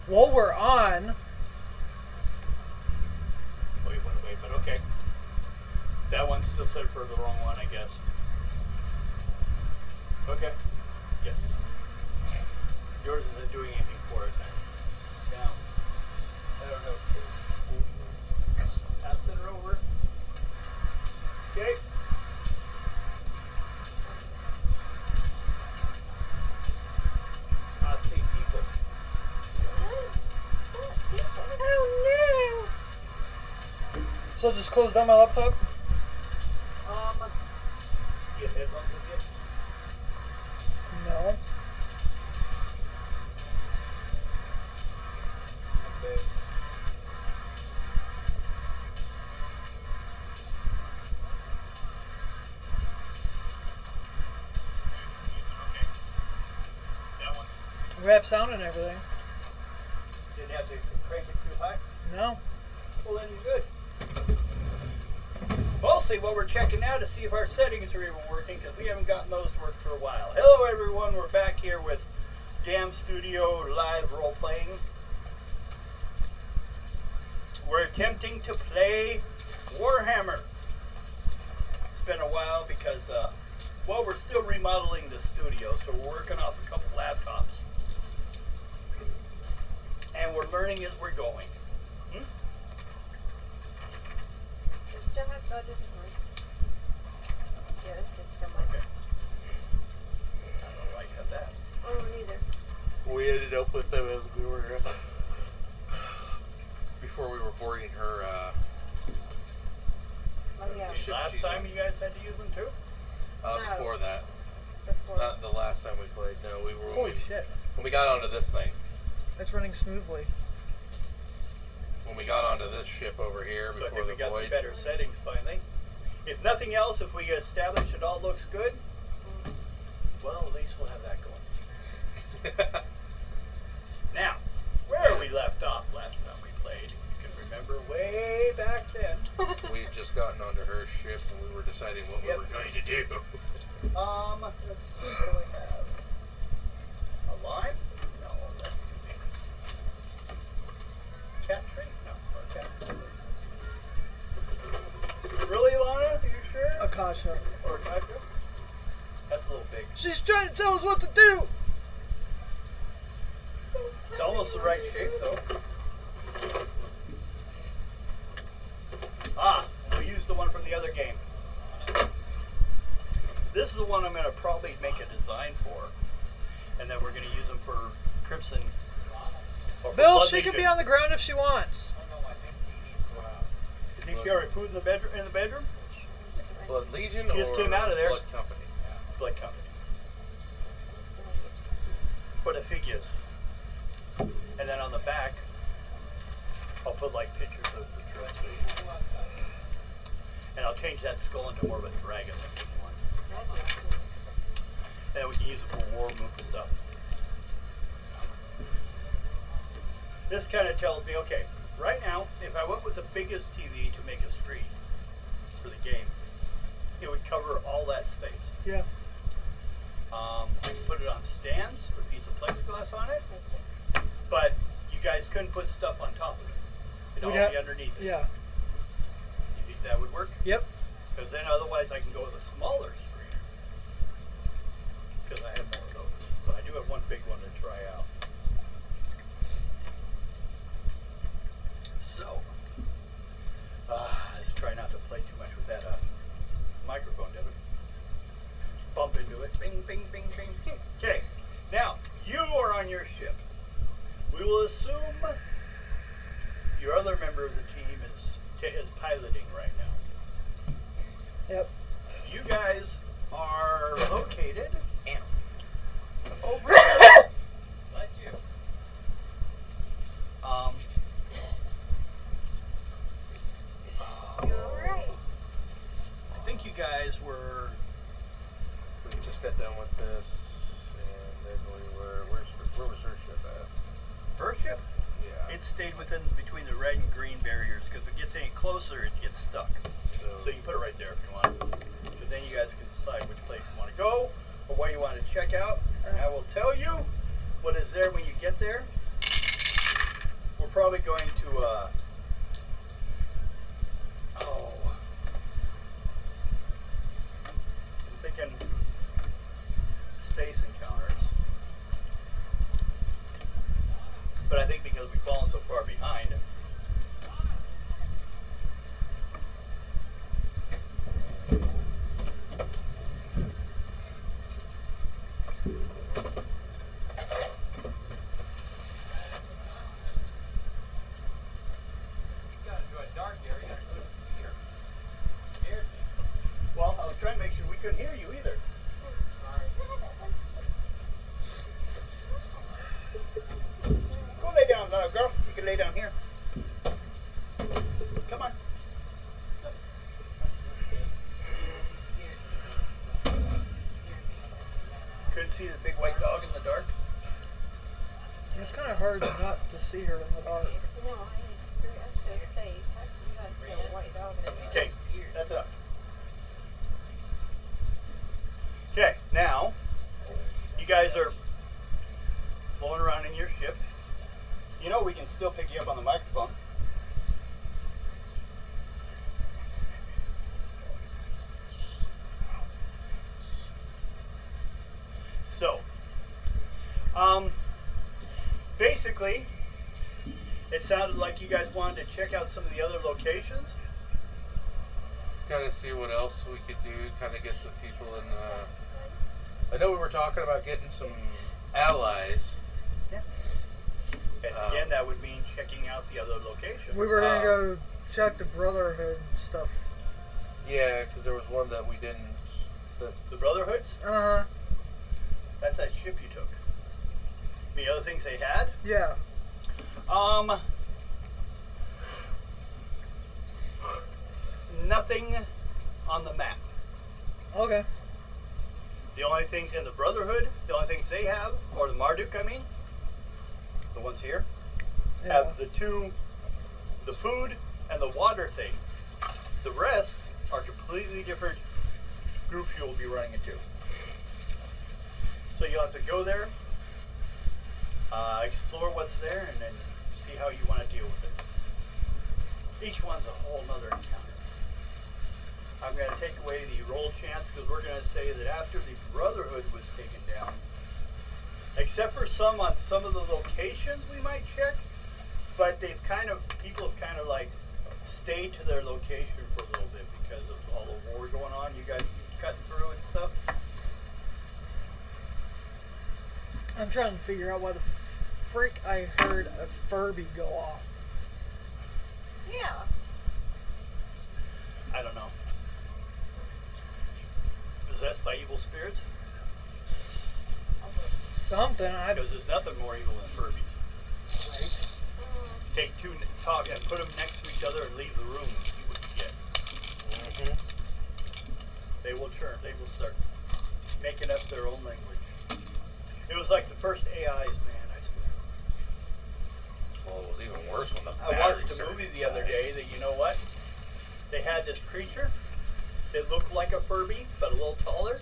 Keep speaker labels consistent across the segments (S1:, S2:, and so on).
S1: Well, we're on.
S2: Wait, but okay. That one's still set for the wrong one, I guess. Okay. Yes. Yours isn't doing anything for it. Now, I don't know. Pass it over. Okay. I see people.
S1: Oh no! So just close down my laptop?
S2: You have headphones with you?
S1: No.
S2: Okay. That one's
S1: We have sound and everything.
S2: didn't have to crank it too high.
S1: No.
S2: Well, then you're good. Well, see what we're checking now to see if our settings are even working, because we haven't gotten those to work for a while. Hello, everyone. We're back here with Jam Studio Live Role Playing. We're attempting to play Warhammer. It's been a while because, well, we're still remodeling the studio, so we're working off a couple laptops. And we're learning as we're going.
S3: Oh, this is mine. Yeah, this is still mine.
S2: Okay. I don't know why you have that.
S3: Oh, neither.
S4: We ended up with them as we were before we were boarding her.
S3: Oh, yeah.
S4: Ship
S2: Last
S4: season.
S2: time you guys had to use them too?
S3: No.
S4: Before that,
S3: Before.
S4: not the last time we played. No, we were
S1: Holy shit.
S4: when we got onto this thing.
S1: It's running smoothly.
S4: When we got onto this ship over here
S2: So I
S4: before
S2: think we
S4: the
S2: got some
S4: void.
S2: better settings finally. If nothing else, if we establish it all looks good, well, at least we'll have that going. Now, where we left off last time we played, you can remember way back then.
S4: We had just gotten onto her ship and we were deciding what
S2: Yep.
S4: we were going to do.
S2: Let's see, what do we have? A lime? No, that's too big. Cat tree? No, or cat. Really, Lana? Are you sure?
S1: Akasha.
S2: Or Akasha? That's a little big.
S1: She's trying to tell us what to do!
S2: It's almost the right shape, though. We used the one from the other game. This is the one I'm going to probably make a design for. And then we're going to use them for Crimson. Or for
S1: Bill,
S2: Blood
S1: she can be
S2: Legion.
S1: on the ground if she wants.
S2: You think she already pooed in the bedroom?
S4: Blood Legion
S2: She just
S4: or
S2: came out of there.
S4: Blood Company?
S2: Blood Company. For the figures. And then on the back, I'll put like pictures of the troops. And I'll change that skull into more of a dragon if you want. And then we can use it for war move stuff. This kind of tells me, okay, right now, if I went with the biggest TV to make a screen for the game, it would cover all that space.
S1: Yeah.
S2: I can put it on stands with a piece of plexiglass on it, but you guys couldn't put stuff on top of it. It'd all be underneath it.
S1: Yeah.
S2: You think that would work?
S1: Yep.
S2: Because then otherwise I can go with a smaller screen. Because I have more of those. But I do have one big one to try out. So, let's try not to play too much with that microphone, Devin. Bump into it. Bing, bing, bing, bing. Okay. Now, you are on your ship. We will assume your other member of the team is piloting right now.
S1: Yep.
S2: You guys are located over bless you.
S3: Alright.
S2: I think you guys were.
S4: We just got done with this, and then we were. Where was her ship at?
S2: Her ship?
S4: Yeah.
S2: It stayed within between the red and green barriers because if it gets any closer, it gets stuck. So you can put it right there if you want. Because then you guys can decide which place you want to go or what you want to check out. And I will tell you what is there when you get there. probably going to, I'm thinking space encounters. But I think because we've fallen so far behind, well, I was trying to make sure we couldn't hear you either. Go lay down, little girl. You can lay down here. Come on. Couldn't see the big white dog in the dark.
S1: It's kind of hard not to see her in the dark.
S3: No, I was going to say, you got to see a white dog in it.
S2: Okay, that's enough. Okay, now you guys are floating around in your ship. You know we can still pick you up on the microphone. So, basically, it sounded like you guys wanted to check out some of the other locations.
S4: Kind of see what else we could do. Kind of get some people in. I know we were talking about getting some allies.
S2: Yeah. Yes, again, that would mean checking out the other locations.
S1: We were gonna go check the Brotherhood and stuff.
S4: Yeah, because there was one that we didn't.
S2: The Brotherhoods?
S1: Uh huh.
S2: That's that ship you took. The other things they had?
S1: Yeah.
S2: Nothing on the map.
S1: Okay.
S2: The only things in the Brotherhood, the only things they have, or the Marduk, I mean, the ones here,
S1: Yeah.
S2: have the food and the water thing. The rest are completely different groups you'll be running into. So you'll have to go there, explore what's there, and then see how you want to deal with it. Each one's a whole nother encounter. I'm going to take away the roll chance because we're going to say that after the Brotherhood was taken down, except for some on some of the locations we might check, but people have kind of like stayed to their location for a little bit because of all the war going on. You guys cutting through and stuff.
S1: I'm trying to figure out why the freak I heard a Furby go off.
S3: Yeah.
S2: I don't know. Possessed by evil spirits?
S1: Something.
S2: Because there's nothing more evil than Furbies.
S1: Right.
S2: Take two, talk, and put them next to each other and leave the room and see what you get. They will churn. They will start making up their own language. It was like the first AIs, man, I swear.
S4: Well, it was even worse when the
S2: I
S4: battery
S2: watched a
S4: started
S2: movie the other
S4: dying.
S2: day that, you know what? They had this creature. It looked like a Furby, but a little taller.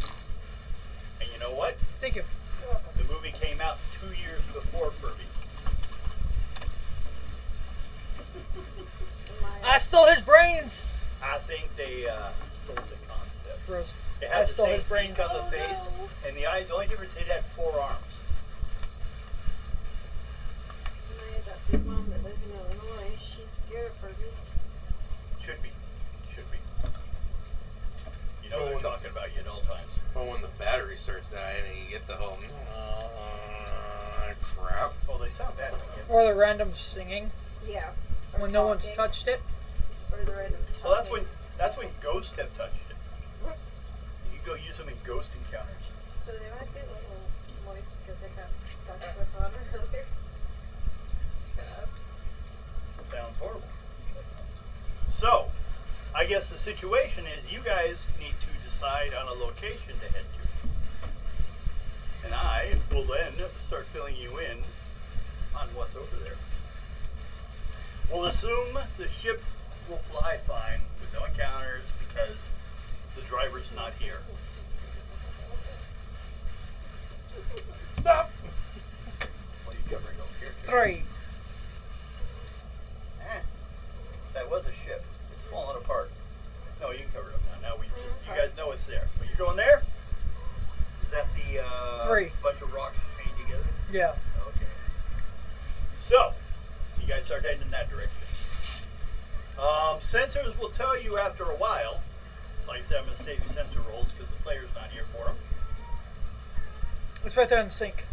S2: And you know what?
S1: Thank you.
S2: The movie came out 2 years before Furby.
S1: I stole his brains.
S2: I think they stole the concept.
S1: Gross.
S2: It
S1: I
S2: had the
S1: stole
S2: same
S1: his brains.
S2: beak on the face, and the eyes. The only difference, it had 4 arms.
S3: My adopted mom that lives in Illinois, she's scared of Furbies.
S2: Should be. You know what they're talking about you at all times.
S4: But when the battery starts dying and you get the whole crap.
S2: Oh, they sound bad.
S1: Or the random singing
S3: Yeah.
S1: when no one's touched it.
S3: Or the random
S2: Well, that's when ghosts have touched it. You can go use them in ghost encounters.
S3: So they might be a little moist because they got stuck with water earlier.
S2: Sounds horrible. So, I guess the situation is you guys need to decide on a location to head to. And I will then start filling you in on what's over there. We'll assume the ship will fly fine with no encounters because the driver's not here. Stop! What are you covering over here?
S1: 3.
S2: going there? Is that the
S1: 3.
S2: bunch of rocks chained together?
S1: Yeah.
S2: Okay. So, you guys start heading in that direction. Sensors will tell you after a while. Like I said, I'm going to save you sensor rolls because the player's not here for them.
S1: It's right there in the sink.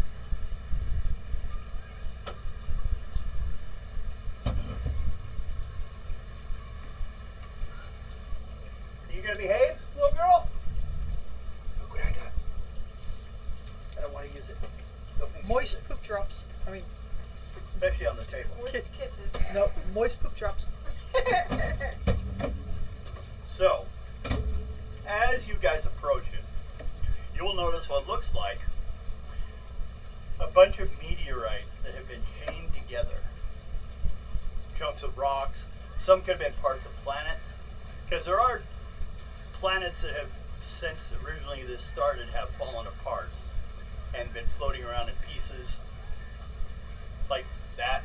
S2: You going to behave, little girl? Look what I got. I don't want to use it. Don't make me use
S1: Moist
S2: it.
S1: poop drops. I mean,
S2: Especially on the table.
S3: Moist kisses.
S1: no, moist poop drops.
S2: So, as you guys approach it, you will notice what looks like a bunch of meteorites that have been chained together. Chunks of rocks. Some could have been parts of planets. Because there are planets that have, since originally this started, have fallen apart and been floating around in pieces. Like that.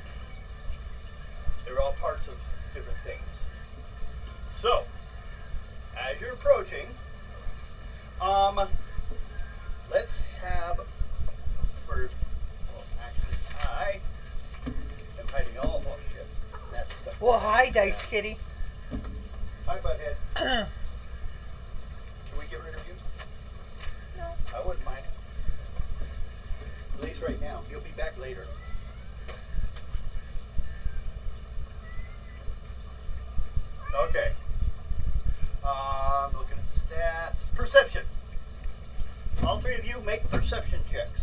S2: They're all parts of different things. So, as you're approaching, let's have for, well, actually, I am hiding all, oh shit, that stuff.
S1: Well, hi, Dice Kitty.
S2: Hi, Butthead. Can we get rid of you?
S3: No.
S2: I wouldn't mind. At least right now. You'll be back later. Okay. Looking at the stats. Perception. All three of you make perception checks.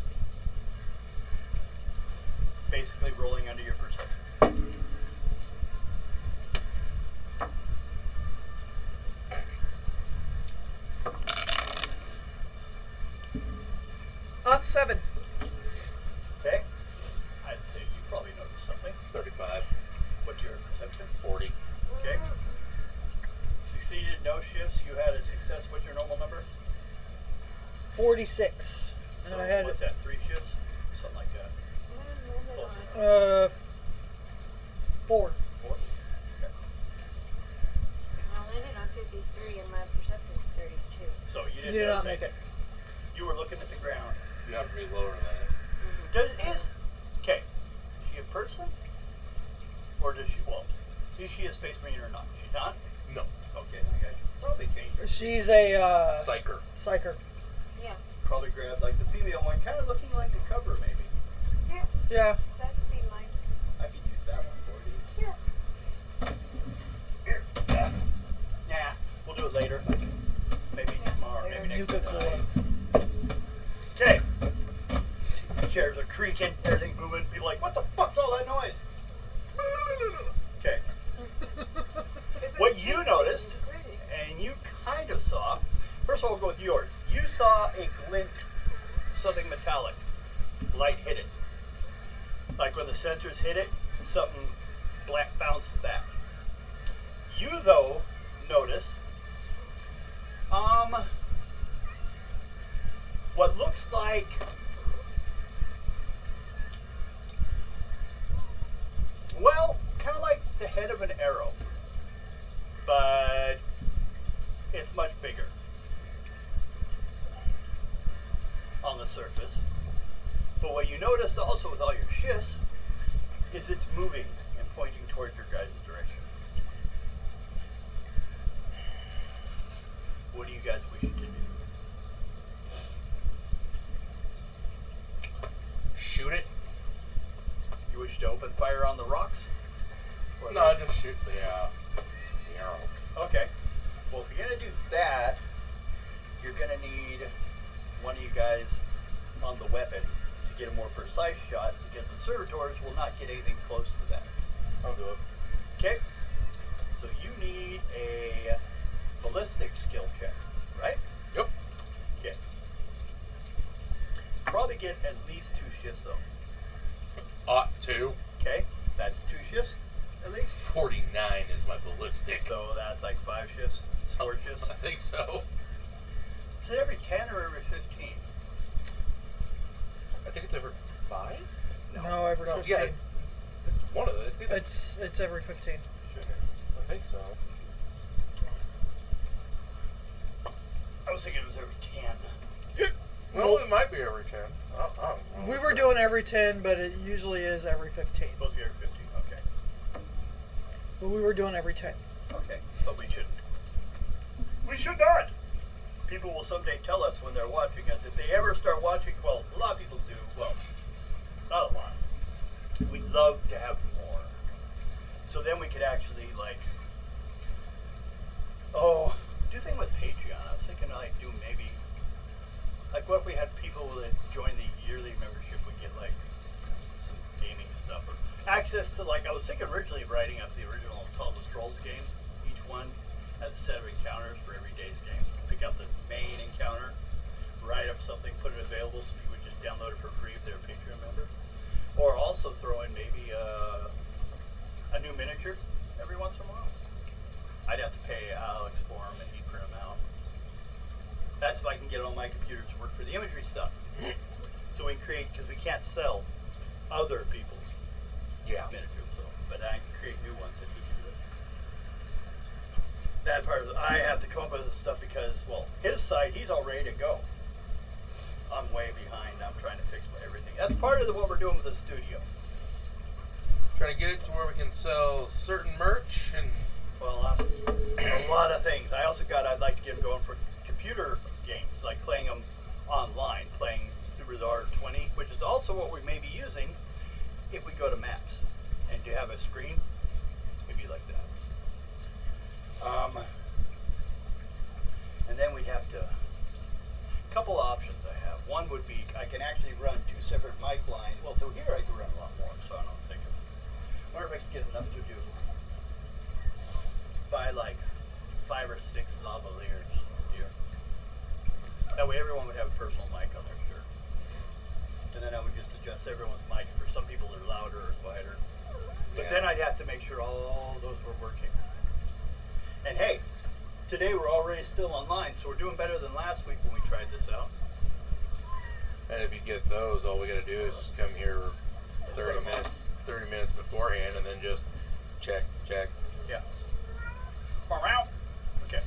S2: Basically rolling under your perception.
S1: On 7.
S2: Okay. I'd say you probably noticed something.
S4: 35.
S2: What's your perception?
S4: 40.
S2: Okay. Succeeded, no shifts. You had a success. What's your normal number?
S1: 46.
S2: So
S1: And I had
S2: what's that? 3 shifts? Something like that.
S1: 4.
S2: 4? Okay.
S3: I landed on 53 and my perception is 32.
S2: So you didn't
S1: You did not
S2: notice
S1: make it.
S2: anything. You were looking at the ground.
S4: You have to be lower than that.
S2: Okay. Is she a person? Or does she, well, is she a space marine or not? She's not?
S4: No.
S2: Okay, you guys should probably change her.
S1: She's a
S4: Psyker.
S1: psyker.
S3: Yeah.
S2: Probably grab like the female one, kind of looking like the cover maybe.
S3: Yeah.
S1: Yeah.
S3: That'd be mine.
S2: I could use that one for you.
S3: Yeah.
S2: Here. Nah, we'll do it later. Maybe
S3: Yeah,
S2: tomorrow,
S3: later.
S2: maybe
S1: You
S2: next
S1: could
S2: time.
S1: cool us.
S2: Okay. Chairs are creaking, everything moving. People are like, what the fuck's all that noise? Okay. What you noticed, and you kind of saw, first of all, we'll go with yours. You saw a glint, something metallic. Light hit it. Like when the sensors hit it, something black bounced back. You, though, notice what looks like well, kind of like the head of an arrow, but it's much bigger on the surface. But what you notice also with all your shifts is it's moving and pointing towards your guys' direction. What do you guys wish to do?
S4: Shoot it?
S2: You wish to open fire on the rocks? Or
S4: No, just shoot the arrow.
S2: Okay. Well, if you're going to do that, you're going to need one of you guys on the weapon to get a more precise shot, because the servitors will not get anything close to that.
S4: I'll do it.
S2: Okay? So you need a ballistic skill check, right?
S4: Yep.
S2: Okay. Probably get at least 2 shifts, though.
S4: Ought to.
S2: Okay? That's 2 shifts, at least.
S4: 49 is my ballistic.
S2: So that's like 5 shifts, 4 shifts.
S4: I think so.
S2: Is it every 10 or every 15?
S4: I think it's every 5?
S1: No, every 15.
S4: Yeah, it's one of the. It's either.
S1: It's every 15.
S4: I think so.
S2: was thinking it was every 10.
S4: Well, it might be every 10. I don't know.
S1: We were doing every 10, but it usually is every 15.
S2: Supposed to be every 15. Okay.
S1: But we were doing every 10.
S2: Okay. But we shouldn't. We should not. People will someday tell us when they're watching us. If they ever start watching, well, a lot of people do. Well, not a lot. We'd love to have more. So then we could actually, like, do thing with Patreon. I was thinking, like, do maybe, like, what if we had people that join the yearly membership would get, like, some gaming stuff or access to, like, I was thinking originally of writing up the original Call of the Strolls game. Each one has a set of encounters for every day's game. Pick out the main encounter, write up something, put it available so people would just download it for free if they're a Patreon member. Or also throw in maybe a new miniature every once in a while. I'd have to pay Alex for them and he'd print them out. That's if I can get it on my computer to work for the imagery stuff. So we can create, because we can't sell other people's miniatures, so, but I can create new ones that he can do it. That part of it, I have to come up with the stuff because, well, his site, he's all ready to go. I'm way behind. I'm trying to fix everything. That's part of what we're doing with the studio.
S4: Trying to get it to where we can sell certain merch and.
S2: Well, a lot of things. I'd like to get them going for computer games, like playing them online, playing through the R20, which is also what we may be using if we go to maps and do have a screen. Maybe like that. And then we'd have to. Couple options I have. One would be I can actually run 2 separate mic lines. Well, through here I can run a lot more, so I don't think of it. I wonder if I could get enough to do. Buy like 5 or 6 lavaliers here. That way everyone would have a personal mic on their shirt. And then I would just adjust everyone's mics. For some people they're louder or quieter. But then I'd have to make sure all those were working. And hey, today we're already still online, so we're doing better than last week when we tried this out.
S4: And if you get those, all we got to do is just come here 30 minutes beforehand and then just check.
S2: Yeah. Okay.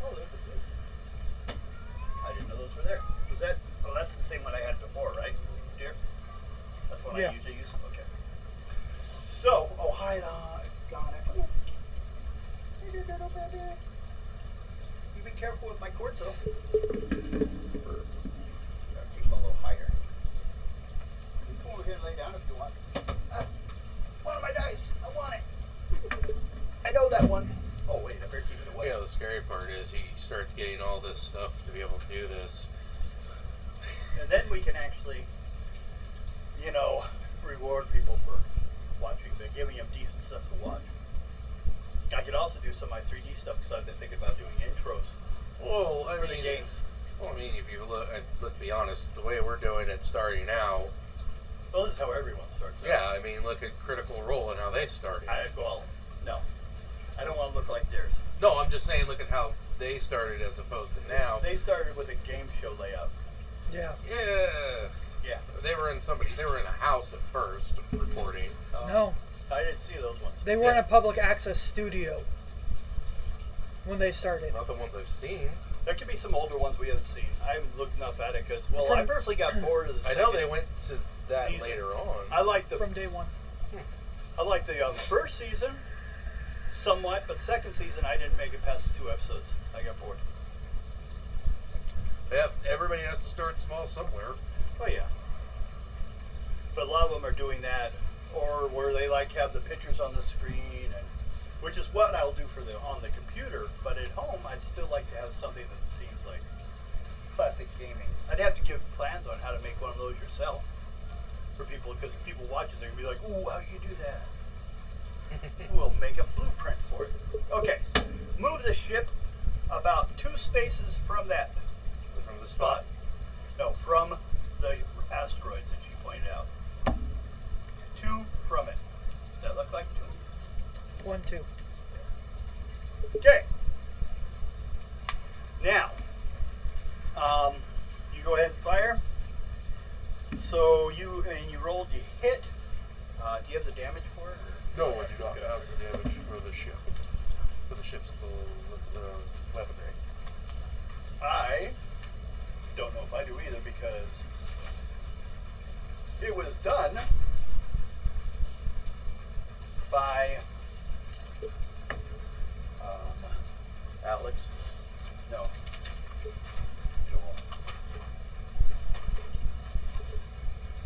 S2: Oh, there's a blue. I didn't know those were there. Was that? Oh, that's the same one I had before, right, dear? That's one I usually use? Okay. So, hi, Donna. Come here. Hey, dear little baby. You be careful with my cords, though. Gotta keep them a little higher. You can come over here and lay down if you want. One of my dice. I want it. I know that one. Oh, wait, I better keep it away.
S4: Yeah, the scary part is he starts getting all this stuff to be able to do this.
S2: And then we can actually, reward people for watching, but giving them decent stuff to watch. I could also do some of my 3D stuff because I've been thinking about doing intros
S4: Well, I
S2: for the
S4: mean,
S2: games.
S4: Well, I mean, if you look, let's be honest, the way we're doing it starting out.
S2: Well, this is how everyone starts.
S4: Yeah, I mean, look at Critical Role and how they started.
S2: No. I don't want to look like theirs.
S4: No, I'm just saying, look at how they started as opposed to now.
S2: They started with a game show layout.
S1: Yeah.
S2: Yeah.
S4: They were in a house at first recording.
S1: No.
S2: I didn't see those ones.
S1: They were in a public access studio when they started.
S4: Not the ones I've seen.
S2: There could be some older ones we haven't seen. I haven't looked enough at it because, I personally got bored of the
S4: I know they went to that
S2: season.
S4: later on.
S2: I like
S1: From day one.
S2: I like the first season somewhat, but second season I didn't make it past 2 episodes. I got bored.
S4: Yep, everybody has to start small somewhere.
S2: Oh yeah. But a lot of them are doing that, or where they have the pictures on the screen, and which is what I'll do for on the computer. But at home, I'd still like to have something that seems like classic gaming. I'd have to give plans on how to make one of those yourself for people, because if people watch it, they're gonna be like, "Ooh, how do you do that?" We'll make a blueprint for it. Okay, move the ship about 2 spaces from that.
S4: From the spot.
S2: No, from the asteroids that you pointed out. 2 from it. Does that look like 2?
S1: 1, 2.
S2: Okay. Now, you go ahead and fire. So you rolled, you hit. Do you have the damage for it?
S4: No, I do not have the damage for the ship. For the ship's weaponry.
S2: Alex. No. Joel.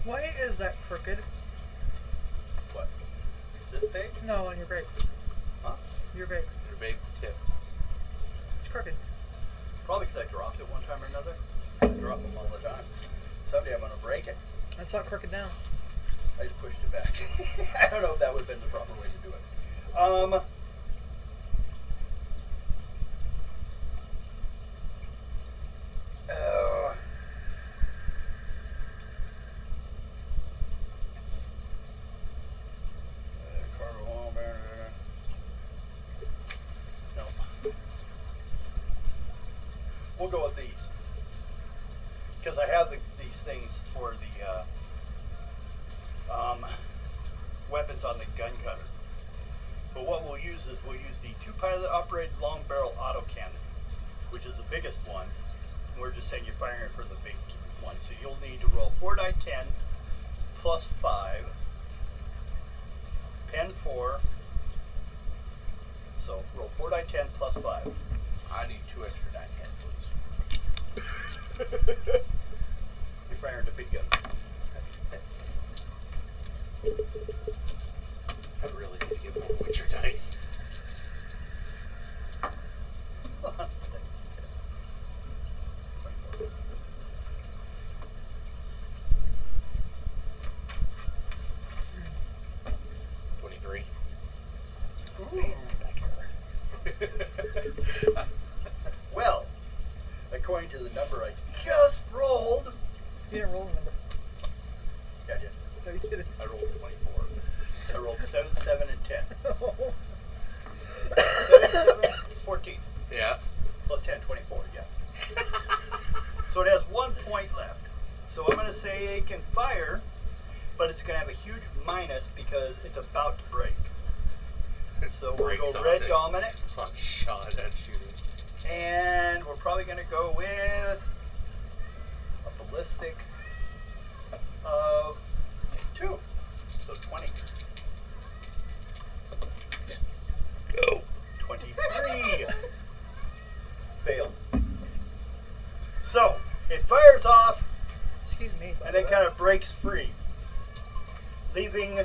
S1: Why is that crooked?
S2: What? This big?
S1: No, on your vape.
S2: Huh?
S1: Your vape.
S4: Your vape tip.
S1: It's crooked.
S2: Probably because I dropped it one time or another. I drop them all the time. Someday I'm going to break it.
S1: It's not crooked now.
S2: I just pushed it back. I don't know if that would have been the proper way to do it. Oh. Cargo home. No. We'll go with these. Because I have these things for the weapons on the gun cutter. But what we'll use is we'll use the 2-pilot operated long barrel auto cannon, which is the biggest one. And we're just saying you're firing for the big one. So you'll need to roll 4 die 10 plus 5, pen 4. So roll 4 die 10 plus 5.
S4: I need 2 extra die 10, please.
S2: You're firing the big gun.
S4: I really need to get more Witcher dice. 23.
S2: Well, according to the number I just rolled.
S1: You didn't roll the number.
S2: Yeah, I did.
S1: No, you didn't.
S4: I rolled 24.
S2: I rolled 7, 7, and 10.
S1: Oh.
S2: 7, 7 is 14.
S4: Yeah.
S2: Plus 10, 24, yeah. So it has 1 point left. So I'm going to say it can fire, but it's going to have a huge minus because it's about to break. So we'll
S4: Breaks
S2: go
S4: on
S2: red
S4: it.
S2: dominant.
S4: Fuck shot at shooting.
S2: And we're probably going to go with a ballistic of 2. So 20.
S4: Go.
S2: 23. Failed. So it fires off
S1: Excuse me.
S2: and then kind of breaks free, leaving.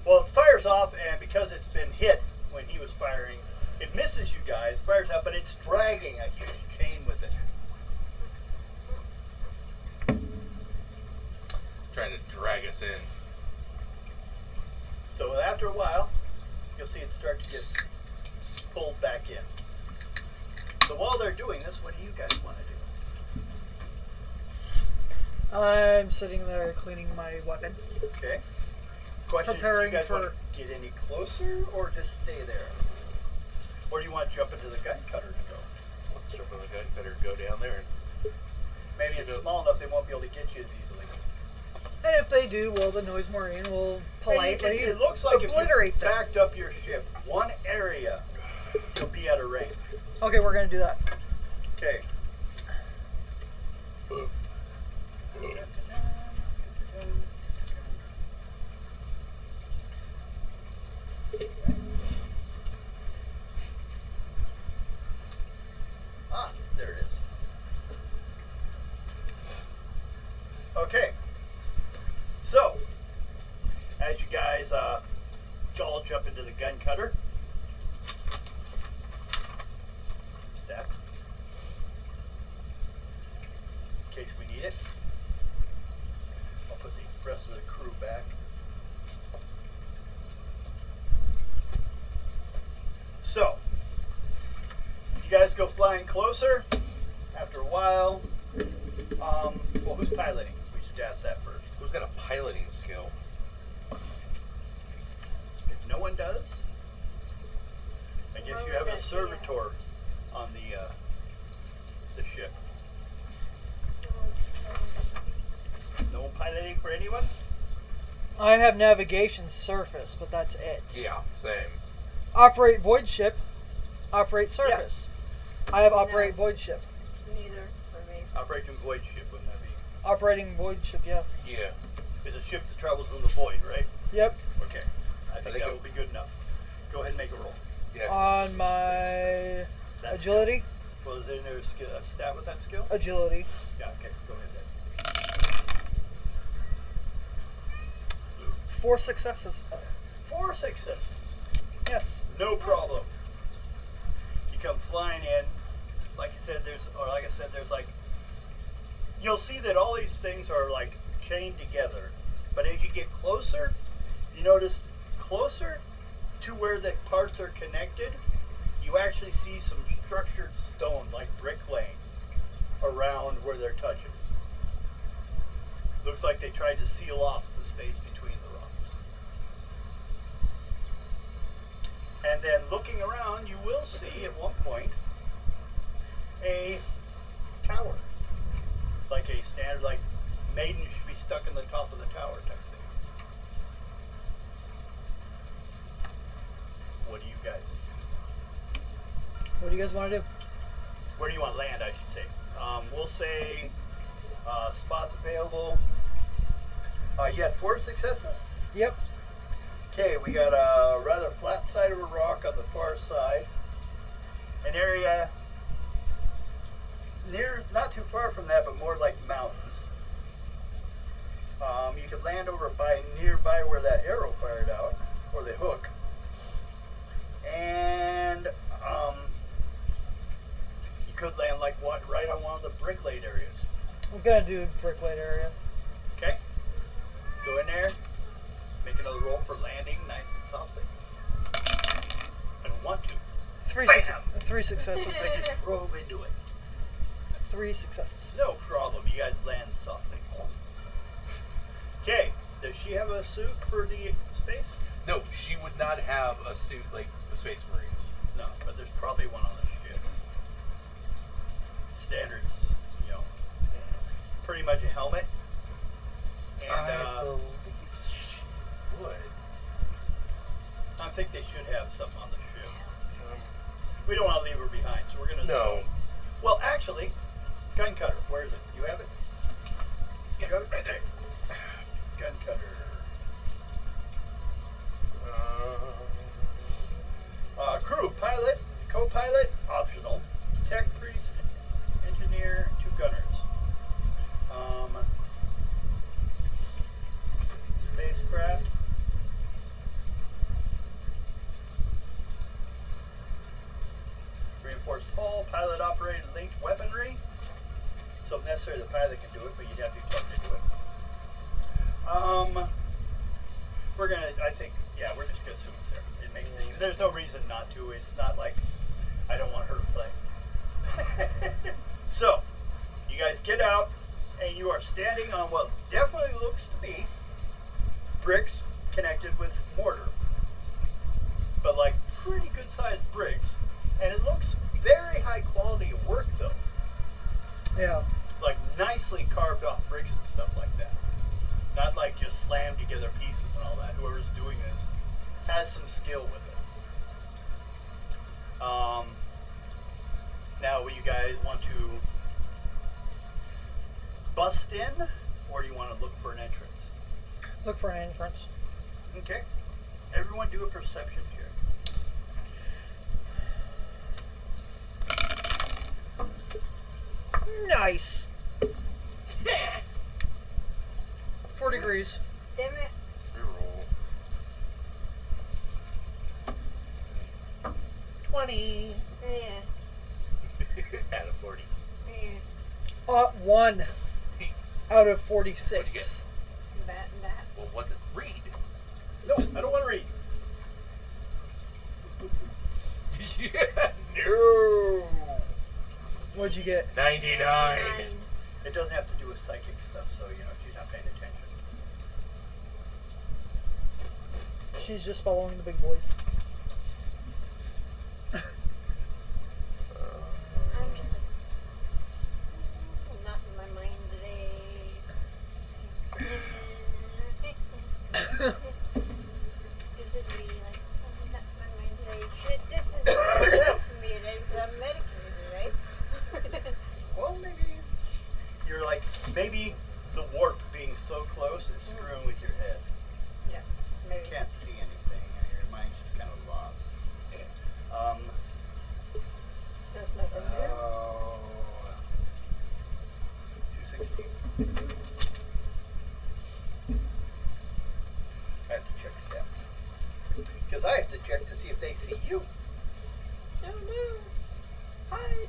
S2: Well, it fires off, and because it's been hit when he was firing, it misses you guys, fires out, but it's dragging a huge chain with it.
S4: Trying to drag us in.
S2: So after a while, you'll see it start to get pulled back in. So while they're doing this, what do you guys want to do?
S1: I'm sitting there cleaning my weapon.
S2: Okay. Question is, do
S1: Preparing
S2: you guys want
S1: for-
S2: to get any closer, or just stay there? Or do you want to jump into the gun cutter to go?
S4: Let's jump on the gun cutter, go down there, and
S2: Maybe it's small enough they won't be able to get you as easily.
S1: And if they do, well, the Noise Marine will politely
S2: It looks like
S1: obliterate
S2: if you
S1: them.
S2: backed up your ship one area, you'll be at a range.
S1: Okay, we're going to do that.
S2: Okay. Ah, there it is. Okay. So, as you guys all jump into the gun cutter, stacks, in case we need it. I'll put the rest of the crew back. So, you guys go flying closer. After a while, well, who's piloting? We should ask that first.
S4: who's got a piloting skill?
S2: If no one does, I guess you have a servitor on the ship. No one piloting for anyone?
S1: I have navigation surface, but that's it.
S4: Yeah, same.
S1: Operate void ship. Operate surface. I have operate void ship.
S3: Neither for me.
S2: Operating void ship, wouldn't that be?
S1: Operating void ship, yeah.
S4: Yeah.
S2: It's a ship that travels in the void, right?
S1: Yep.
S2: Okay. I think that will be good enough. Go ahead and make a roll.
S4: Yes.
S1: On my Agility?
S2: Well, is there a skill, a stat with that skill?
S1: Agility.
S2: Yeah, okay, go ahead then.
S1: 4 successes.
S2: 4 successes.
S1: Yes.
S2: No problem. You come flying in. Like I said, there's like, you'll see that all these things are like chained together. But as you get closer, you notice closer to where the parts are connected, you actually see some structured stone, like bricklaying, around where they're touching. Looks like they tried to seal off the space between the rocks. And then looking around, you will see at one point a tower. Like a standard, like maiden should be stuck in the top of the tower type thing. What do you guys do?
S1: What do you guys want to do?
S2: Where do you want to land, I should say? We'll say spots available. You had 4 successes?
S1: Yep.
S2: Okay, we got a rather flat side of a rock on the far side. An area near, not too far from that, but more like mountains. You could land over by nearby where that arrow fired out, or the hook. And you could land like what, right on one of the brick laid areas.
S1: I'm gonna do brick laid area.
S2: Okay. Go in there. Make another roll for landing, nice and softly. I don't want to.
S1: 3 successes.
S2: I just drove into it.
S1: 3 successes.
S2: No problem. You guys land softly. Okay. Does she have a suit for the space?
S4: No, she would not have a suit like the Space Marines.
S2: No, but there's probably one on the ship. Standards, you know, pretty much a helmet. And
S4: I believe she would.
S2: I think they should have something on the ship. We don't want to leave her behind, so we're going to...
S4: No.
S2: Well, actually, gun cutter, where is it? You have it? You have it?
S4: Right there.
S2: Gun cutter. Crew, pilot, co-pilot, optional. Tech priest, engineer, 2 gunners. Spacecraft. Reinforced hull, pilot operated linked weaponry. So if necessary, the pilot can do it, but you'd have to be plugged into it. We're gonna, I think, yeah, we're just gonna assume it's there. It makes sense. There's no reason not to. It's not like I don't want her to play. So, you guys get out, and you are standing on what definitely looks to be bricks connected with mortar. But like pretty good sized bricks. And it looks very high quality of work though.
S1: Yeah.
S2: Like nicely carved off bricks and stuff like that. Not like just slammed together pieces and all that. Whoever's doing this has some skill with it. Now, will you guys want to bust in, or do you want to look for an entrance?
S1: Look for an entrance.
S2: Okay. Everyone do a perception check.
S1: Nice. 4 degrees.
S3: Damn it.
S4: Reroll. 20.
S3: Yeah.
S4: Out of 40.
S3: Yeah.
S1: 1 out of 46.
S4: What'd you get?
S3: That and that.
S4: Well, what's it? Read.
S2: No, I don't want to read.
S4: Yeah, no.
S1: What'd you get?
S4: 99.
S2: It doesn't have to do with psychic stuff, so you know she's not paying attention.
S1: She's just following the big boys.
S3: I'm just like, not in my mind today. This is me, like, I'm not in my mind today. Shit, this is not for me today because I'm medicated today.
S2: Well, maybe you're like, maybe the warp being so close is screwing with your head.
S3: Yeah, maybe.
S2: You can't see anything, and your mind's just kind of lost.
S3: That's
S2: they see you.
S1: Oh no! Hide!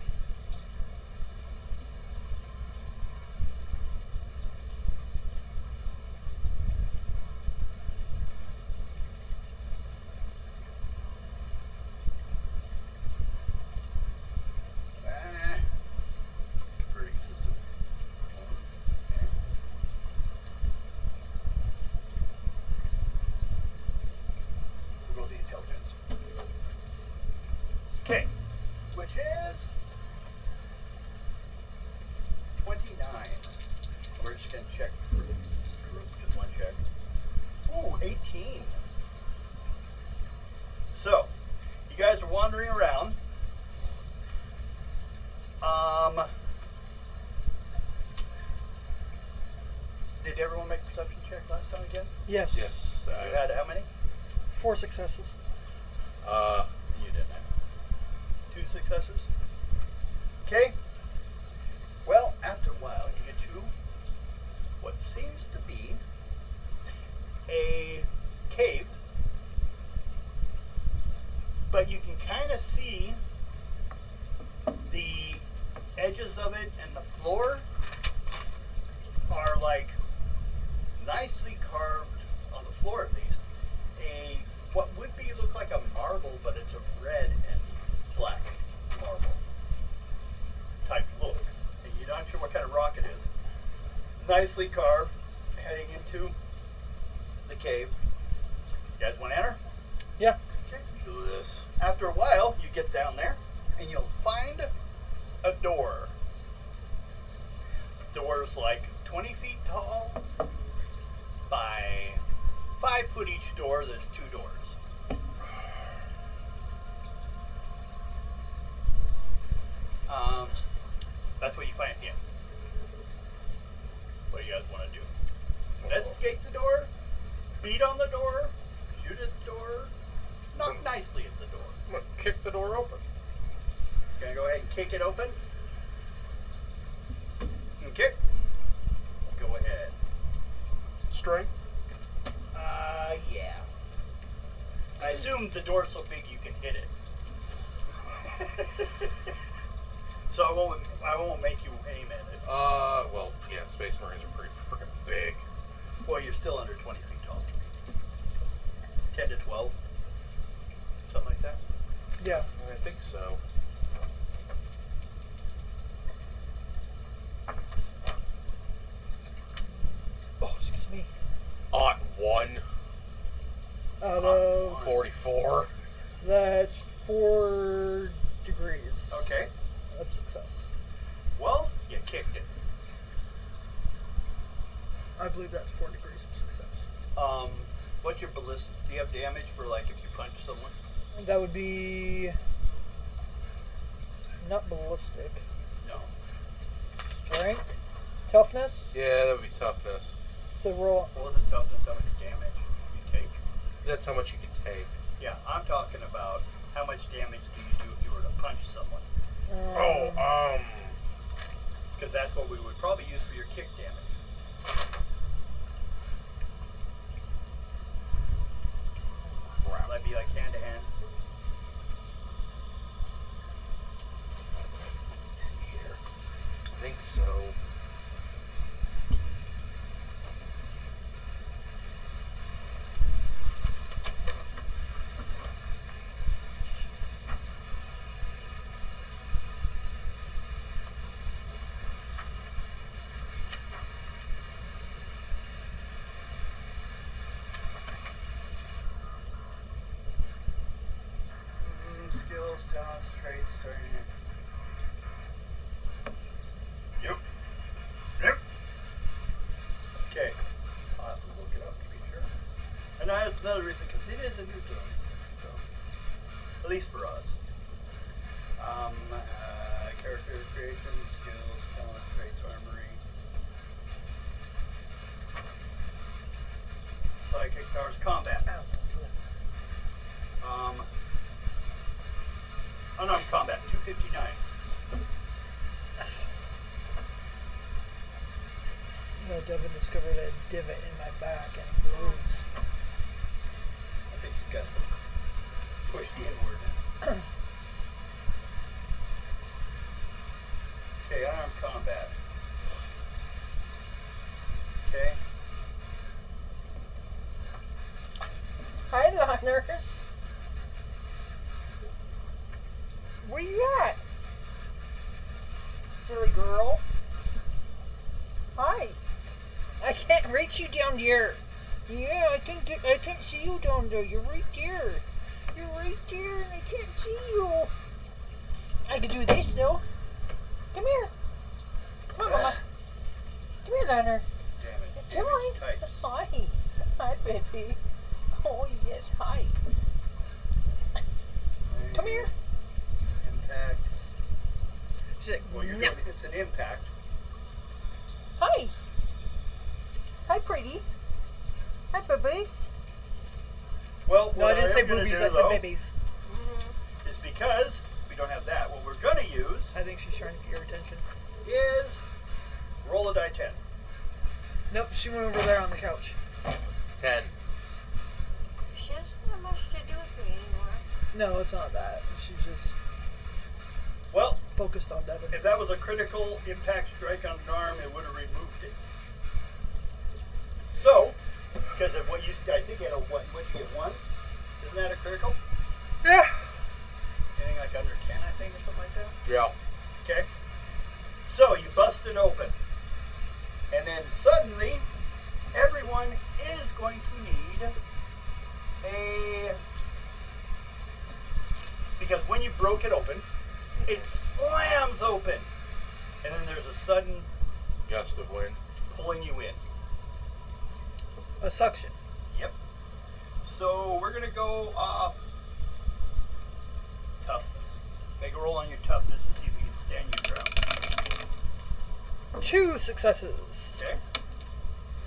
S2: Converting system. Okay. We'll go the intelligence. Okay. Which is 29. We're just going to check. Just one check. Ooh, 18. So, you guys are wandering around. Did everyone make a perception check last time again?
S1: Yes.
S4: Yes.
S2: You had how many?
S1: 4 successes.
S2: You didn't have 2 successes. Okay. Well, after a while, you get to what seems to be a cave, but you can kind of see the edges of it and the floor are like nicely carved on the floor, at least. What would be look like a marble, but it's a red and black marble type look. And you're not sure what kind of rock it is. Nicely carved, heading into the cave. You guys want to enter?
S1: Yeah.
S2: Okay.
S4: Do this.
S2: After a while, you get down there, and you'll find a door. Door's like 20 feet tall by 5 foot each door. There's 2 doors. That's what you find at the end. What do you guys want to do? Investigate the door? Beat on the door? Shoot at the door? Knock nicely at the door.
S4: I'm gonna kick the door open.
S2: Gonna go ahead and kick it open. Okay. Go ahead.
S4: Strength.
S2: Yeah. I assume the door's so big you can hit it. So I won't make you aim at it.
S4: Well, yeah, Space Marines are pretty freaking big.
S2: Well, you're still under 20 feet tall. 10 to 12. Something like that.
S1: Yeah.
S4: I think so.
S1: Oh, excuse me.
S4: Odd 1.
S1: Out of
S4: 44.
S1: that's 4 degrees
S2: Okay.
S1: of success.
S2: Well, you kicked it.
S1: I believe that's 4 degrees of success.
S2: What's your ballistic? Do you have damage for like if you punch someone?
S1: That would be not ballistic.
S2: No.
S1: Strength, toughness.
S4: Yeah, that would be toughness.
S1: So roll.
S2: What was the toughness? How much damage you take?
S4: That's how much you can take.
S2: Yeah, I'm talking about how much damage do you do if you were to punch someone? Because that's what we would probably use for your kick damage.
S4: Crap.
S2: That'd be like hand to hand.
S4: Here. I think so.
S2: Skills, talents, traits, starting it. Yep. Yep. Okay. I'll have to look it up to be sure. And that's another reason, because it is a new game. So, at least for us. Character creation, skills, talents, traits, armory. Psychic powers, combat. Unarmed combat, 259.
S1: Devin discovered a divot in my back and bruise.
S2: I think you got some pushed inward. Okay, unarmed combat. Okay.
S1: Highliners. Where you at? Silly girl. Hi. I can't reach you down there. Yeah, I can't see you down there. You're right there. You're right there and I can't see you. I can do this though. Come here. Come on, Mama. Come here, Liner.
S2: Damn it.
S1: Come on.
S2: Tight.
S1: Hi. Hi, baby. Oh, yes, hi. Come here.
S2: Impact.
S1: She's like,
S2: Well,
S1: no.
S2: it's an impact.
S1: Hi. Hi, pretty. Hi, boobies.
S2: Well,
S1: No,
S2: what
S1: I didn't
S2: am
S1: say
S2: gonna
S1: boobies,
S2: do,
S1: I said
S2: though,
S1: babies.
S3: Mm-hmm.
S2: is because we don't have that. What we're going to use
S1: I think she's trying to get your attention.
S2: is roll a die 10.
S1: Nope, she went over there on the couch.
S4: 10.
S3: She doesn't have much to do with me anymore.
S1: No, it's not that. She's just
S2: Well,
S1: focused on Devin.
S2: if that was a critical impact strike on an arm, it would have removed it. So, because of what you, I think you had a what you get 1? Isn't that a critical?
S1: Yeah.
S2: Anything like under 10, I think, or something like that?
S4: Yeah.
S2: Okay. So you bust it open. And then suddenly, everyone is going to need a... Because when you broke it open, it slams open. And then there's a sudden
S4: Gust of wind.
S2: pulling you in.
S1: A suction.
S2: Yep. So we're going to go off toughness. Make a roll on your toughness to see if we can stand your ground.
S1: 2 successes.
S2: Okay.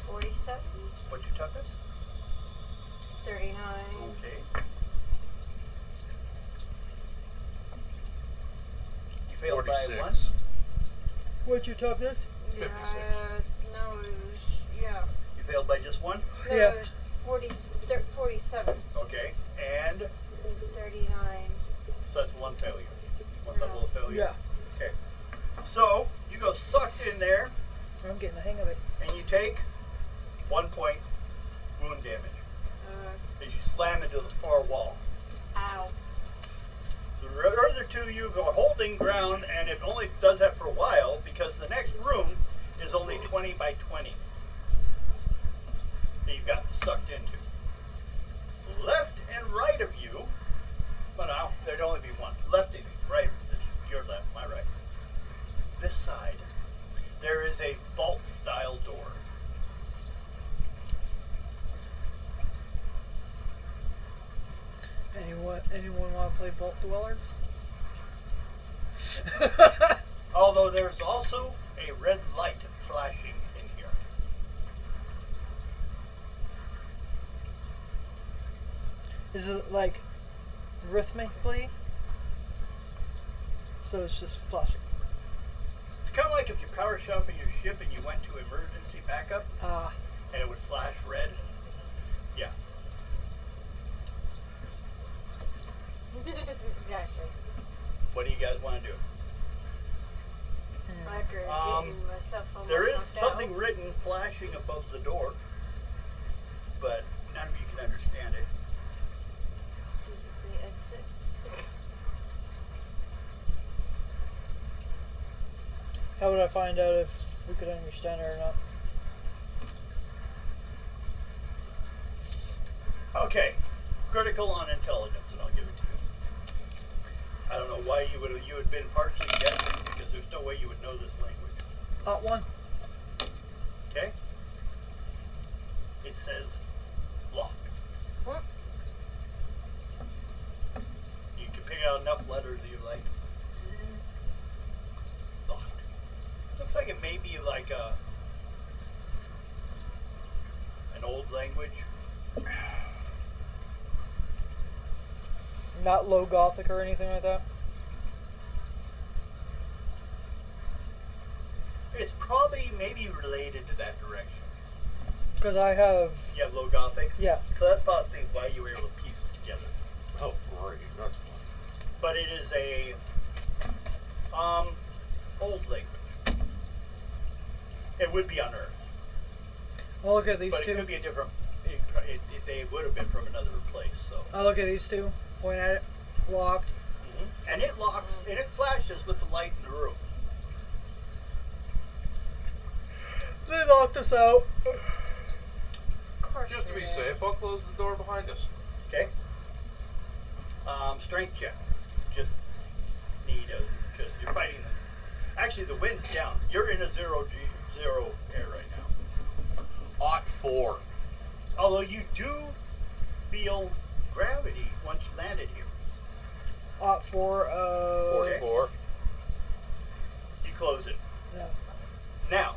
S3: 47,
S2: What's your toughness?
S3: 39.
S2: Okay. You failed by
S4: 46.
S2: 1.
S1: What's your toughness?
S3: Yeah,
S4: 56.
S3: no, it was, yeah.
S2: You failed by just 1.
S3: No,
S1: Yeah.
S3: it was 47,
S2: Okay. And
S3: 39.
S2: so that's 1 failure. 1 level of failure.
S1: Yeah.
S2: Okay. So you go sucked in there,
S1: I'm getting the hang of it.
S2: and you take 1 point wound damage as you slam into the far wall.
S3: Ow.
S2: The other 2 of you go holding ground, and it only does that for a while because the next room is only 20 by 20 that you've got sucked into. Left and right of you, well, now there'd only be 1. Left of you, right, your left, my right. This side, there is a vault-style door.
S1: Anyone want to play Vault Dwellers?
S2: Although there's also a red light flashing in here.
S1: Is it like rhythmically? So it's just flashing.
S2: It's kind of like if you power shop in your ship and you went to emergency backup
S1: Ah.
S2: and it would flash red. Yeah.
S3: Exactly.
S2: What do you guys want to do?
S3: After getting myself almost
S2: There is
S3: knocked
S2: something
S3: out.
S2: written flashing above the door, but none of you can understand it.
S3: This is the exit.
S1: How would I find out if we could understand it or not?
S2: Okay, critical on intelligence, and I'll give it to you. I don't know why you had been partially guessing because there's no way you would know this language.
S1: 1.
S2: Okay? It says locked.
S3: Hmm.
S2: You can pick out enough letters that you like. Locked. Looks like it may be like an old language.
S1: Not low Gothic or anything like that?
S2: It's probably maybe related to that direction.
S1: Because I have...
S2: You have low Gothic?
S1: Yeah.
S2: So that's possibly why you were able to piece it together.
S4: Oh, great.
S2: but it is a old language. It would be on Earth,
S1: I'll look at these
S2: but it
S1: two.
S2: could be a different. They would have been from another place. So.
S1: I'll look at these two. Point at it. Locked.
S2: And it locks and it flashes with the light in the room.
S1: They locked us out.
S3: Of course
S4: Just to
S3: they
S4: be
S3: did.
S4: safe, I'll close the door behind us.
S2: Okay. Strength check. Just need a because you're fighting. Actually, the wind's down. You're in a zero air right now.
S4: Ought 4.
S2: Although you do feel gravity once you landed here.
S1: Ought 4.
S4: 44.
S2: You close it.
S1: Yeah.
S2: Now,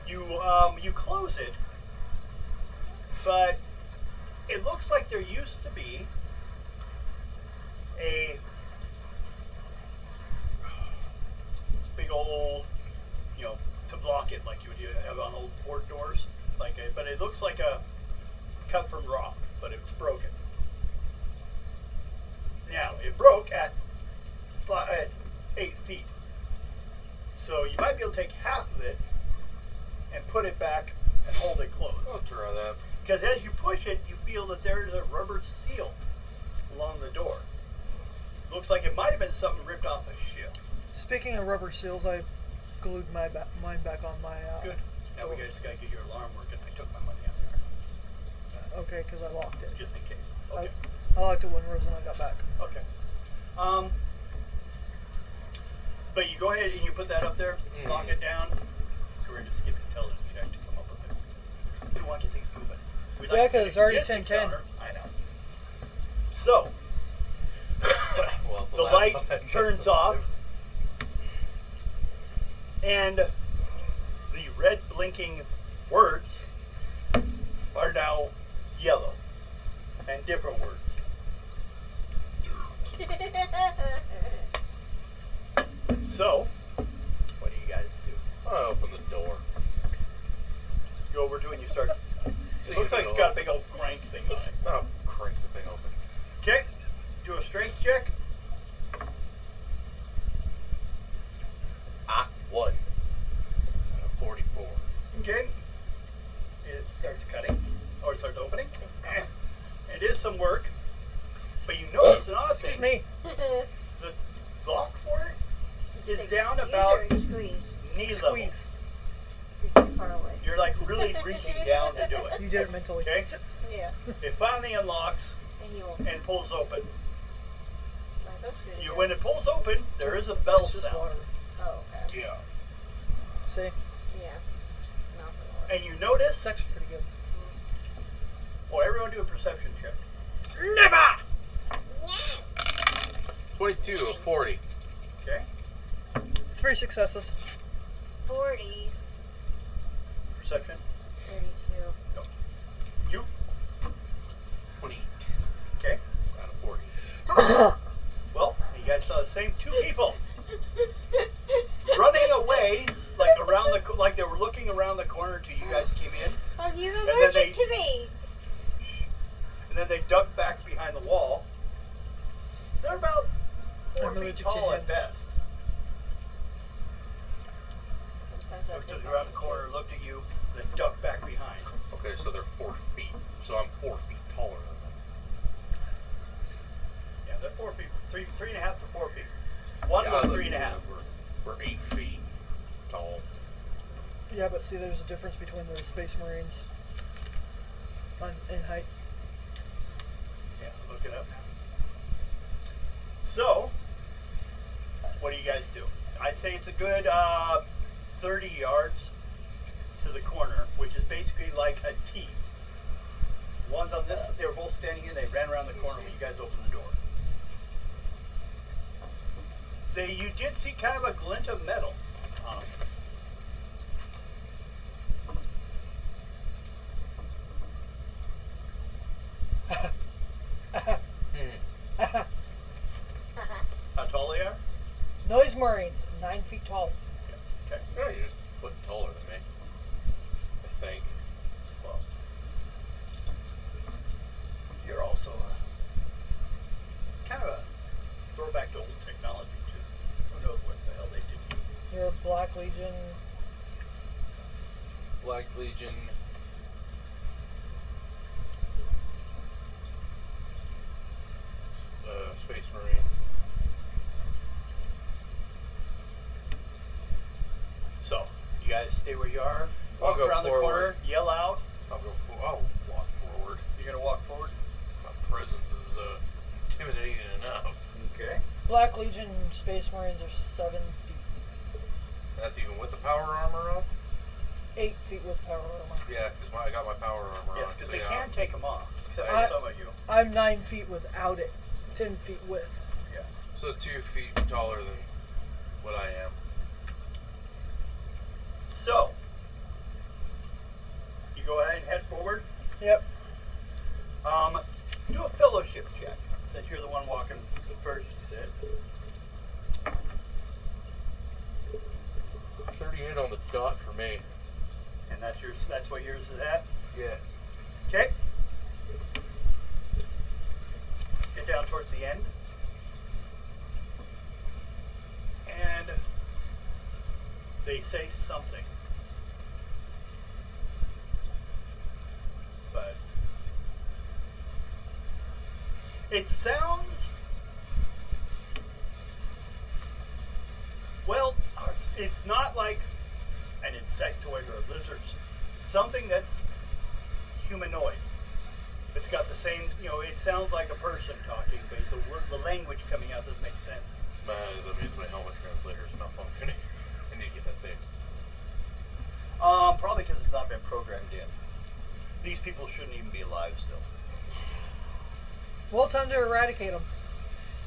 S2: you close it, but it looks like there used to be a big old, to block it like you would have on old port doors, but it looks like a cut from rock, but it was broken. Now, it broke at 8 feet. So you might be able to take half of it and put it back and hold it closed.
S4: I'll try that.
S2: Because as you push it, you feel that there's a rubber seal along the door. Looks like it might have been something ripped off a ship.
S1: Speaking of rubber seals, I glued mine back on my.
S2: Good. Now we
S1: door.
S2: just gotta get your alarm working. I took my money out there,
S1: Okay, because I locked it.
S2: just in case. Okay.
S1: I locked it when Rosanna got back.
S2: Okay. But you go ahead and you put that up there, lock it down. We're going to skip intelligence check to come up with it. We want to get things moving. We'd
S1: Yeah,
S2: to
S1: 'cause it's
S2: finish
S1: already
S2: this
S1: 10:10.
S2: encounter. I know. So,
S4: Well,
S2: the light turns off, and the red blinking words are now yellow, and different words. So, what do you guys do?
S4: I open the door.
S2: You go over to it and you start.
S4: See
S2: It looks
S4: if
S2: like it's
S4: it'll
S2: got a big old crank thing on it.
S4: I'll crank the thing open.
S2: Okay, do a strength check.
S4: Ah, 1. 44.
S2: Okay, it starts cutting, or it starts opening. It is some work, but you notice an odd thing.
S1: Excuse me.
S2: The lock for it is
S3: Like
S2: down
S3: squeeze
S2: about
S3: or squeeze.
S2: knee level.
S1: Squeeze.
S3: You're too far away.
S2: You're like really reaching down to do it.
S1: You did it mentally.
S2: Okay,
S3: Yeah.
S2: it finally unlocks
S3: And you will.
S2: and pulls open.
S3: Like, that's good.
S2: When it pulls open, there is a bell
S1: It's just
S2: sound,
S1: water.
S3: Oh, okay.
S4: Yeah.
S1: See?
S3: Yeah. Not for the
S2: and you notice.
S1: It's actually pretty good.
S2: Oh, everyone do a perception check.
S1: Never!
S4: 22 to 40.
S2: Okay.
S1: 3 successes.
S3: 40,
S2: Perception.
S3: 32.
S2: You.
S4: 20
S2: Okay.
S4: out of 40.
S2: Well, you guys saw the same two people running away, like they were looking around the corner till you guys came in,
S3: Are you
S2: then
S3: allergic
S2: they-
S3: to me?
S2: and then they ducked back behind the wall. They're about 4
S1: I'm
S2: feet
S1: allergic to
S2: tall
S1: him.
S2: at best.
S3: Sometimes I
S2: Looked
S3: think
S2: around the corner, looked at you, then ducked back behind.
S4: Okay, so they're 4 feet. So I'm 4 feet taller than them.
S2: Yeah, they're 4 feet, 3.5 to 4 feet. One
S4: Yeah,
S2: was
S4: I look
S2: 3.5.
S4: at it, We're 8 feet tall.
S1: Yeah, but see, there's a difference between the Space Marines in height.
S2: Yeah, look it up. So, what do you guys do? I'd say it's a good 30 yards to the corner, which is basically like a T. One's on this, they were both standing here, they ran around the corner when you guys opened the door. You did see kind of a glint of metal on them. How tall they are?
S1: Noise Marines, 9 feet tall.
S2: Okay.
S4: Yeah, you're just a foot taller than me. I think.
S2: Well, you're also kind of a
S1: Black Legion.
S4: Black Legion. Space Marine.
S2: So, you guys stay where you are.
S4: I'll
S2: Walk
S4: go
S2: around
S4: forward.
S2: the corner. Yell out.
S4: I'll walk forward.
S2: You're gonna walk forward.
S4: My presence is intimidating enough.
S2: Okay.
S1: Black Legion Space Marines are 7 feet.
S4: That's even with the power armor on?
S1: 8 feet with power armor.
S4: Yeah, because I got my power armor
S2: Yes,
S4: on.
S2: because
S4: so
S2: they
S4: yeah.
S2: can take them off. Except
S1: I-
S2: for some of you.
S1: I'm 9 feet without it. 10 feet with.
S2: Yeah.
S4: So 2 feet taller than what I am.
S2: So, you go ahead and head forward.
S1: Yep.
S2: Do a fellowship check, since you're the one walking first, you said.
S4: 38 on the dot for me.
S2: And that's what yours is at?
S4: Yeah.
S2: Okay. Get down towards the end. And they say something. But it sounds, well, it's not like an insectoid or a lizard. Something that's humanoid. It's got the same, it sounds like a person talking, but the language coming out doesn't make sense.
S4: That means my helmet translator is malfunctioning. I need to get that fixed.
S2: Probably because it's not been programmed in. These people shouldn't even be alive still.
S1: Well, time to eradicate them.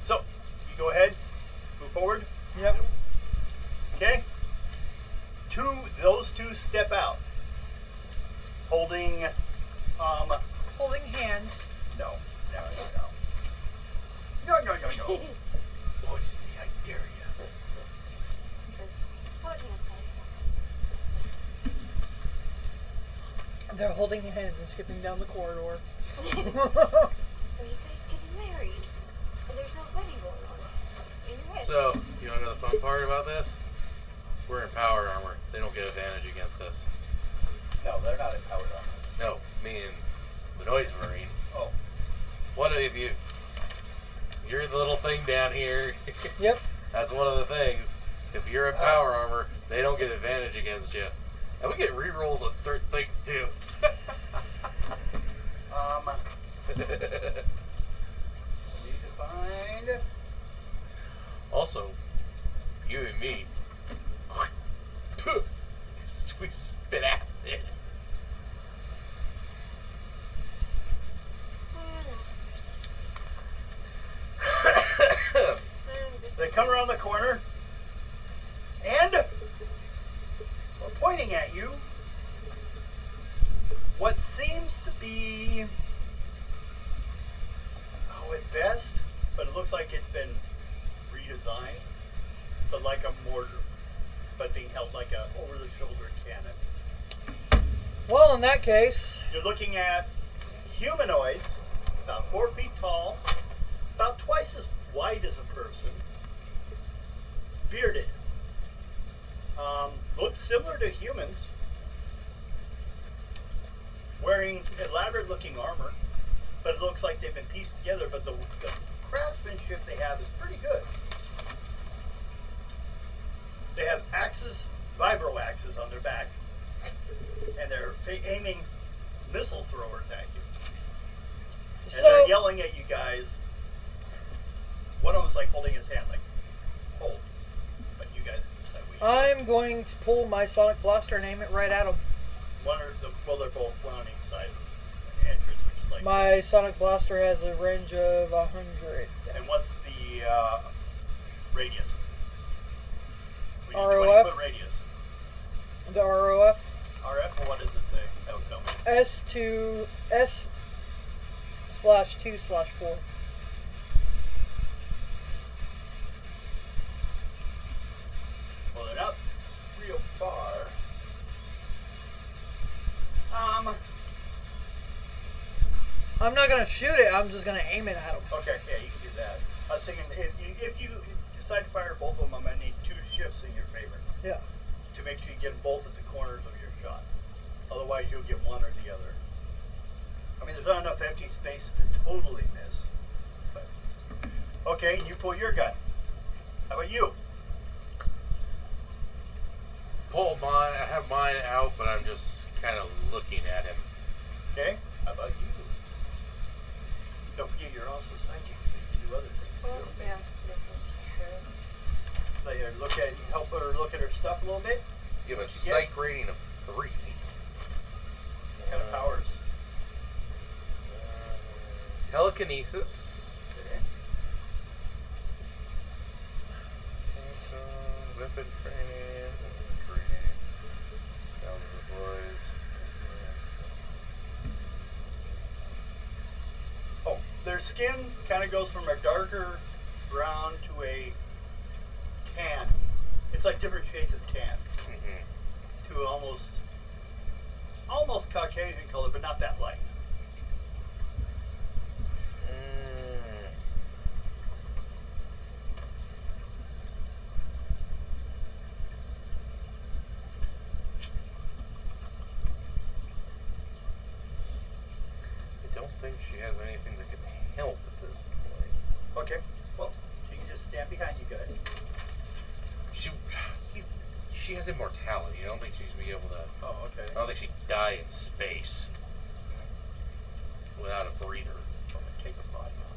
S2: So, you go ahead, move forward.
S1: Yep.
S2: Okay. Those two step out, holding,
S1: Holding hands.
S2: no.
S4: Poison me, I dare you.
S3: Because what can
S1: They're holding hands and skipping down the corridor.
S3: Are you guys getting married? And there's no wedding going on. In your head.
S4: So, you want to know the fun part about this? We're in power armor. They don't get advantage against us.
S2: No, they're not empowered on this.
S4: No, me and the Noise Marine.
S2: Oh.
S4: What if you're the little thing down here?
S1: Yep.
S4: That's one of the things. If you're in power armor, they don't get advantage against you. And we get rerolls on certain things too.
S2: Need to find.
S4: Also, you and me, we spit acid.
S2: They come around the corner and are pointing at you what seems to be, at best, but it looks like it's been redesigned, but like a mortar, but being held like a over-the-shoulder cannon.
S1: Well, in that case,
S2: You're looking at humanoids, about 4 feet tall, about twice as wide as a person, bearded. Looks similar to humans, wearing elaborate looking armor, but it looks like they've been pieced together, but the craftsmanship they have is pretty good. They have axes, vibro axes on their back, and they're aiming missile throwers at you. And
S1: so
S2: they're yelling at you guys. One of them's like holding his hand, like, hold. But you guys decide what you do.
S1: I'm going to pull my sonic blaster and aim it right at them.
S2: They're both one on each side of the entrance, which is like.
S1: My sonic blaster has a range of 100.
S2: And what's the radius? We need
S1: ROF?
S2: 20-foot radius.
S1: The ROF
S2: RF, well, what does it say? That would tell me.
S1: S2 S/2/4.
S2: Well, they're not real far.
S1: I'm not gonna shoot it. I'm just gonna aim it at them.
S2: Okay, yeah, you can do that. I was thinking if you decide to fire both of them, I'm gonna need 2 shifts in your favor.
S1: Yeah.
S2: get them both at the corners of your shot. Otherwise, you'll get one or the other. I mean, there's not enough empty space to totally miss. But okay, you pull your gun. How about you?
S4: Pull mine. I have mine out, but I'm just kind of looking at him.
S2: Okay. How about you? Don't forget you're also psychic, so you can do other things too.
S3: Oh, yeah, this is true.
S2: Let her help her look at her stuff a little bit.
S4: You have a
S2: She
S4: psych
S2: gets.
S4: rating of 3.
S2: What kind of powers?
S4: Telekinesis.
S2: Okay.
S4: Weapon training. Down to the boys.
S2: Oh, their skin kind of goes from a darker brown to a tan. It's like different shades of tan to almost Caucasian color, but not that light.
S4: I don't think she has anything that can help at this point.
S2: Okay, well, she can just stand behind you guys.
S4: She has immortality. I don't think she's be able to.
S2: Oh, okay.
S4: I don't think she'd die in space without a breather.
S2: I'm gonna take her body off.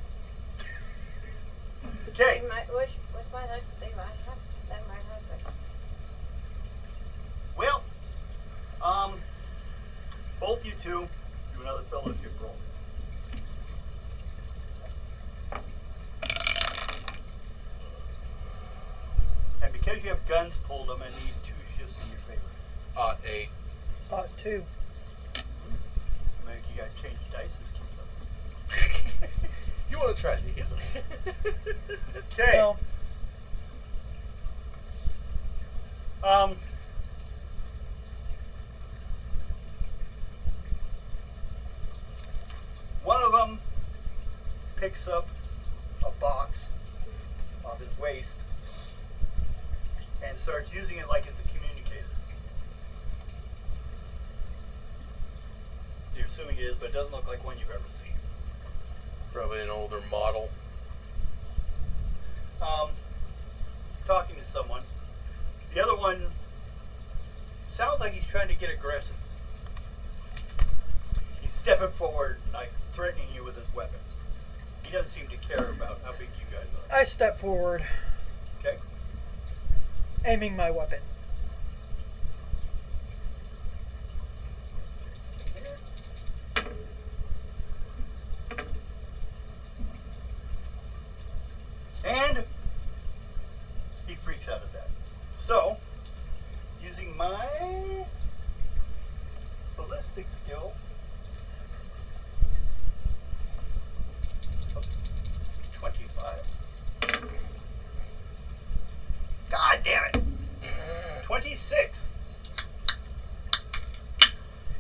S2: Okay.
S3: What's my husband? They might have that my husband.
S2: Well, both you two do another fellowship roll. And because you have guns pulled, I'm gonna need 2 shifts in your favor.
S4: 8.
S1: 2.
S2: Make you guys change dice.
S4: You want to try these?
S2: Okay.
S1: No.
S2: One of them picks up a box off his waist and starts using it like it's a communicator. You're assuming it is, but it doesn't look like one you've ever seen.
S4: Probably an older model.
S2: Talking to someone. The other one sounds like he's trying to get aggressive. He's stepping forward, like threatening you with his weapon. He doesn't seem to care about how big you guys are.
S1: I step forward,
S2: Okay?
S1: aiming my weapon.
S2: And he freaks out at that. So, using my ballistic skill of 25. God damn it! 26.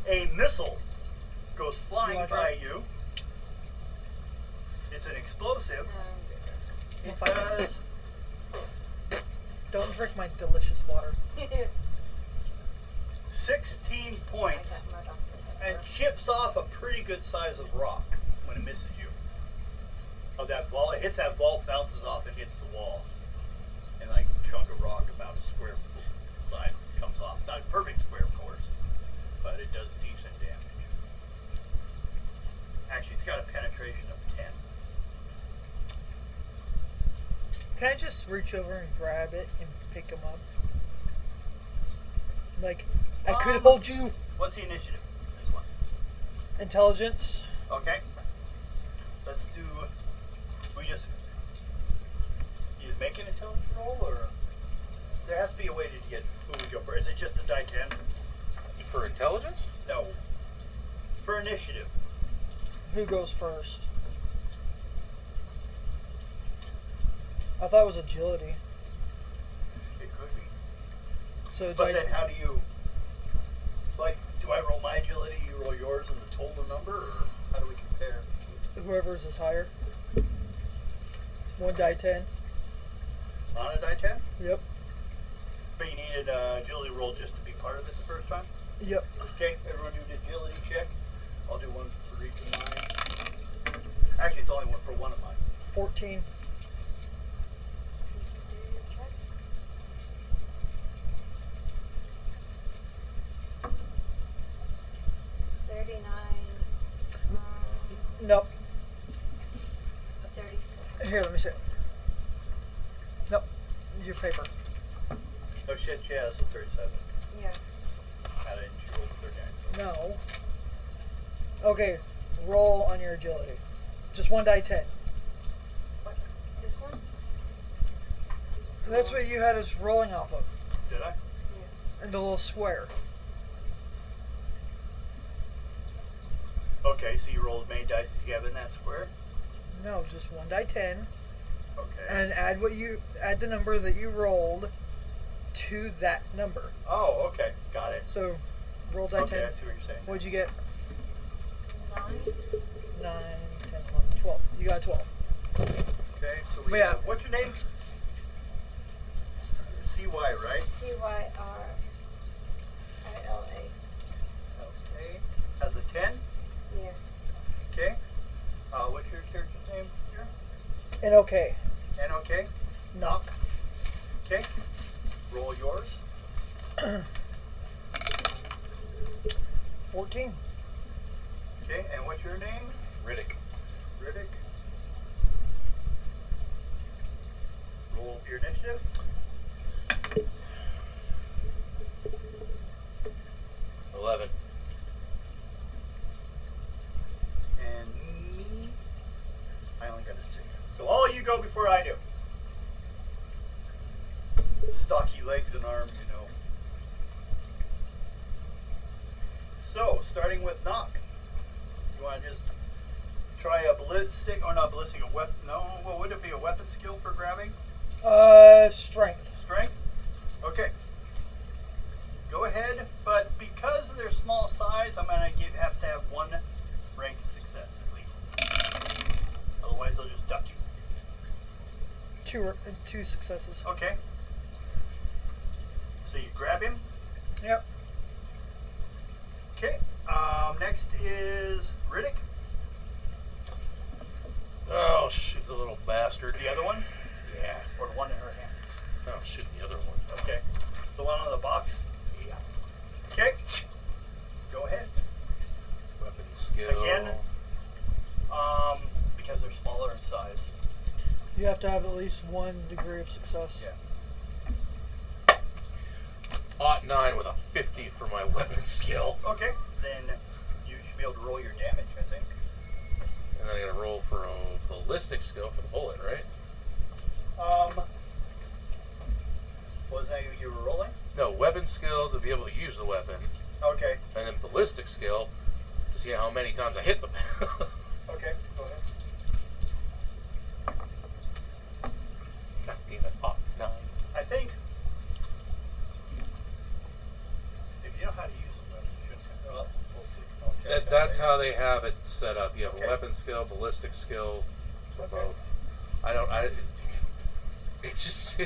S2: A missile goes flying
S1: wanna
S2: by
S1: try?
S2: you. It's an explosive. It
S1: If I can-
S2: does
S1: Don't drink my delicious water.
S2: 16 points and chips off a pretty good size of rock when it misses you. Of that ball, it hits that ball, bounces off, and hits the wall. And like a chunk of rock about a square foot size comes off. Not a perfect square, of course, but it does decent damage. Actually, it's got a penetration of 10.
S1: Can I just reach over and grab it and pick him up? Like, I could hold you.
S2: What's the initiative? This one.
S1: Intelligence.
S2: Okay. Let's do. We just. You just make an intelligence roll, or there has to be a way to get who we go for. Is it just a die 10?
S4: For intelligence?
S2: No. For initiative.
S1: Who goes first? I thought it was agility.
S2: It could be.
S1: So
S2: But then how do you. Like, do I roll my agility, you roll yours, and the total number, or how do we compare?
S1: whoever's is higher. 1 die 10.
S2: On a die 10?
S1: Yep.
S2: But you needed an agility roll just to be part of it the first time?
S1: Yep.
S2: Okay, everyone do an agility check. I'll do one for each of mine. Actually, it's only one for one of mine.
S1: 14. Nope.
S3: 36.
S1: Here, let me see. Nope. Your paper.
S2: Oh shit, she has a 37.
S3: Yeah.
S2: I didn't, she rolled a 39. So.
S1: No. Okay. Roll on your agility. Just 1 die 10.
S3: What? This one?
S1: That's what you had us rolling off of.
S2: Did I?
S3: Yeah.
S1: In the little square.
S2: Okay, so you rolled as many dice as you have in that square?
S1: No, just 1 die 10.
S2: Okay.
S1: And add the number that you rolled to that number.
S2: Oh, okay. Got it.
S1: So roll die
S2: Okay,
S1: 10.
S2: I see what you're saying.
S1: What'd you get?
S3: 9.
S1: 9, 10, 11, 12. You got 12.
S2: Okay, so we
S1: Yeah.
S2: have, what's your name? CY, right?
S3: CYRILA.
S2: Okay. Has a 10?
S3: Yeah.
S2: Okay. What's your character's name here?
S1: And okay.
S2: And okay.
S1: Knock.
S2: Okay. Roll yours.
S1: 14.
S2: Okay, and what's your name?
S4: Riddick.
S2: Riddick. Roll your initiative.
S4: 11.
S2: And me. I only got a 6. So all of you go before I do. Stocky legs and arms, you know. So, starting with knock. You want to just try a ballistic, or not ballistic, a weapon? No, what would it be? A weapon skill for grabbing?
S1: Strength.
S2: Strength? Okay. Go ahead, but because of their small size, I'm going to have to have one rank of success at least. Otherwise, they'll just duck you.
S1: Two successes.
S2: Okay. So you grab him.
S1: Yep.
S2: Okay. Next is Riddick.
S4: Oh, shoot, the little bastard.
S2: The other one?
S4: Yeah.
S2: Or the one in her hand?
S4: Oh, shoot, the other one.
S2: Okay. The one on the box?
S4: Yeah.
S2: Okay. Go ahead.
S4: Weapon skill.
S2: Again? Because they're smaller in size.
S1: You have to have at least 1 degree of success.
S2: Yeah.
S4: 9 with a 50 for my weapon skill.
S2: Okay. Then you should be able to roll your damage, I think.
S4: And then I gotta roll for a ballistic skill for the bullet, right?
S2: Was that you were rolling?
S4: No, weapon skill to be able to use the weapon.
S2: Okay.
S4: And then ballistic skill to see how many times I hit them.
S2: Okay. Go ahead.
S4: God damn it. 9.
S2: I think if you know how to use a weapon, you shouldn't. Well, we'll see. I'll check that
S4: That's
S2: later.
S4: how they have it set up. You have
S2: Okay.
S4: a weapon skill, ballistic skill for
S2: Okay.
S4: both. It's just.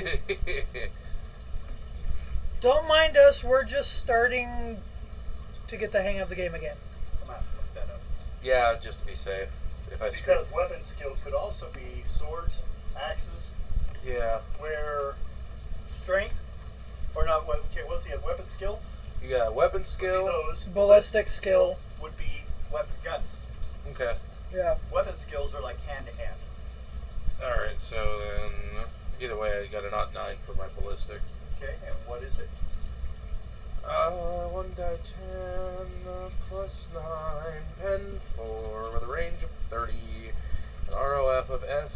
S1: Don't mind us. We're just starting to get the hang of the game again.
S2: I'm gonna have to look that up.
S4: Yeah, just to be safe. If I screw.
S2: Because weapon skill could also be swords, axes,
S4: Yeah.
S2: where strength, or not, okay, what's the weapon skill?
S4: You got weapon
S2: Would be
S4: skill.
S2: those.
S1: Ballistic skill.
S2: Would be weapon guns.
S4: Okay.
S1: Yeah.
S2: Weapon skills are like hand to hand.
S4: Alright, so then. Either way, I got a 9 for my ballistic.
S2: Okay, and what is it?
S4: 1 die 10 plus 9, pen 4 with a range of 30, an ROF of S.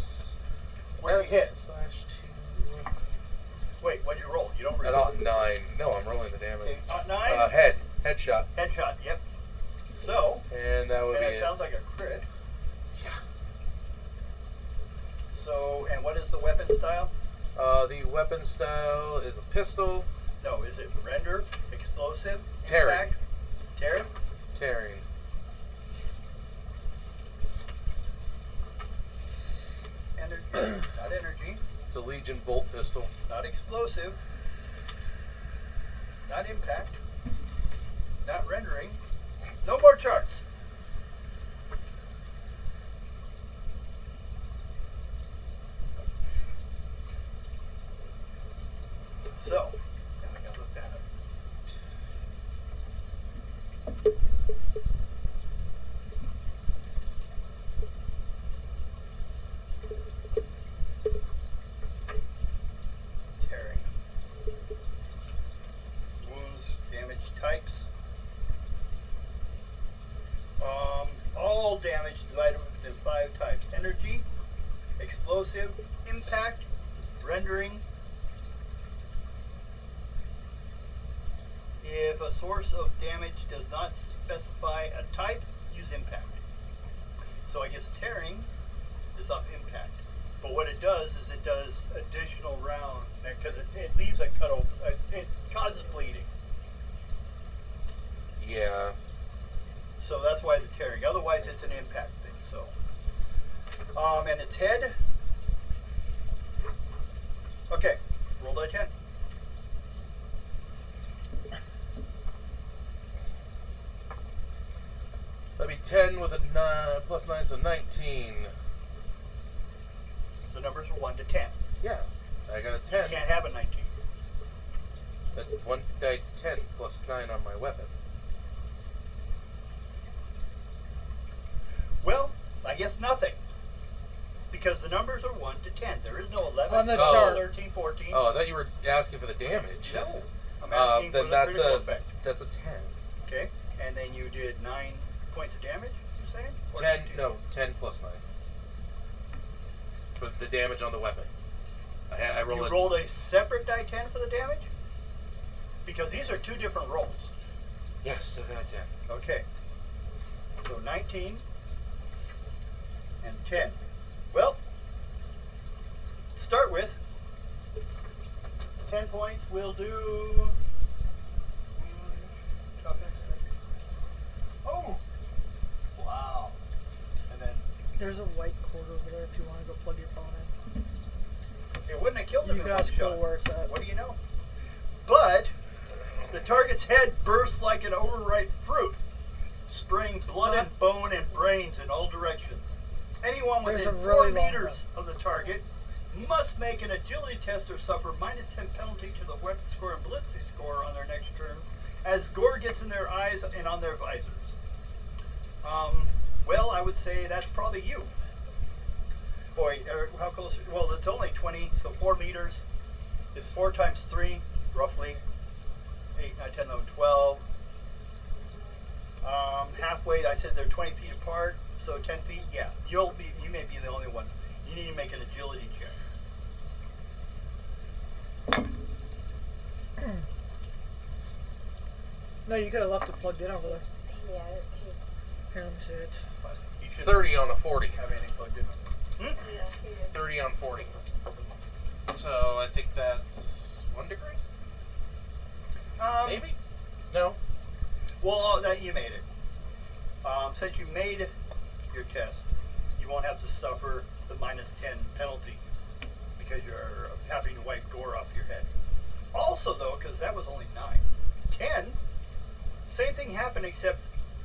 S2: Where you hit?
S4: /2.
S2: Wait, what'd you roll? You don't
S4: At
S2: roll.
S4: 9. No, I'm rolling the damage.
S2: Okay, 9?
S4: Headshot.
S2: Headshot, yep. So,
S4: And that would
S2: and
S4: be
S2: it
S4: it.
S2: sounds like a crit.
S4: Yeah.
S2: So, and what is the weapon style?
S4: The weapon style is a pistol,
S2: No, is it render, explosive,
S4: Tearing.
S2: impact? Tearing?
S4: tearing.
S2: Energy, not energy,
S4: It's a Legion bolt pistol.
S2: not explosive, not impact. not rendering. No more charts. So, now I gotta look that up. Tearing. Wounds, damage types. All damage divided into 5 types. Energy, explosive, impact, rendering. If a source of damage does not specify a type, use impact. So I guess tearing is off impact. But what it does is it does additional rounds because it leaves a cut open. It causes bleeding.
S4: Yeah.
S2: So that's why the tearing. Otherwise, it's an impact thing. So, and its head. Okay, roll die 10.
S4: That'd be 10 with a 9 plus 9, so 19.
S2: The numbers are 1 to 10.
S4: Yeah, I got a
S2: You
S4: 10.
S2: can't have a 19.
S4: That's 1 die 10 plus 9 on my weapon.
S2: Well, I guess nothing. Because the numbers are 1 to 10. There is no 11,
S1: On the
S2: 12,
S1: chart.
S2: 13, 14.
S4: Oh, I thought you were asking for the damage.
S2: No. I'm asking
S4: then
S2: for the
S4: that's
S2: critical
S4: a
S2: effect.
S4: that's a 10.
S2: Okay. And then you did 9 points of damage, you're saying? Or
S4: 10
S2: did you-
S4: no 10 plus 9 for the damage on the weapon. I roll
S2: You
S4: it.
S2: rolled a separate die 10 for the damage? Because these are 2 different rolls.
S4: Yeah, still got a 10.
S2: Okay. So 19 and 10. Well, to start with, 10 points will do. Toughness. Oh! Wow. And then
S1: There's a white cord over there if you want to go plug your phone in.
S2: it wouldn't have killed him
S1: You
S2: in
S1: can
S2: one
S1: ask Bill
S2: shot.
S1: where it's at.
S2: What do you know? But the target's head bursts like an overripe fruit, spraying blood
S1: Huh?
S2: and bone and brains in all directions. Anyone
S1: There's
S2: within
S1: a
S2: 4
S1: really long
S2: meters of the target must make an agility test or suffer minus 10 penalty to the weapon score and ballistic score on their next turn, as gore gets in their eyes and on their visors. Well, I would say that's probably you. Boy, how close? Well, it's only 20, so 4 meters is 4 times 3, roughly. 8, 9, 10, 11, 12. Halfway, I said they're 20 feet apart, so 10 feet. Yeah, you may be the only one. You need to make an agility check.
S1: No, you could have left it plugged in over there.
S3: Yeah.
S1: Here, let me see it.
S2: But you shouldn't
S4: 30 on a 40.
S2: have anything plugged in. Hmm?
S3: Yeah.
S4: 30 on 40. So I think that's 1 degree? Maybe? No.
S2: Well, that you made it. Since you made your test, you won't have to suffer the minus 10 penalty because you're having to wipe gore off your head. Also, though, because that was only 9. 10, same thing happened except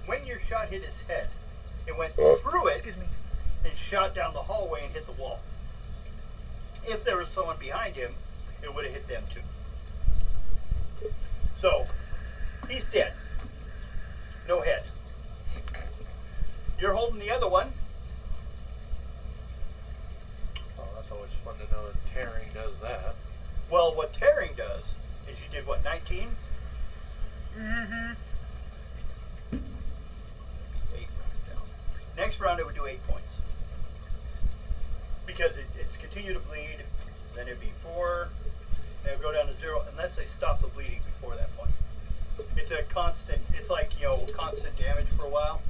S2: when your shot hit his head, it went through it
S1: Excuse me.
S2: and shot down the hallway and hit the wall. If there was someone behind him, it would have hit them too. So, he's dead. No head. You're holding the other one.
S4: Oh, that's always fun to know that tearing does that.
S2: Well, what tearing does is you did what, 19?
S1: Mm-hmm.
S2: 8 down. Next round it would do 8 points. Because it's continue to bleed, then it'd be 4, then it'll go down to 0 unless they stop the bleeding before that point. It's a constant, it's like, constant damage for a while.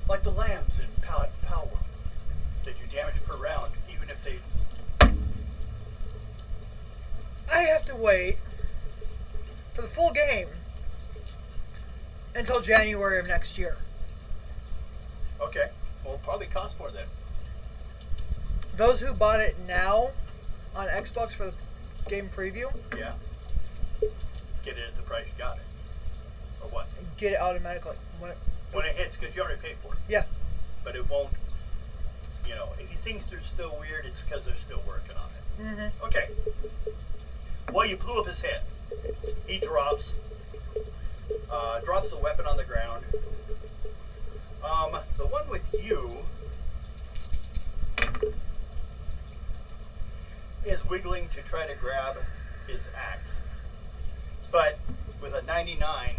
S2: Like the lambs in Power, that you damage per round, even if they.
S1: I have to wait for the full game until January of next year.
S2: Okay, well, it'll probably cost more then.
S1: Those who bought it now on Xbox for the game preview,
S2: Yeah. Get it at the price you got it. Or what?
S1: Get it automatically.
S2: When it hits, because you already paid for it.
S1: Yeah.
S2: But it won't, you know, if he thinks they're still weird, it's because they're still working on it.
S1: Mm-hmm.
S2: Okay. Well, you blew up his head. He drops the weapon on the ground. The one with you is wiggling to try to grab his axe. But with a 99,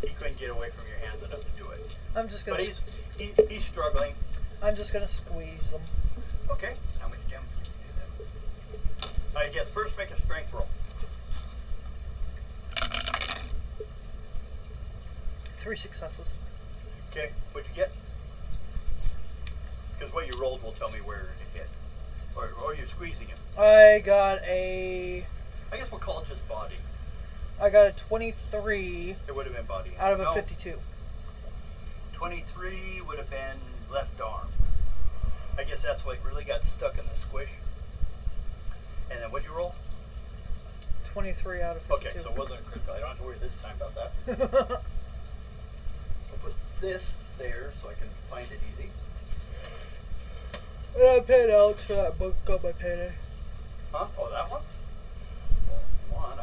S2: he couldn't get away from your hands enough to do it.
S1: I'm just gonna.
S2: But he's struggling.
S1: I'm just gonna squeeze them.
S2: Okay. How much damage can you do then? I guess first make a strength roll.
S1: 3 successes.
S2: Okay. What'd you get? Because what you rolled will tell me where to hit. Or you're squeezing him.
S1: I got a.
S2: I guess we'll call it just body.
S1: I got a 23
S2: It would have been body.
S1: out of a
S2: No,
S1: 52.
S2: 23 would have been left arm. I guess that's what really got stuck in the squish. And then what'd you roll?
S1: 23 out of 52.
S2: Okay, so it wasn't a critical. I don't have to worry this time about that. I'll put this there so I can find it easy.
S1: I paid Alex for that book. Got my payday.
S2: Huh? Oh, that one? Well,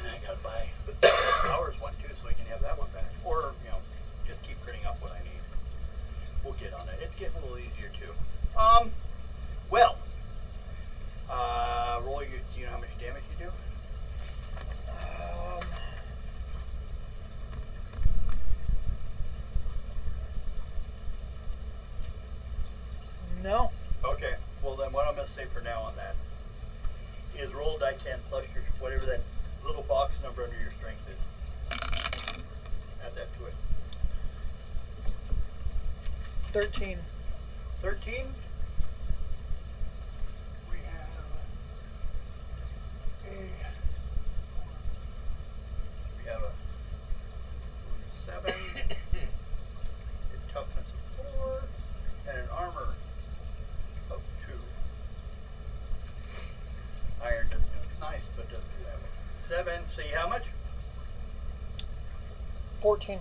S2: I gotta buy ours one too, so we can have that one back. Or, you know, just keep printing up what I need. We'll get on it. It's getting a little easier too. Well, roll your. Do you know how much damage you do?
S1: No.
S2: Okay. Well, then what I'm gonna say for now on that is roll die 10 plus your whatever that little box number under your strength is. Add that to it.
S1: 13.
S2: 13. We have a 7, a toughness of 4, and an armor of 2. Iron doesn't it's nice, but doesn't do that much. 7. See how much?
S1: 14.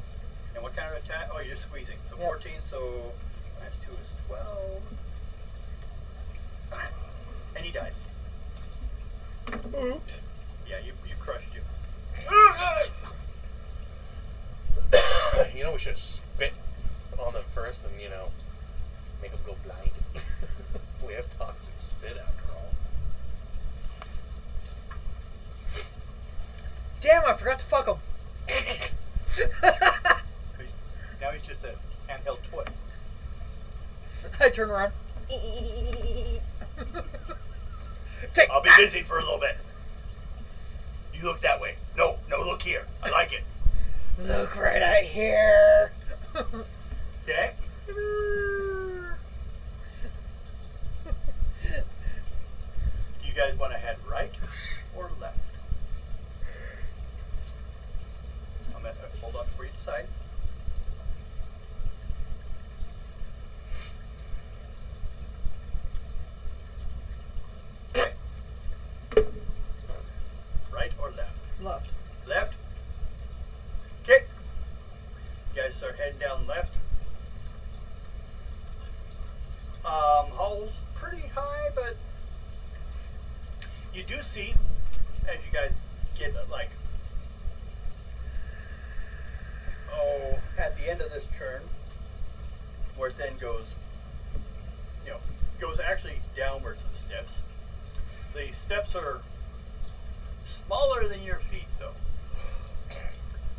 S2: And what kind of attack? Oh, you're squeezing. So
S1: Yep.
S2: 14. So minus 2 is 12. And he dies.
S1: Oops.
S2: Yeah, you crushed him.
S4: You know, we should spit on them first and, you know, make them go blind. We have toxic spit after all.
S1: Damn, I forgot to fuck him.
S2: Now he's just a handheld toy.
S1: I turn around. Take
S2: I'll be busy for a little bit. You look that way. No, look here. I like it.
S1: Look right out here.
S2: Okay? You guys want to head right or left? I'm going to hold on for you to decide. Okay. Right or left?
S1: Left.
S2: Left. Okay. You guys start heading down left. Hall's pretty high, but you do see as you guys get like at the end of this turn where it then goes goes actually downwards the steps. The steps are smaller than your feet though.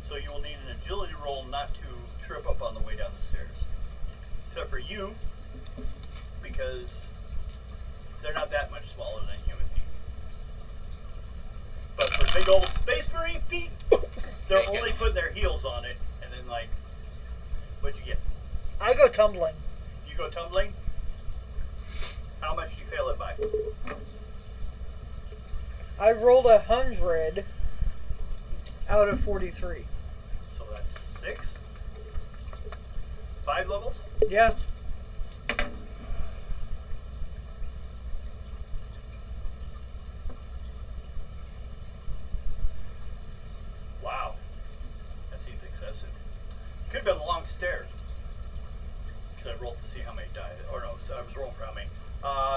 S2: So you will need an agility roll not to trip up on the way down the stairs. Except for you, because they're not that much smaller than human feet. But for big old space marine feet, they're only putting their heels on it, and then like, what'd you get?
S1: I go tumbling.
S2: You go tumbling? How much do you fail it by?
S1: I rolled 100 out of 43.
S2: So that's 6? 5 levels?
S1: Yeah.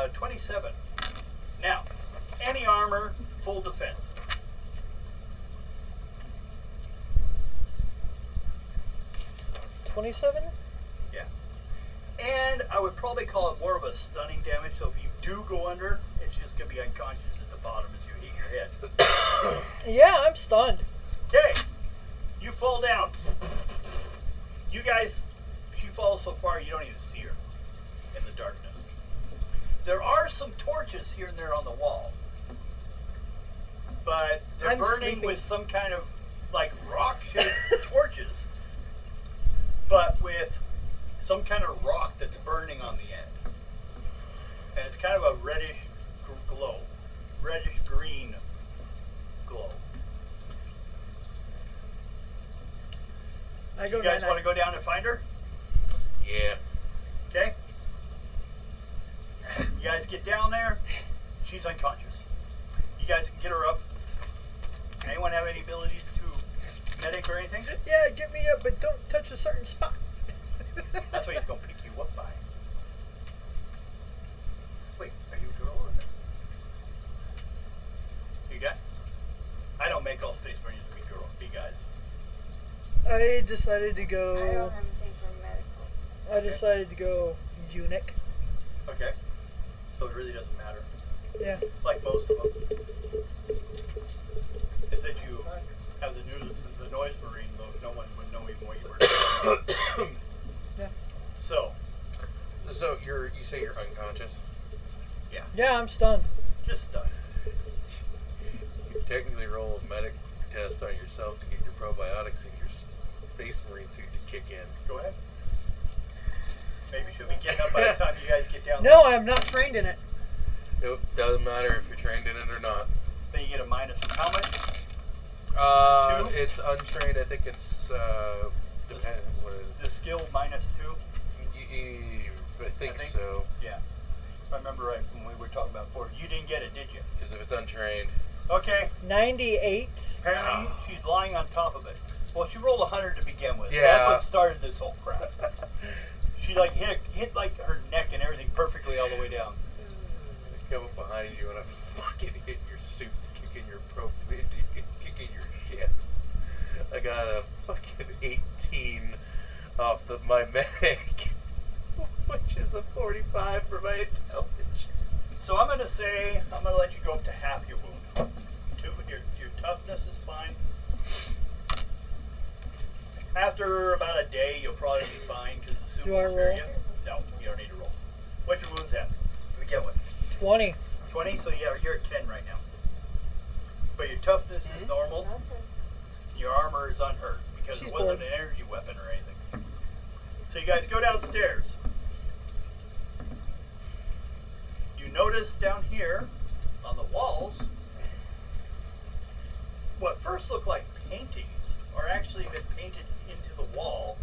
S2: 27. Now, any armor, full defense.
S1: 27?
S2: Yeah. And I would probably call it more of a stunning damage, so if you do go under, it's just going to be unconscious at the bottom as you hit your head.
S1: Yeah, I'm stunned.
S2: Okay. You fall down. You guys, she falls so far you don't even see her in the darkness. There are some torches here and there on the wall, but they're
S1: I'm
S2: burning
S1: sleeping.
S2: with some kind of like rock-shaped torches, but with some kind of rock that's burning on the end, and it's kind of a reddish glow, reddish green glow.
S1: I go
S2: You guys
S1: night-night.
S2: want to go down and find her?
S4: Yeah.
S2: Okay. You guys get down there. She's unconscious. You guys can get her up. Anyone have any abilities to medic or anything?
S1: Yeah, get me up, but don't touch a certain spot.
S2: That's what he's going to pick you up by. Wait, are you a girl or no? You got? I don't make all Space Marines to be girls, be guys.
S1: I decided to
S3: I don't
S1: go.
S3: have anything for medical.
S1: I decided to go eunuch.
S2: Okay. So it really doesn't matter.
S1: Yeah.
S2: Like most of them. It's that you have the noise marine, though no one would know even what you were doing.
S1: Yeah.
S2: So,
S4: So you say you're unconscious?
S1: Yeah, I'm stunned.
S2: just stunned.
S4: You technically roll a medic test on yourself to get your probiotics in your Space Marine suit to kick in.
S2: Go ahead. Maybe she'll be getting up by the time you guys get down
S1: No, I'm not trained in it.
S4: It doesn't matter if you're trained in it or not.
S2: there. Then you get a minus how much? 2?
S4: It's untrained. I think it's depend. What is it?
S2: The skill minus 2?
S4: I think
S2: think-
S4: so.
S2: Yeah. If I remember right when we were talking about before. You didn't get it, did you?
S4: Because if it's untrained,
S2: Okay.
S1: 98.
S2: Apparently she's lying on top of it. Well, she rolled 100 to begin with. So
S4: Yeah.
S2: that's what started this whole crap. She like hit like her neck and everything perfectly all the way down.
S4: I come up behind you and I fucking hit your suit, kicking your kicking your shit. I got a fucking 18 off my medic, which is a 45 for my intelligence.
S2: So I'm gonna say I'm gonna let you go up to half your wound. Your toughness is fine. After about a day, you'll probably be fine because the suit
S1: Do I
S2: will spare
S1: roll?
S2: you. No, you don't need to roll. What's your wounds at? To begin with,
S1: 20.
S2: 20. So yeah, you're at 10 right now. But your toughness is normal.
S3: Okay.
S2: Your armor is unhurt because
S1: She's
S2: it wasn't
S1: bored.
S2: an energy weapon or anything. So you guys go downstairs. You notice down here on the walls what first looked like paintings are actually been painted into the wall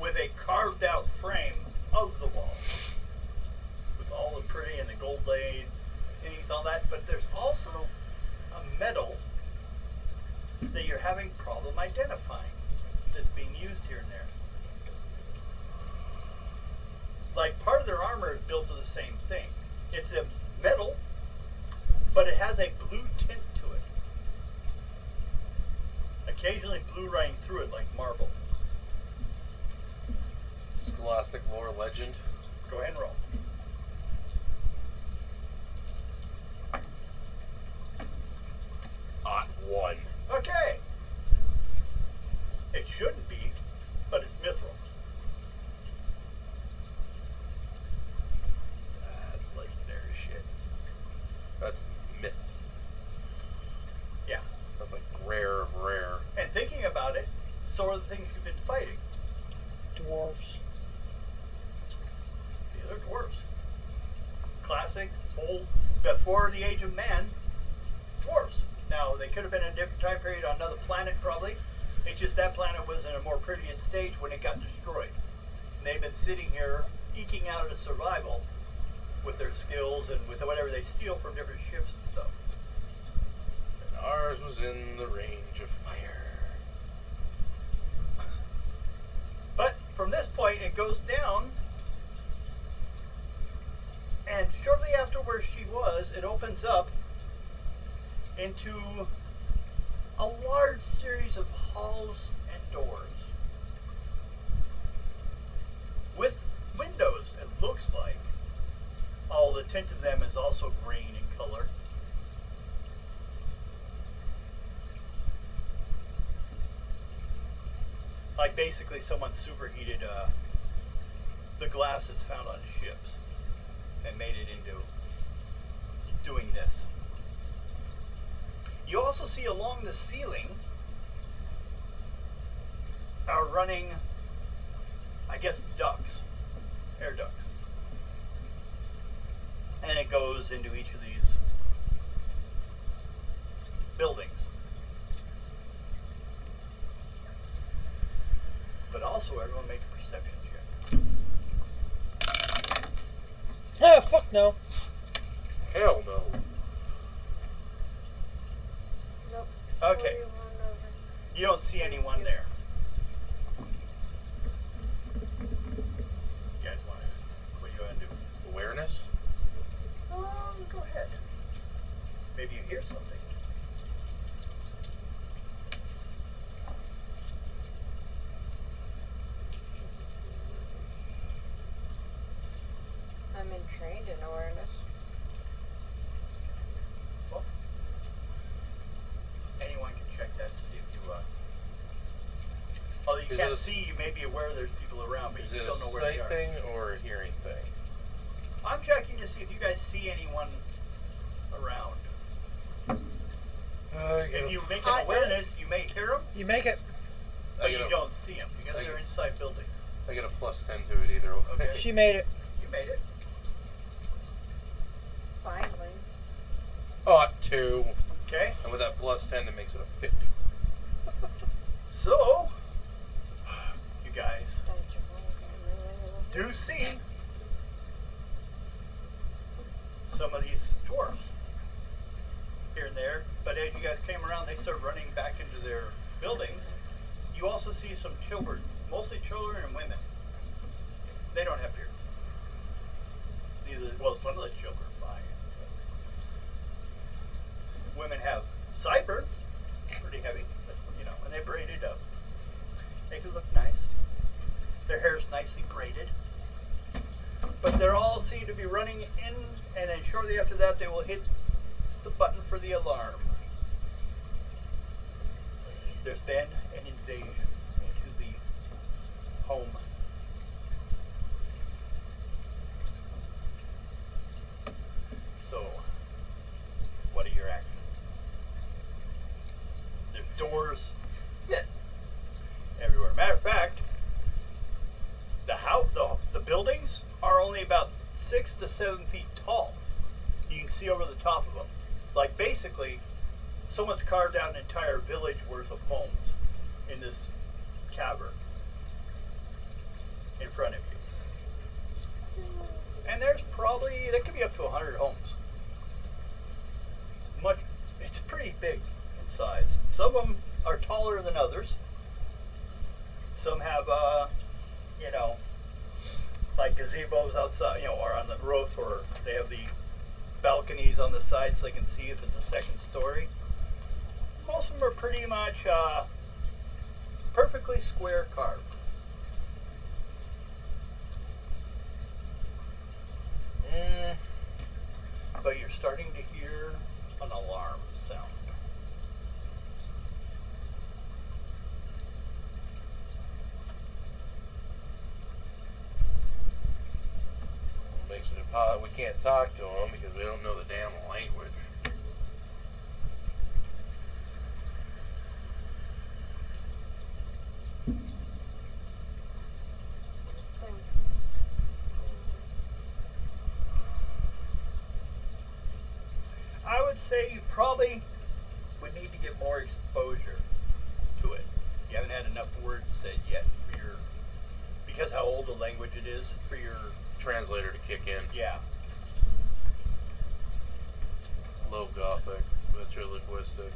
S2: with a carved out frame of the wall with all the pretty and the gold laid things, all that. But there's also a metal that you're having problem identifying that's being used here and there. Like part of their armor is built of the same thing. It's a metal, but it has a blue tint to it. Occasionally blue running through it like marble.
S4: Scholastic lore legend.
S2: Go ahead and roll.
S4: Odd 1.
S2: Okay. It shouldn't be, but it's mithril.
S4: That's legendary shit. That's myth.
S2: Yeah.
S4: That's like rare of rare.
S2: And thinking about it, so are the things you've been fighting.
S1: Dwarves.
S2: These are dwarves. Classic, old, before the age of man, dwarves. Now, they could have been in a different time period on another planet, probably. It's just that planet was in a more previous stage when it got destroyed. And they've been sitting here, eking out a survival with their skills and with whatever they steal from different ships and stuff.
S4: And ours was in the range of fire.
S2: But from this point, it goes down, and shortly after opens up into a large series of halls and doors with windows, it looks like. All the tint of them is also green in color. Like basically someone superheated the glass that's found on ships and made it into doing this. You also see along the ceiling are running, I guess, ducts, air ducts. And it goes into each of these buildings. But also, everyone make a perception check.
S1: Ah, fuck no.
S4: Hell no.
S3: Nope.
S2: Okay,
S3: 41 over.
S2: you don't see anyone there. You guys want to, what do you want to do?
S4: Awareness?
S2: Go ahead. Maybe you hear something.
S3: I'm trained in awareness.
S2: Well, anyone can check that to see if you, although you
S4: Is it
S2: can't
S4: a
S2: see, you may be aware there's people around, but
S4: Is
S2: you
S4: it
S2: just
S4: a
S2: don't know where they
S4: sight
S2: are.
S4: thing or a hearing thing?
S2: I'm checking to see if you guys see anyone around. If you make an awareness, you may hear them,
S1: You make it.
S2: but you don't see them because
S4: I
S2: they're
S4: get-
S2: inside buildings.
S4: I get a +10 to it either way.
S2: Okay.
S1: She made it.
S2: You made it.
S3: Finally.
S4: Oh, 2.
S2: Okay.
S4: And with that +10, that makes it a 50.
S2: So, you guys
S3: Dice are rolling.
S2: do see some of these dwarves here and there, but as you guys came around, they start running back into their buildings. You also see some children, mostly children and women. They don't have beard. Neither, well, some of the children are fine. Women have sideburns, pretty heavy, but, you know, and they braid it up. Make it look nice. Their hair's nicely braided. But they're all seem to be running in, and then shortly after that, they will hit the button for the alarm. There's been an invasion into the home. So, what are your actions? There's doors everywhere. Matter of fact, the house, the buildings are only about 6 to 7 feet tall. You can see over the top of them. Like basically, someone's carved out an entire village worth of homes in this cavern in front of you. And there's probably, there could be up to 100 homes. It's pretty big in size. Some of them are taller than others. Some have, you know, like gazebos outside, you know, or on the roof, or they have the balconies on the side so they can see if it's a second story. Most of them are pretty much perfectly square carved. But you're starting to hear an alarm sound.
S4: Makes it we can't talk to them because we don't know the damn language.
S2: I would say you probably would need to get more exposure to it. You haven't had enough words said yet for your, because how old the language it is for your,
S4: Translator to kick in.
S2: yeah.
S4: Low Gothic. That's your linguistics.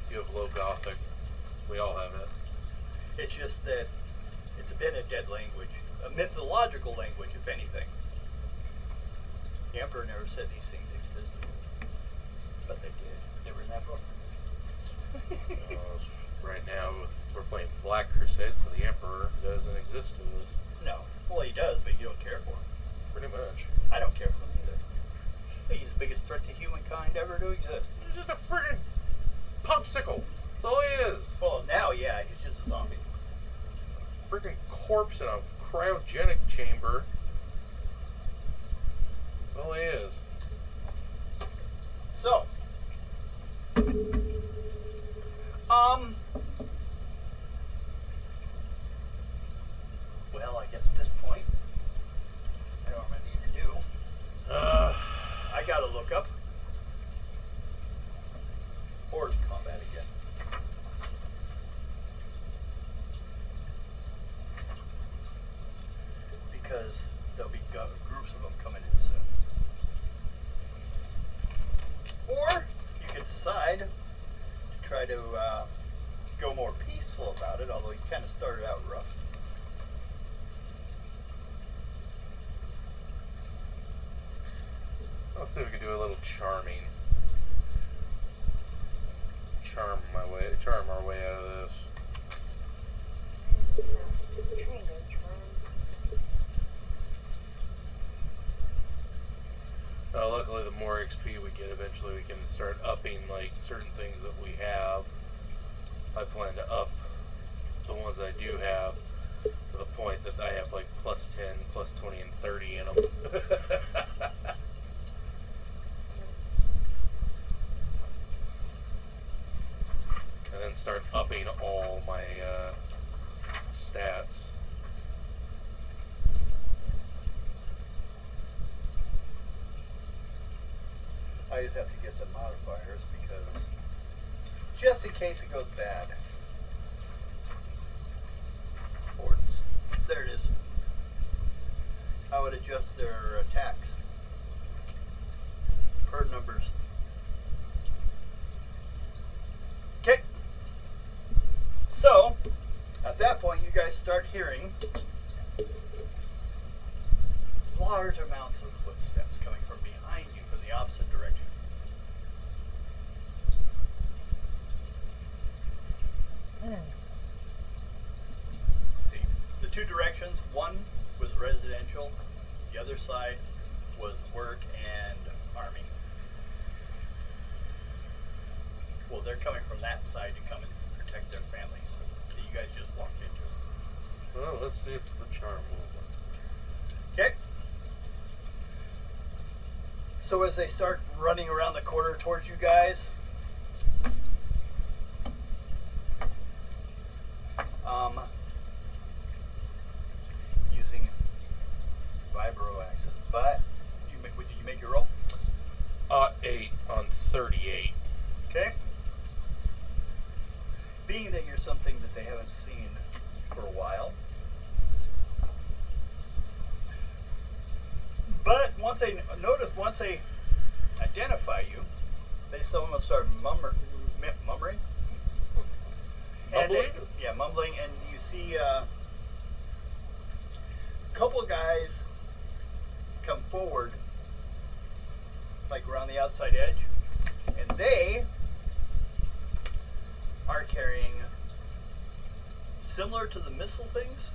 S4: You have Low Gothic. We all have it.
S2: It's just that it's been a dead language, a mythological language, if anything. The Emperor never said these things existed.
S4: Crusade, so the Emperor doesn't exist in this.
S2: No. Well, he does, but you don't care for him.
S4: Pretty much.
S2: I don't care for him either. He's the biggest threat to humankind ever to exist.
S4: He's just a friggin' popsicle. That's all he is.
S2: Well, now, yeah, he's just a zombie.
S4: Friggin' corpse in a cryogenic chamber. That's all he is.
S2: So, well, I guess at this point, I don't know what I need to do. I gotta look up Horde combat again. Because there'll be groups of them coming in soon. Or you could decide to try to go more peaceful about it, although you kind of started out rough.
S4: Let's see if we can do a little charming. Charm our way out of this. Luckily, the more XP we get, eventually we can start upping like certain things that we have. I plan to up the ones I do have to the point that I have like plus 10, plus 20, and 30 in them. And then start upping all my stats.
S2: I just have to get the modifiers because just in case it goes bad. Hordes. There it is. I would adjust their attacks per numbers. Okay. So, at that point, you guys start hearing large amounts of footsteps coming from behind you from the opposite direction. See, the two directions, one was residential, the other side was work and army. Well, they're coming from that side to come and protect their families that you guys just walked into.
S4: Well, let's see if the charm will work.
S2: Okay. So as they start running around the corner towards you guys, using vibro access, but did you make your roll?
S4: 8 on 38.
S2: Okay. Being that you're something that they haven't seen for a while, but once they identify you, some of them start mumbling.
S4: Mumbling?
S2: Mumbling, and you see a couple of guys come forward, like around the outside edge, and they are carrying similar to the missile things,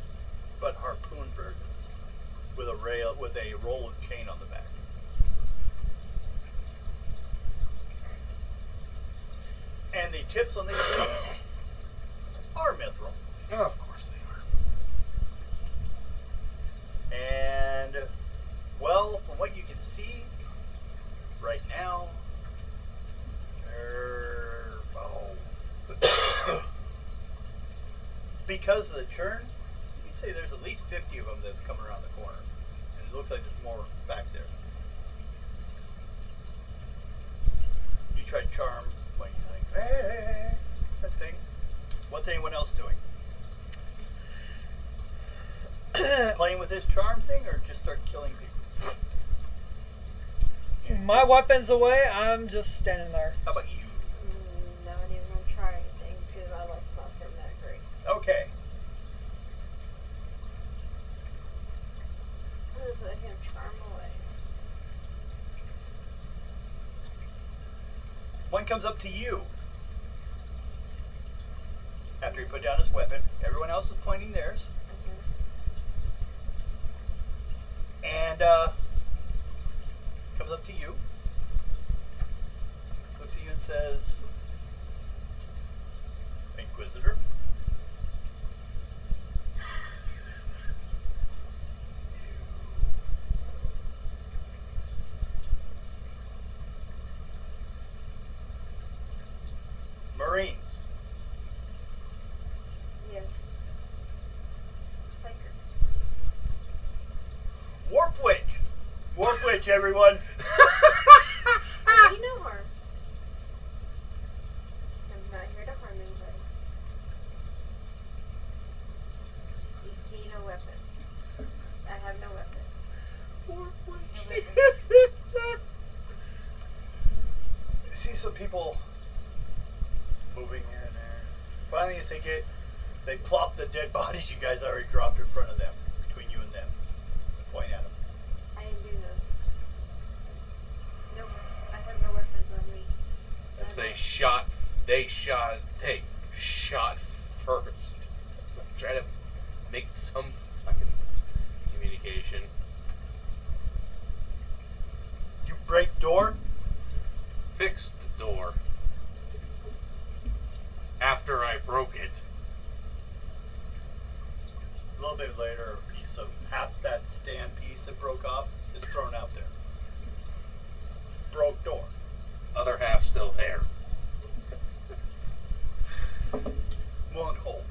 S2: but harpoon versions with a roll of chain on the back. And the tips on these things are mithril.
S4: Oh, of course they are.
S2: And, well, from what you can see right now, because of the churn, you can say there's at least 50 of them that have come around the corner. And it looks like there's more back there. You tried charm, like, hey, that thing. What's anyone else doing? Playing with this charm thing, or just start killing people?
S1: My weapon's away, I'm just standing there.
S2: How about you?
S3: Not even gonna try anything because my life's not been that great.
S2: Okay.
S3: I'll just let him charm away.
S2: One comes up to you. After he put down his weapon, everyone else is pointing theirs. And comes up to you. Looks at you and says, Inquisitor. Marines.
S3: Yes. Psyker.
S2: Warp Witch. Warp Witch, everyone.
S3: I mean no harm. I'm not here to harm anybody. You see no weapons. I have no weapons.
S2: Warp
S3: No
S2: Witch.
S3: weapons.
S2: You see some people moving here and there. Finally, as they plop the dead bodies you guys already dropped in front of them, between you and them. Point at them.
S3: I do those. No, I have no weapons on me.
S4: As they shot first. Try to make some fucking communication.
S2: You break door.
S4: Fixed the door. After I broke it.
S2: A little bit later, a piece of half that stand piece that broke off is thrown out there. Broke door.
S4: Other half still there.
S2: Won't hold.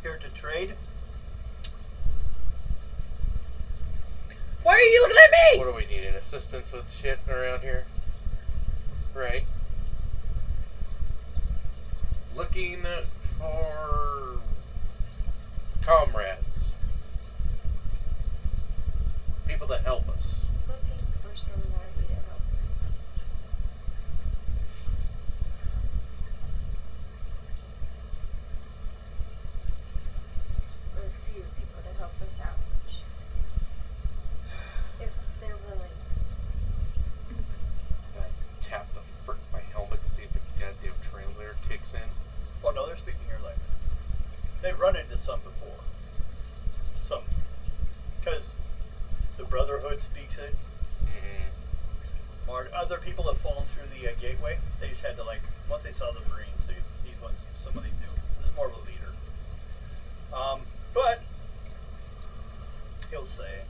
S2: Here to trade.
S1: Why are you looking at me?
S4: What do we need? An assistance with shit around here? Right. Looking for comrades. People to help us.
S3: Looking for somebody to help us. Or a few people to help us out. If they're willing.
S4: I tap the frick my helmet to see if the goddamn translator kicks in.
S2: Oh no, they're speaking your language. They've run into some before. Some. Because the Brotherhood speaks it.
S4: Mm-hmm.
S2: Or other people have fallen through the gateway. They just had to, like, once they saw the Marines, these ones, some of these knew. This is more of a leader. But he'll say,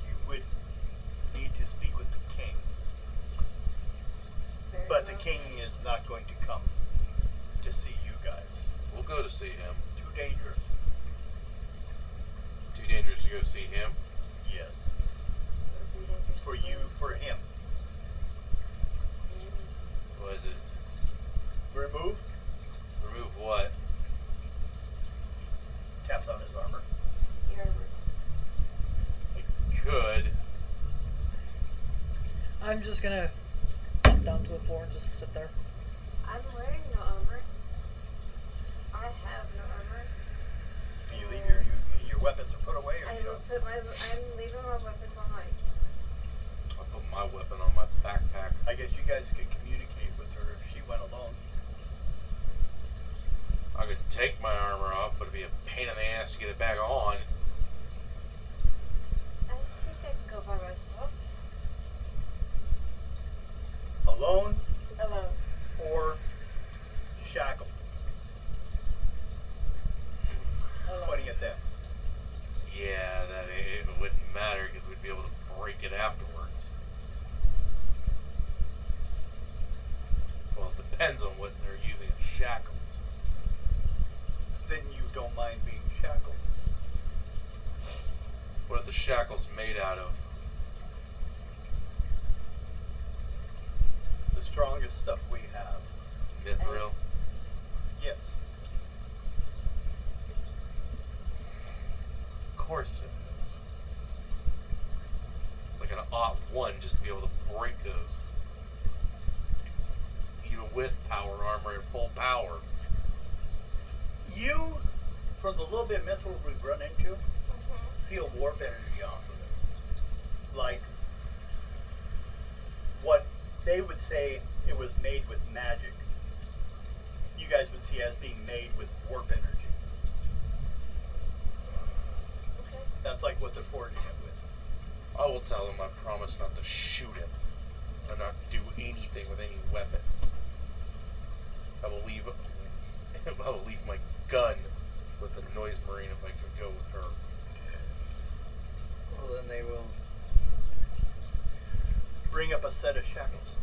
S2: you would need to speak with the king.
S3: Very
S2: But the
S3: well.
S2: king is not going to come to see you guys.
S4: We'll go to see him.
S2: Too dangerous.
S4: Too dangerous to go see him.
S2: Yes.
S3: Would be dangerous
S2: For
S3: to
S2: you,
S3: do.
S2: for him.
S4: What is it?
S2: Remove.
S4: Remove what?
S2: Taps on his armor.
S3: Your armor.
S4: I could.
S1: I'm just gonna pop down to the floor and just sit there.
S3: I'm wearing no armor. I have no armor.
S2: And you leave your weapons are put away, or
S3: I
S2: you
S3: will
S2: don't?
S3: put I'm leaving my weapons behind.
S4: I'll put my weapon on my backpack.
S2: I guess you guys could communicate with her if she went alone.
S4: I could take my armor off, but it'd be a pain in the ass to get it back on.
S3: I think I can go by myself.
S2: Alone
S3: Alone.
S2: or shackled.
S3: Alone.
S2: Pointing at them.
S4: Yeah, it wouldn't matter because we'd be able to break it afterwards. Well, it depends on what they're using as shackles.
S2: Then you don't mind being shackled.
S4: What are the shackles made out of?
S2: The strongest stuff we have.
S4: Mithril?
S2: Yes.
S4: Of course it is. It's like an +1 just to be able to break those. Even with power armor. armor at full power.
S2: You, from the little bit of mithril we've run into, feel warp energy off of it. Like what they would say it was made with magic, you guys would see as being made with warp energy.
S3: Okay.
S2: That's like what they're forging it with.
S4: I will tell him I promise not to shoot him. And not do anything with any weapon. I will leave my gun with the noise marine if I can go with her.
S2: Well, then they will bring up a set of shackles.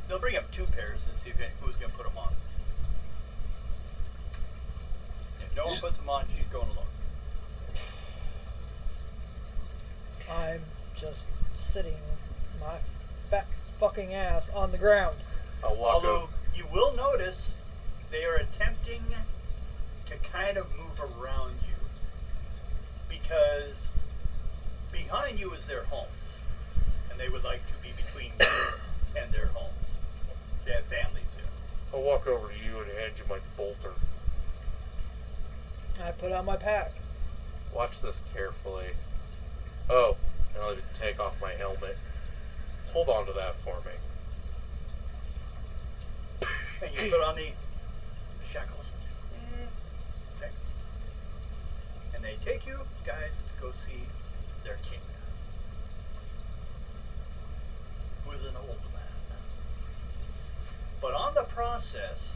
S2: They'll bring up 2 pairs and see who's going to put them on. If no one puts them on, she's going alone.
S1: I'm just sitting my fat fucking ass on the ground.
S4: I'll walk
S2: Although
S4: over.
S2: you will notice they are attempting to kind of move around you because behind you is their homes, and they would like to be between you and their homes. They have families here.
S4: I'll walk over to you and hand you my bolter.
S1: I put on my pack.
S4: Watch this carefully. Oh, and I'll even take off my helmet. Hold on to that for me.
S2: And you put on the shackles. Okay. And they take you guys to go see their king, who is an old man. But on the process,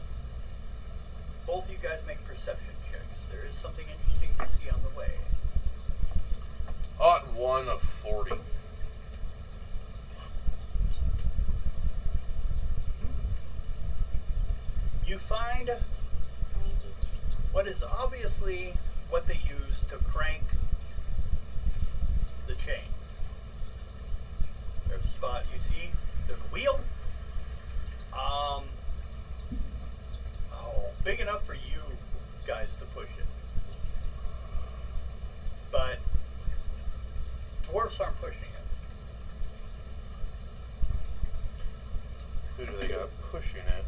S2: both you guys make perception checks. There is something interesting to see on the way.
S4: Ought 1 of 40.
S2: You find what is obviously what they use to crank the chain. There's a spot you see, there's a wheel. Big enough for you guys to push it. But dwarfs aren't pushing it.
S4: Who do they got pushing it?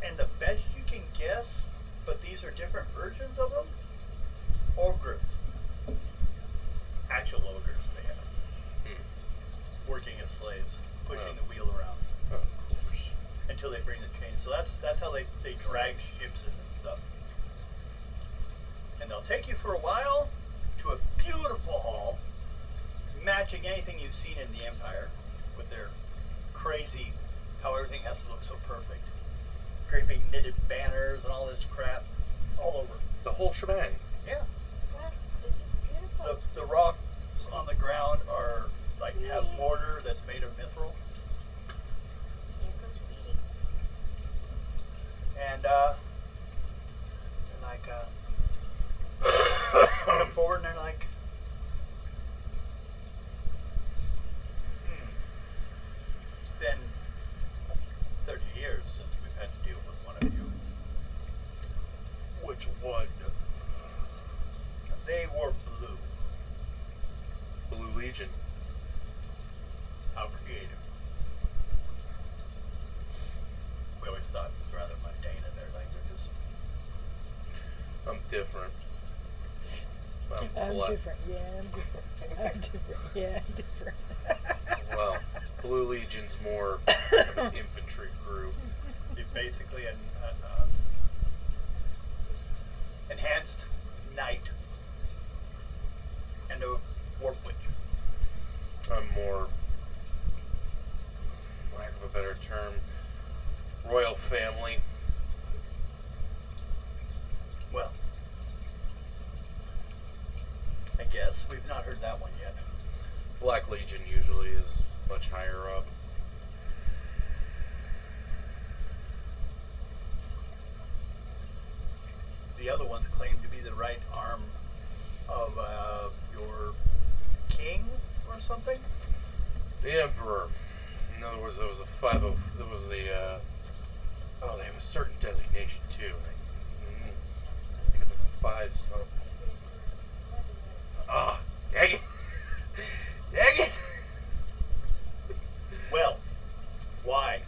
S2: And the best you can guess, but these are different versions of them, ogres. Actual ogres they have. Working as slaves, pushing the wheel around.
S4: Of course.
S2: Until they bring the chain. So that's how they drag ships in and stuff. And they'll take you for a while to a beautiful hall, matching anything you've seen in the Empire, with their crazy, how everything has to look so perfect. Great big knitted banners and all this crap all over.
S4: The whole shebang.
S2: Yeah.
S3: Wow, this is beautiful.
S2: The rocks on the ground are like have mortar that's made of mithril.
S3: Here comes Petey.
S2: And they're like come forward and they're like, it's been 30 years since we've had to deal with one of you.
S4: Which one?
S2: They wore blue.
S4: Blue Legion.
S2: How creative. We always thought it was rather mundane in their languages.
S4: I'm different.
S1: I'm
S4: black.
S1: different. Yeah, I'm different. I'm different. Yeah, I'm different.
S4: Well, Blue Legion's more of an infantry group.
S2: You're basically an enhanced knight and a warp witch.
S4: I'm more, lack of a better term, royal family.
S2: Well, I guess we've not heard that one yet.
S4: Black Legion usually is much higher up.
S2: The other ones claim to be the right arm of your king or something.
S4: The Emperor. In other words, there was a 5 of, there was the, oh, they have a certain designation too. I think it's like 5 something. Ah, dang it. Dang it.
S2: Well, why?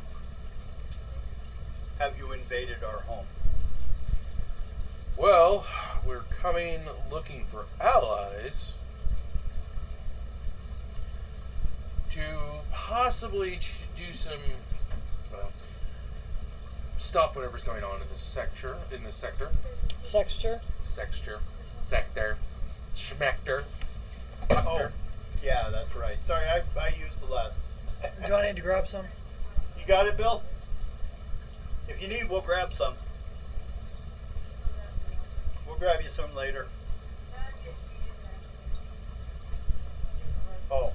S4: line looking for allies to possibly do some, well, stop whatever's going on in this sector.
S1: Sexture.
S4: Schmector.
S2: Oh, yeah, that's right. Sorry, I used the last.
S1: Do I need to grab some?
S2: You got it, Bill? If you need, we'll grab some. We'll grab you some later. Oh,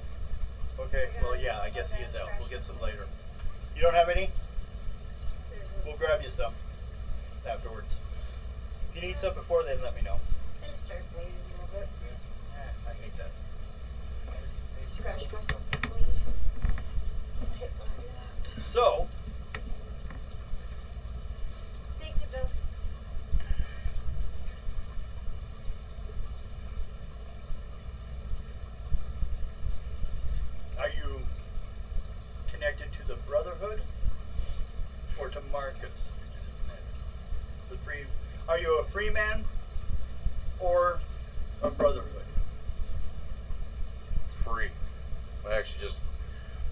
S2: okay. Well, yeah, I guess he is out. We'll get some later. You don't have any? We'll grab you some afterwards. If you need some before then, let me know.
S3: I just started bleeding a little bit.
S2: I hate that.
S3: Scratched myself quickly. I hate when I do that.
S2: So,
S3: Thank you, Bill.
S2: are you connected to the Brotherhood or to Marcus? The free. Are you a free man or a Brotherhood?
S4: Free. I actually just,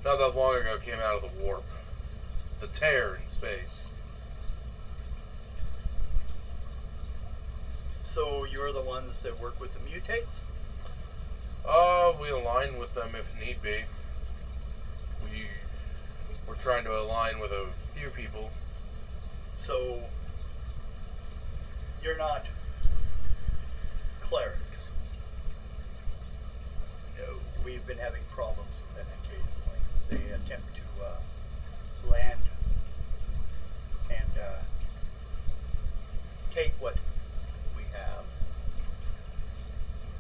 S4: not that long ago, came out of the warp. The tear in space.
S2: So you're the ones that work with the mutates?
S4: We align with them if need be. We're trying to align with a few people.
S2: So you're not clerics. No, we've been having problems with them occasionally. They attempt to land and take what we have.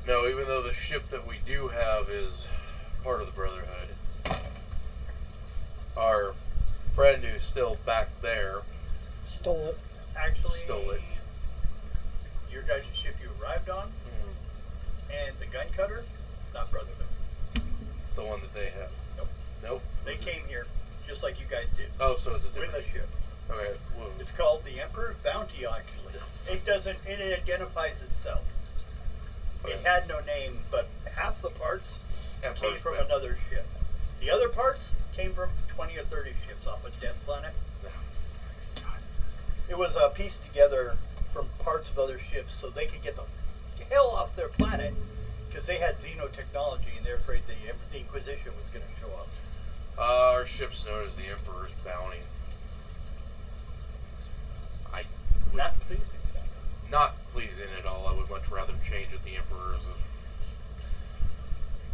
S4: No, even though the ship that we do have is part of the Brotherhood, our friend who's still back there
S1: Stole it.
S2: Actually,
S4: stole it.
S2: Your guys' ship you arrived on and the gun cutter, not Brotherhood.
S4: The one that they have.
S2: Nope.
S4: Nope.
S2: They came here just like you guys did.
S4: Oh, so it's a
S2: With
S4: different
S2: a ship.
S4: Okay. Well,
S2: It's called the Emperor's Bounty, actually. It identifies itself. It
S4: Okay.
S2: had no name, but half the parts came
S4: Emperor's
S2: from
S4: Bounty.
S2: another ship. The other parts came from 20 or 30 ships off of Death Planet. It was pieced together from parts of other ships so they could get the hell off their planet because they had xenotechnology and they're afraid the Inquisition was going to show up.
S4: Our ship's known as the Emperor's Bounty. I would
S2: Not pleasing.
S4: not pleasing at all. I would much rather change it the Emperor's.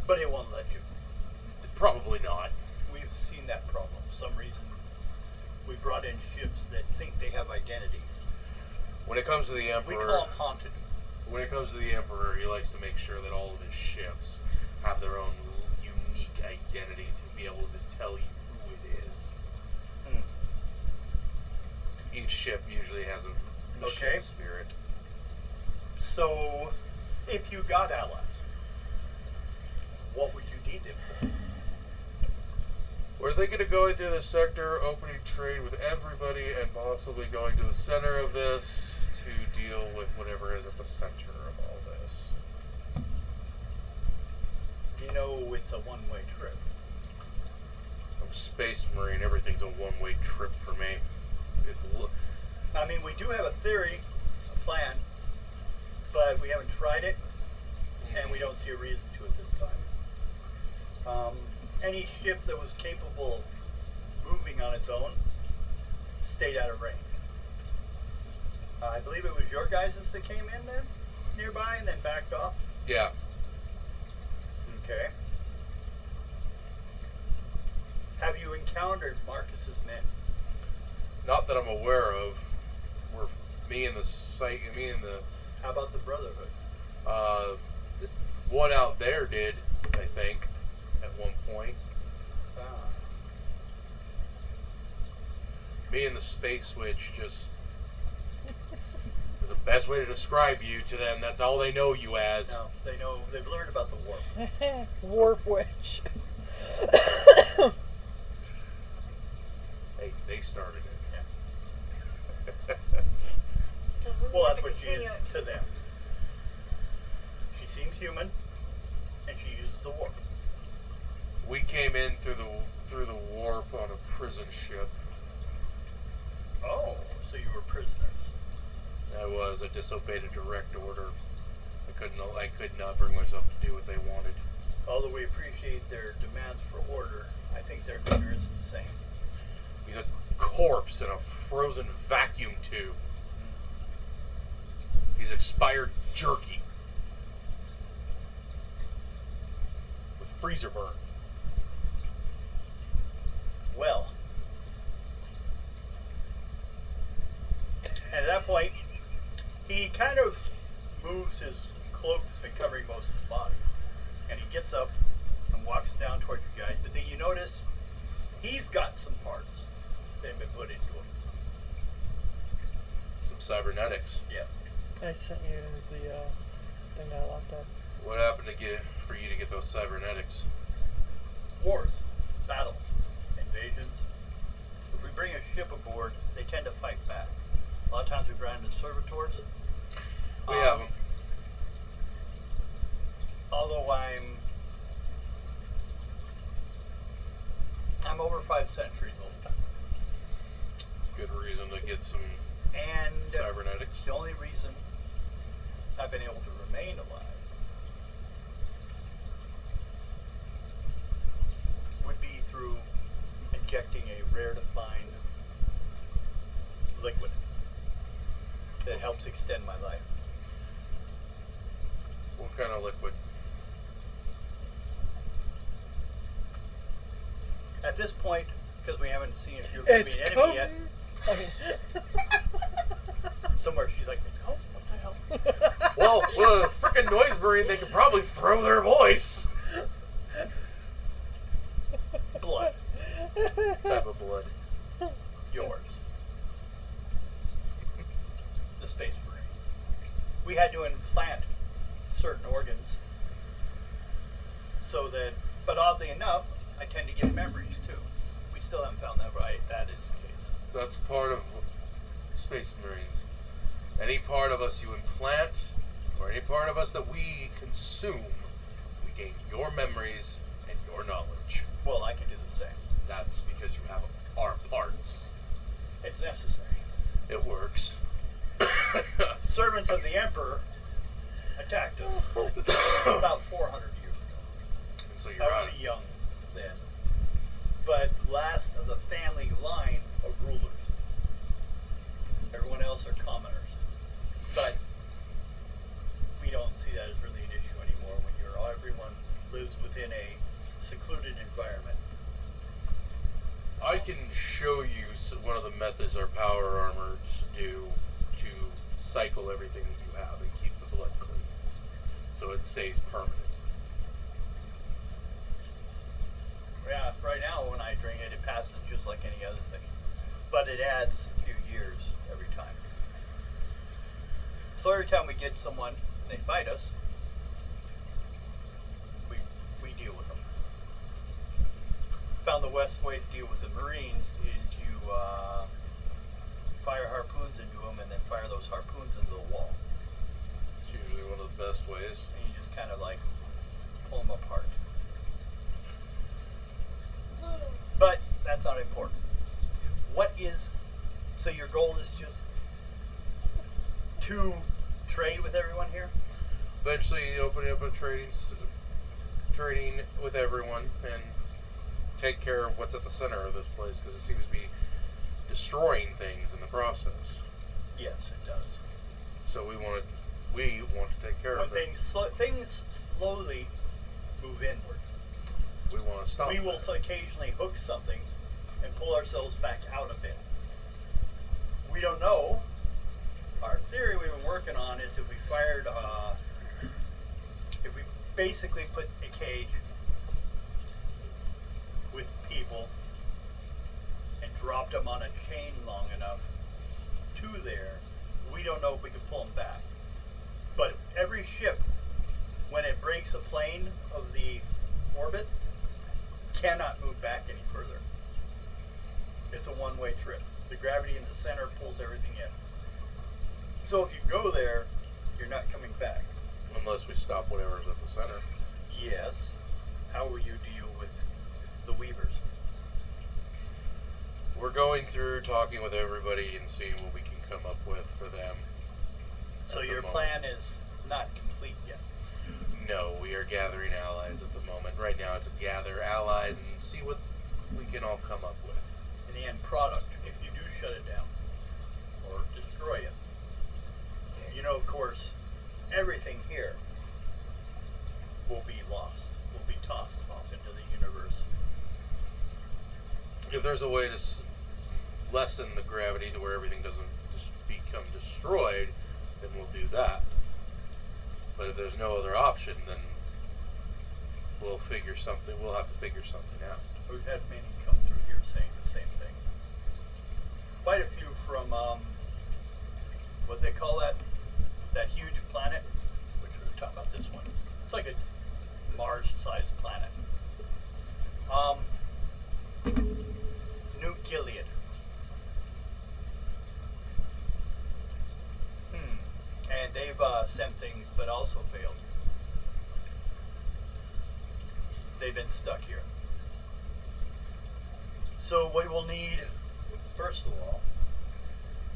S2: But it won't let you.
S4: Probably not.
S2: We've seen that problem. For some reason, we brought in ships that think they have identities.
S4: When it comes to the
S2: We
S4: Emperor,
S2: call them haunted.
S4: when it comes to the Emperor, he likes to make sure that all of his ships have their own unique identity to be able to tell you who it is. Each ship usually has a machine
S2: Okay.
S4: spirit.
S2: So, if you got allies, what would you need them for?
S4: We're thinking of going through the sector, opening trade with everybody, and possibly going to the center of this to deal with whatever is at the center of all this.
S2: You know, it's a one-way trip.
S4: I'm a space marine. Everything's a one-way trip for me.
S2: I mean, we do have a theory, a plan, but we haven't tried it, and we don't see a reason to at this time. Any ship that was capable of moving on its own stayed out of range. I believe it was your guys' that came in there nearby and then backed off.
S4: Yeah.
S2: Okay. Have you encountered Marcus's men?
S4: Not that I'm aware of. We're me and the
S2: How about the Brotherhood?
S4: one out there did, I think, at one point. Me and the Space Switch just was the best way to describe you to them. That's all they know you as.
S2: No, they've learned about the warp.
S1: Warp witch.
S4: They started it.
S3: So we're
S2: Well,
S3: going
S2: that's
S3: to
S2: what she is
S3: continue.
S2: to them. human, and she uses the warp.
S4: We came in through the warp on a prison ship.
S2: Oh, so you were prisoners.
S4: I disobeyed a direct order. I could not bring myself to do what they wanted.
S2: Although we appreciate their demands for order, I think their leader is insane.
S4: He's a corpse in a frozen vacuum tube. He's expired jerky. With freezer burn.
S2: Well, at that point, he kind of moves his cloak that's been covering most of his body, and he gets up and walks down toward you guys. But then you notice he's got some parts that have been put into him.
S4: Some cybernetics.
S2: Yes.
S1: I sent you the thing that I locked up.
S4: What happened for you to get those cybernetics?
S2: Wars, battles, invasions. If we bring a ship aboard, they tend to fight back. A lot of times we run into servitors.
S4: We have them.
S2: Although I'm over 5 centuries old.
S4: Good reason to get some
S2: And
S4: cybernetics.
S2: the only reason I've been able to remain alive would be through injecting a rare to find liquid that helps extend my life.
S4: What kind of liquid?
S2: At this point, because we haven't seen if you're going to
S1: It's
S2: be an enemy yet,
S1: coming.
S2: somewhere she's like, it's cold. What the hell?
S4: Well, with a freaking noise marine, they could probably throw their voice.
S2: Blood.
S4: Type of blood.
S2: Yours. The Space Marine. We had to implant certain organs so that, but oddly enough, I tend to get memories too. We still haven't found that right. That is the case.
S4: That's part of Space Marines. Any part of us you implant, or any part of us that we consume, we gain your memories and your knowledge.
S2: Well, I can do the same.
S4: That's because you have our parts.
S2: It's necessary.
S4: It works.
S2: Servants of the Emperor attacked us about 400 years ago.
S4: And so you're
S2: I
S4: on.
S2: was young then. But last of the family line of rulers. Everyone else are commoners. But we don't see that as really an issue anymore when everyone lives within a secluded environment.
S4: I can show you one of the methods our power armors do to cycle everything that you have and keep the blood clean, so it stays permanent.
S2: Yeah, right now when I drink it, it passes just like any other thing. But it adds a few years every time. So every time we get someone and they fight us, we deal with them. Found the best way to deal with the Marines is you fire harpoons into them and then fire those harpoons into the wall.
S4: It's usually one of the best ways.
S2: And you just kind of like pull them apart. But that's not important. So your goal is just to trade with everyone here?
S4: Eventually, opening up a trading with everyone and take care of what's at the center of this place, because it seems to be destroying things in the process.
S2: Yes, it does.
S4: So we want to take care
S2: When
S4: of it.
S2: things slowly move inward,
S4: We want to stop.
S2: we will
S4: that.
S2: occasionally hook something and pull ourselves back out a bit. We don't know. Our theory we've been working on is if we fired, if we basically put a cage with people and dropped them on a chain long enough to there, we don't know if we can pull them back. But every ship, when it breaks a plane of the orbit, cannot move back any further. It's a one-way trip. The gravity in the center pulls everything in. So if you go there, you're not coming back.
S4: Unless we stop whatever's at the center.
S2: Yes. How will you deal with the Weavers?
S4: We're going through, talking with everybody, and seeing what we can come up with for them.
S2: So
S4: at the
S2: your
S4: moment.
S2: plan is not complete yet.
S4: No, we are gathering allies at the moment. Right now, it's gather allies and see what we can all come up with.
S2: In the end product, if you do shut it down or destroy it, you know, of course, everything here will be lost, will be tossed off into the universe.
S4: If there's a way to lessen the gravity to where everything doesn't just become destroyed, then we'll do that. But if there's no other option, then we'll have to figure something out.
S2: We've had many come through here saying the same thing. Quite a few from, what they call that huge planet, which we were talking about this one. It's like a Mars-sized planet. New Gilead. And they've sent things, but also failed. They've been stuck here. So we will need, first of all,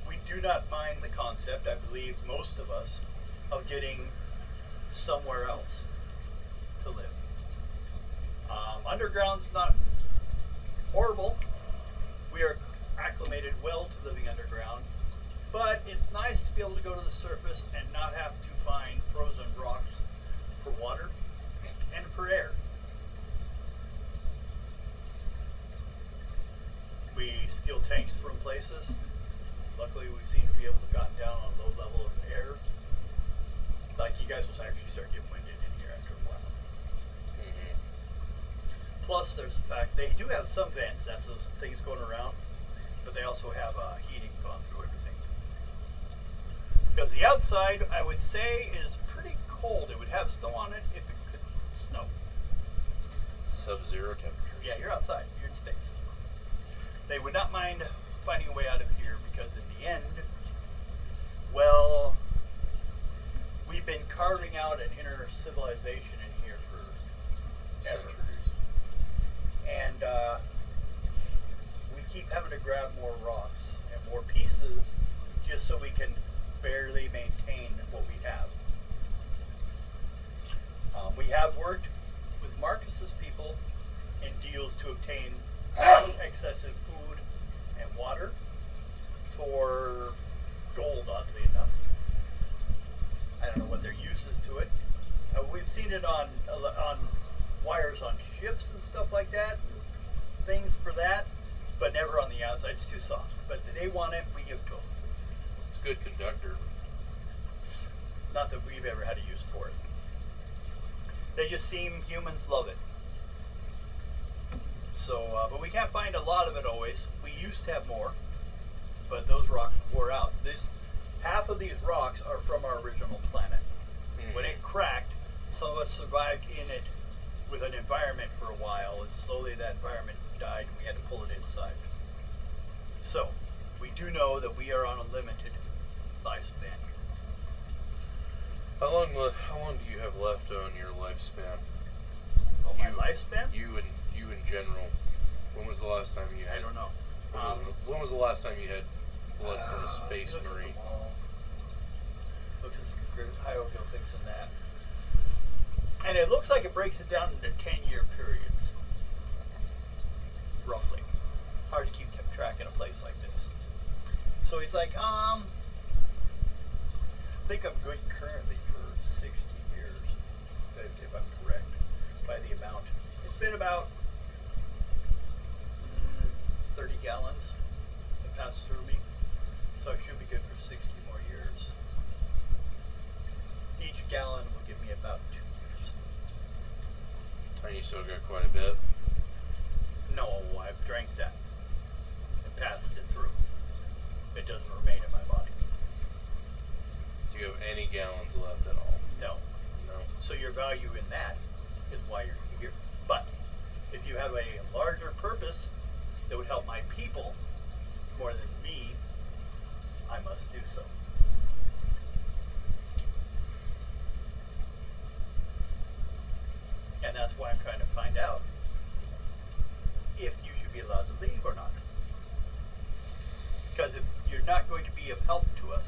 S2: we do not mind the concept, I believe most of us, of getting somewhere else to live. Underground's not horrible. We are acclimated well to living underground, but it's nice to be able to go to the surface and not have to find frozen rocks for water and for air. We steal tanks from places. Luckily, we seem to be able to got down on a low level of air. Like, you guys will actually start getting winded in here after a while.
S4: Mm-hmm.
S2: Plus, there's the fact they do have some vents. That's those things going around. But they also have heating gone through everything. Because the outside, I would say, is pretty cold. It would have snow on it if it could snow.
S4: Sub-zero temperatures.
S2: Yeah, you're outside. You're in space. They would not mind finding a way out of here because in the end, well, we've been carving out an inner civilization in here for centuries. And we keep having to grab more rocks and more pieces just so we can barely maintain what we have. We have worked with Marcus's people in deals to obtain excessive food and water for gold, oddly enough. I don't know what their use is to it. We've seen it on wires on ships and stuff like that, things for that, but never on the outside. It's too soft. But if they want it, we give it to them.
S4: It's a good conductor.
S2: Not that we've ever had a use for it. They just seem, humans love it. So, but we can't find a lot of it always. We used to have more, but those rocks wore out. Half of these rocks are from our original planet.
S4: Mm-hmm.
S2: When it cracked, some of us survived in it with an environment for a while, and slowly that environment died, and we had to pull it inside. So, we do know that we are on a limited lifespan.
S4: How long do you have left on your lifespan?
S2: Oh, my lifespan?
S4: You in general. When was the last time you had?
S2: I don't know.
S4: When was the last time you had blood from a space marine?
S2: Looks at the hieroglyphics things and that. And it looks like it breaks it down into 10-year periods. Roughly. Hard to keep track in a place like this. So he's like, I think I'm good currently for 60 years, if I'm correct, by the amount. It's been about 30 gallons that passed through me, so I should be good for 60 more years. Each gallon will give me about 2 years.
S4: And you still got quite a bit.
S2: No, I've drank that and passed it through. It doesn't remain in my body.
S4: Do you have any gallons left at all?
S2: No.
S4: No.
S2: So your value in that is why you're here. But if you have a larger purpose that would help my people more than me, I must do so. find out if you should be allowed to leave or not. Because if you're not going to be of help to us,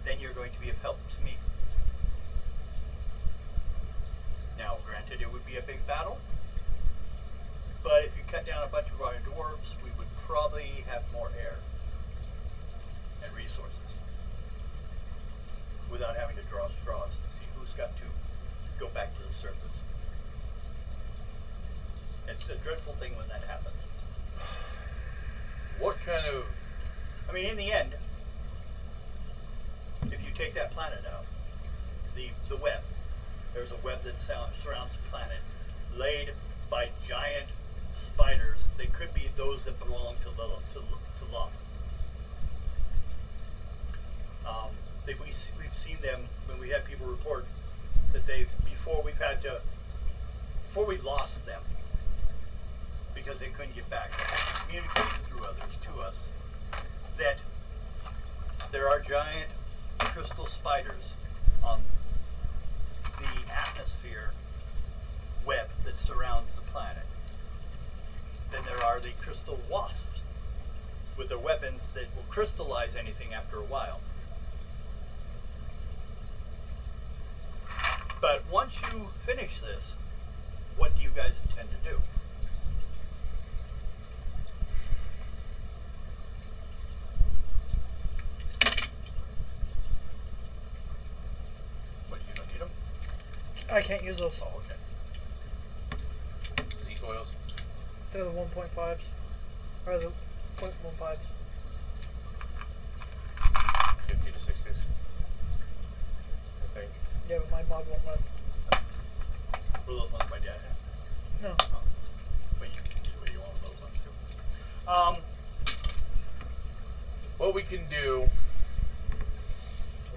S2: then you're going to be of help to me. Now, granted, it would be a big battle, but if you cut down a bunch of our dwarves, we would probably have more air and resources without having to draw straws to see who's got to go back to the surface. It's a dreadful thing when that happens.
S4: What kind of...
S2: I mean, in the end, if you take that planet out, the web, there's a web that surrounds the planet, laid by giant spiders. They could be those that belong to Loth. We've seen them when we had people report that before we lost them, because they couldn't get back, they had to communicate through others to us, that there are giant crystal spiders on the atmosphere web that surrounds the planet. Then there are the crystal wasps with their weapons that will crystallize anything after a while. But once you finish this, what do you guys intend to do? What, you don't need them?
S1: I can't use those.
S2: Oh, okay.
S4: Z-coils?
S1: They're the 1.5s. Or the 0.15s.
S4: 50 to 60s. I think.
S1: Yeah, but my mod won't let.
S2: Were those ones my dad had?
S1: No.
S2: Oh. But you can do what you want with those ones too.
S4: What we can do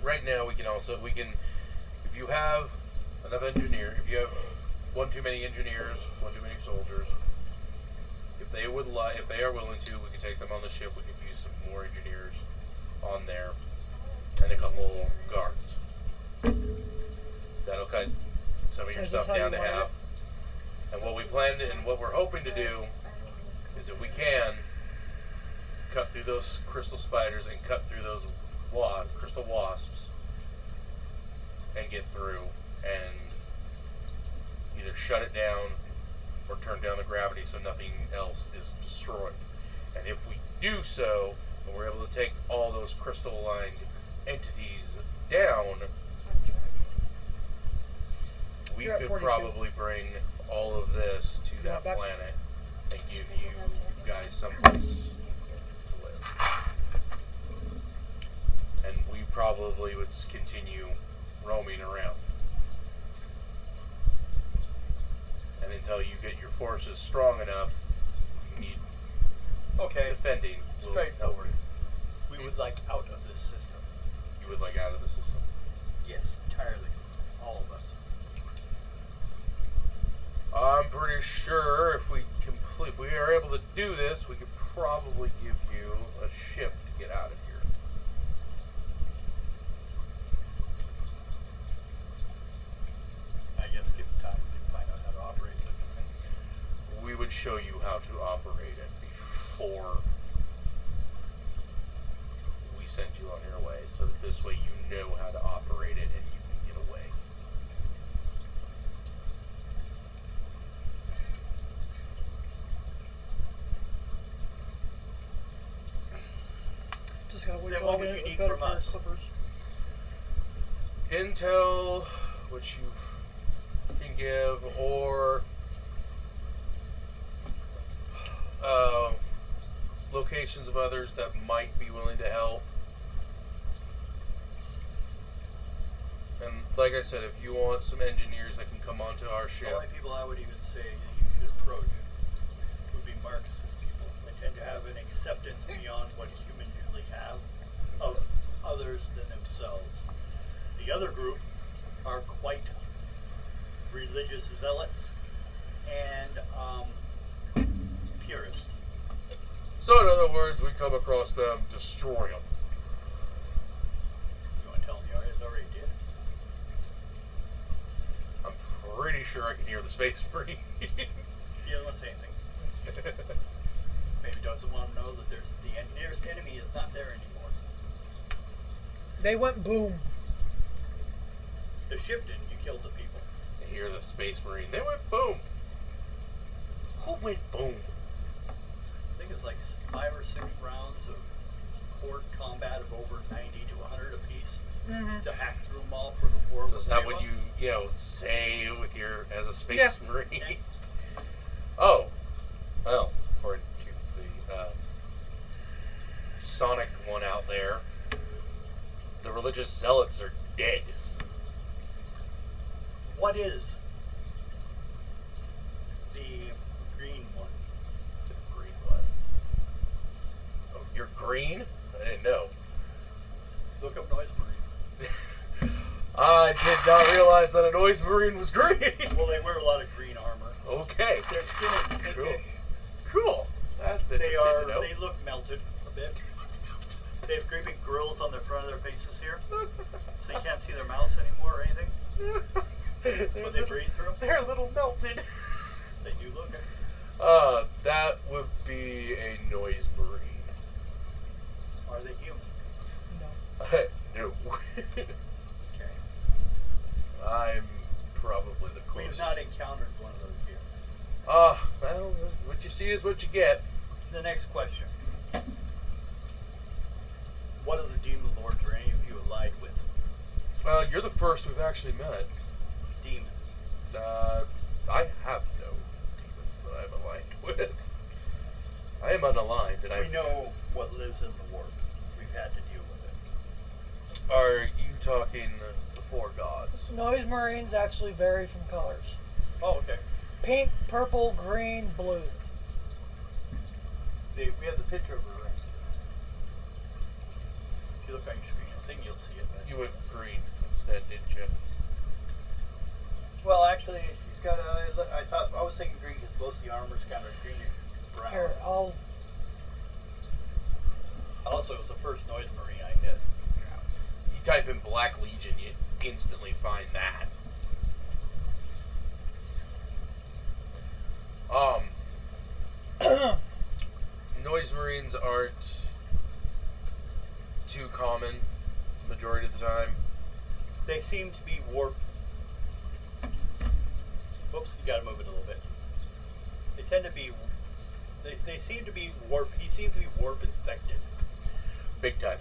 S4: right now, if you have enough if you have one too many engineers, one too many soldiers, if they are willing to, we can take them on the ship. We could use some more engineers on there and a couple guards. That'll cut some of your stuff down to half. And what we planned and what we're hoping to do is, if we can, cut through those crystal spiders and cut through those crystal wasps and get through and either shut it down or turn down the gravity so nothing else is destroyed. And if we do so, and we're able to take all those crystal-aligned entities down, we
S1: You're at
S4: could
S1: 42.
S4: probably bring all of this to
S1: You
S4: that
S1: want back?
S4: planet and give you guys someplace to live. And we probably would continue roaming around. And until you get your forces strong enough, you need
S2: Okay.
S4: defending. Will help.
S2: Straightforward. We would like out of this system.
S4: You would like out of the system.
S2: Yes, entirely. All of us.
S4: I'm pretty sure if we are able to do this, we could probably give you a ship to get out of here.
S2: I guess given time we can find out how to operate such a thing.
S4: We would show you how to operate it before we send you on your way, so that this way you know how to operate it and you can get away.
S1: Just gotta wait
S2: Then
S1: till
S2: what
S1: I
S2: would
S1: get
S2: you
S1: a
S2: need
S1: better
S2: from
S1: pair of
S2: us?
S1: clippers.
S4: Intel, which you can give, or locations of others that might be willing to help. And like I said, if you want some engineers that can come onto our
S2: The
S4: ship,
S2: only people I would even say that you should approach would be Marcus's people. They tend to have an acceptance beyond what humans usually have of others than themselves. The other group are quite religious zealots and purists.
S4: so in other words, we come across them, destroy them.
S2: You want to tell them you already did?
S4: I'm pretty pretty sure I can hear the Space Marine.
S2: He doesn't want to say anything. Maybe doesn't want to know that the nearest enemy is not there anymore.
S1: They went boom.
S2: The ship didn't. You killed the people.
S4: I hear the Space Marine. They went boom. Who went boom?
S2: I think it's like 5 or 6 rounds of horde combat of over 90 to 100 apiece to hack through them all for the 4.
S4: So is that what you say with your as a Space
S1: Yeah.
S4: Marine?
S2: Yeah.
S4: Oh, well, according to the Sonic one out there, the religious zealots are dead.
S2: What is the green one?
S4: The green one. Oh, you're green? I didn't know.
S2: Look up Noise Marine.
S4: I did not realize that a Noise Marine was green.
S2: Well, they wear a lot of green armor.
S4: Okay.
S2: Their skin is pinkish.
S4: Cool. That's interesting to know.
S2: They look melted a bit. They have great big grills on the front of their faces here, so you can't see their mouths anymore or anything. That's what they breathe through.
S4: They're a little melted.
S2: They do look it.
S4: That would be a Noise Marine.
S2: Are they human?
S4: No.
S2: Okay.
S4: I'm probably the
S2: We've
S4: closest.
S2: not encountered one of those here.
S4: Well, what you see is what you get.
S2: The next question. What of the Demon Lords or any of you allied with
S4: You're the first we've actually met.
S2: demons?
S4: I have no demons that I'm aligned with. I am unaligned, and
S2: We know what lives in the warp. We've had to deal with it.
S4: Are you talking the 4 gods?
S1: Noise Marines actually vary from colors.
S2: Oh, okay.
S1: Pink, purple, green, blue.
S2: We have the picture of her right here. If you look on your screen, I think you'll see it. But
S4: You went green instead, didn't you?
S2: well, actually, she's got a. I was thinking green because most of the armor's kind of greenish brown.
S1: Here, I'll.
S2: Also, it was the first Noise Marine I hit.
S4: You type in Black Legion, you instantly find that. Noise Marines aren't too common majority of the time.
S2: They seem to be warp. Whoops, you gotta move it a little bit. They tend to be. They seem to be warp. He seems to be warp infected.
S4: Big time.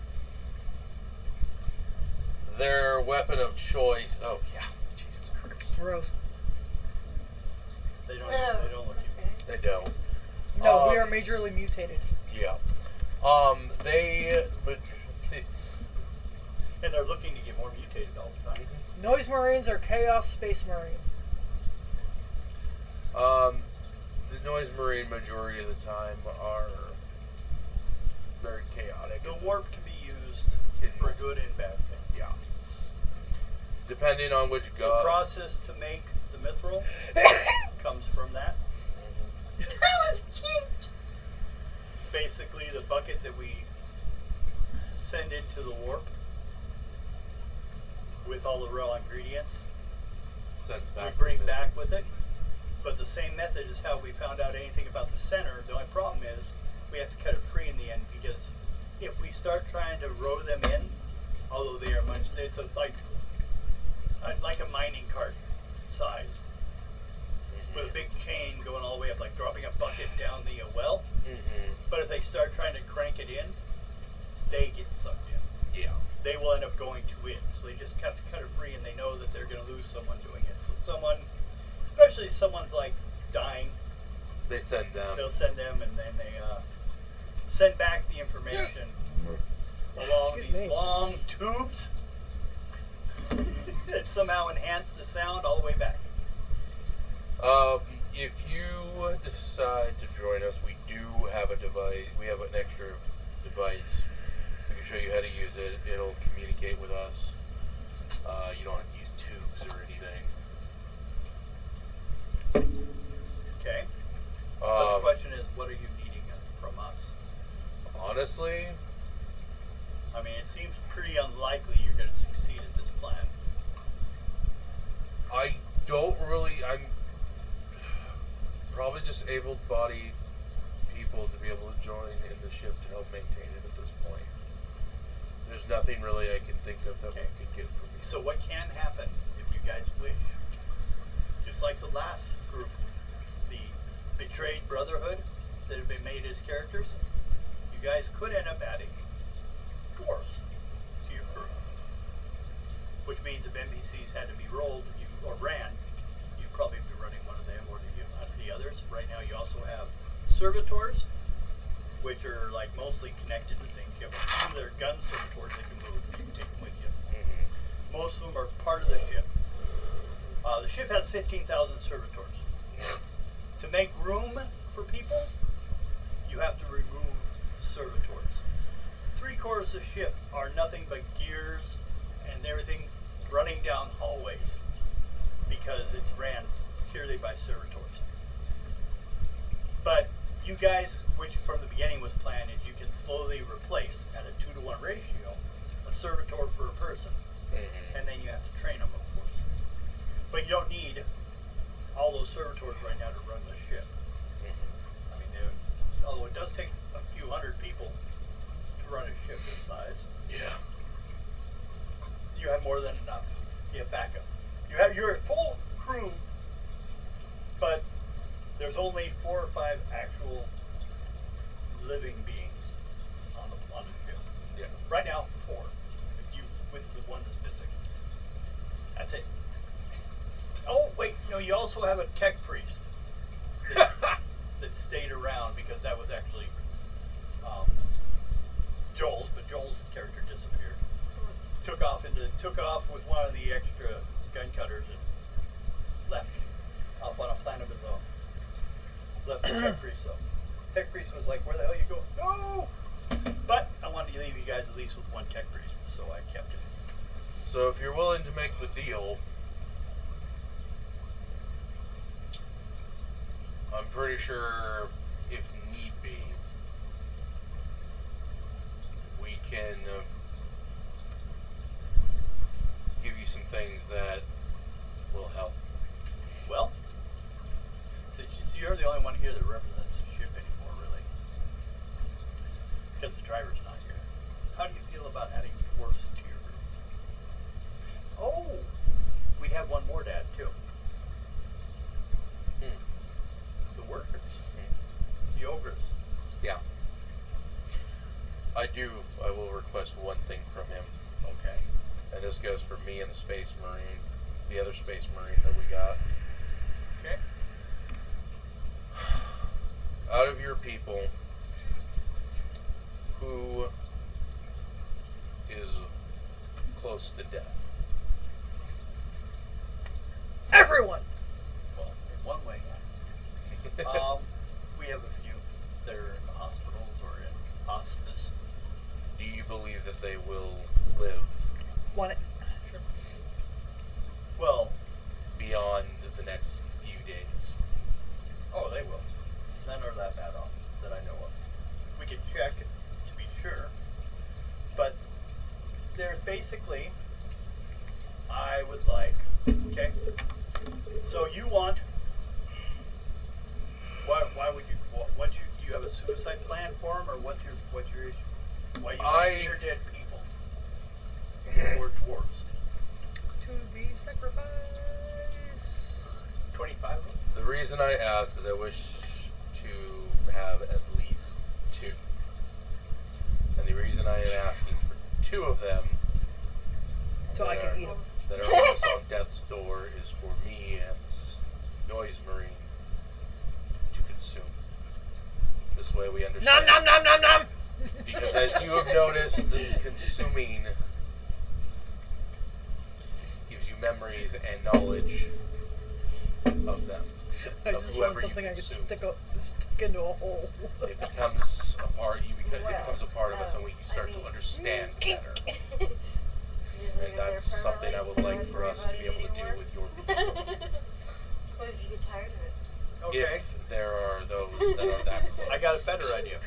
S4: Their weapon of choice. Oh, yeah. Jesus Christ.
S1: Gross.
S2: They don't.
S3: Oh,
S2: They don't look human.
S3: okay.
S4: They don't.
S1: No, we are majorly mutated.
S4: Yeah. They.
S2: And they're looking to get more mutated all the time.
S1: Noise Marines are Chaos Space Marine.
S4: The Noise Marine majority of the time are very chaotic.
S2: The
S4: It's
S2: warp can be used for good and bad things.
S4: Yeah. Depending on which
S2: The
S4: god.
S2: process to make the mithril comes from that.
S3: That was cute.
S2: Basically, the bucket that we send into the warp with all the raw ingredients,
S4: Sends
S2: we
S4: back.
S2: bring back with it. But the same method is how we found out anything about the center. The only problem is we have to cut it free in the end because if we start trying to row them in, although they are much, it's like a mining cart size with a big chain going all the way up, like dropping a bucket down the well.
S4: Mm-hmm.
S2: But if they start trying to crank it in, they get sucked in.
S4: Yeah.
S2: They will end up going to it. So they just have to cut it free, and they know that they're going to lose someone doing it. So someone, especially someone's like dying,
S4: They send them.
S2: they'll send them, and then they send back the information along
S1: Excuse
S2: these
S1: me.
S2: long tubes that somehow enhance the sound all the way back.
S4: If you decide to join us, we do have a device. We have an extra device. We can show you how to use it. It'll communicate with us. You don't have to use tubes or anything.
S2: Okay. But the question is, what are you needing from us?
S4: Honestly,
S2: I mean, it seems pretty unlikely you're going to succeed at this plan.
S4: I don't really. I able-bodied people to be able to join in the ship to help maintain it at this point. There's nothing really I can think of that we could get from you.
S2: So what can happen if you guys wish? Just like the last group, the betrayed brotherhood that have been made as characters, you guys could end up adding dwarves to your crew. Which means if NPCs had to be rolled or ran, you'd probably be running one of them or the others. Right now you also have servitors, which are like mostly connected to things. You have a few that are gun servitors that can move. You can take them with you.
S4: Mm-hmm.
S2: Most of them are part of the ship. The ship has 15,000 servitors. To make room for people, you have to remove servitors. 3/4 of the ship are nothing but gears and everything running down hallways because it's ran purely by servitors. But you guys, which from the beginning was planned, is you can slowly replace at a 2-to-1 ratio a servitor for a person.
S4: Mm-hmm.
S2: And then you have to train them, of course. But you don't need all those servitors right now to run the ship. I mean, although it does take a few hundred people to run a ship this size,
S4: Yeah.
S2: you have more than enough. You have backup. You have your full crew, but there's only 4 or 5 actual living beings on the ship.
S4: Yeah.
S2: Right now, 4. If you with the one that's missing. That's it. Oh wait, no, you also have a tech priest that stayed around because that was actually Joel's, but Joel's character disappeared. Took off with one of the extra gun cutters and left up on a planet of his own. Left the tech priest though. Tech priest was like, "Where the hell you going?" No. But I wanted to leave you guys at least with one tech priest, so I kept it.
S4: So if you're willing to make the deal, I'm pretty sure if need be, we can give you some things that will help.
S2: Well, since you're the only one here that represents the ship anymore, really, because the driver's not here. How do you feel about adding dwarfs to your group? Oh, we'd have one more to add too. The workers, the ogres.
S4: Yeah. I will request one thing from him.
S2: Okay.
S4: And this goes for me and the Space Marine, the other Space Marine that we got.
S2: Okay.
S4: Out of your people, who is close to death?
S1: Everyone.
S2: Well, in one way. We have a few that are in hospitals or in hospice.
S4: Do you believe that they will live
S1: Want it?
S2: Sure. Well,
S4: beyond the next few days?
S2: oh, they will. None are that bad off that I know of. We can check to be sure, but they're basically. I would like. Okay. So you want. Why would you? What you have a suicide plan for them, or what's your issue? Why you want near dead people or dwarves?
S1: To be sacrificed.
S2: 25 of them.
S4: The reason I ask is I wish to have at least 2. And the reason I am asking for 2 of them
S1: So I
S4: that
S1: can
S4: are-
S1: eat them.
S4: that are almost on death's door is for me and this Noise Marine to consume. This way we understand.
S1: Nom nom nom nom nom.
S4: Because as you have noticed, it's consuming gives you memories and knowledge of them.
S1: I
S4: Of
S1: just
S4: whoever
S1: want
S4: you
S1: something I can
S4: consume.
S1: stick into a hole.
S4: It becomes a part. It
S3: Well,
S4: becomes a part of us, and we start to understand better. And that's something I would like for us to be able to do with your people.
S3: What if you get tired of it?
S2: Okay.
S4: If there are those that are that close.
S2: I got a better idea.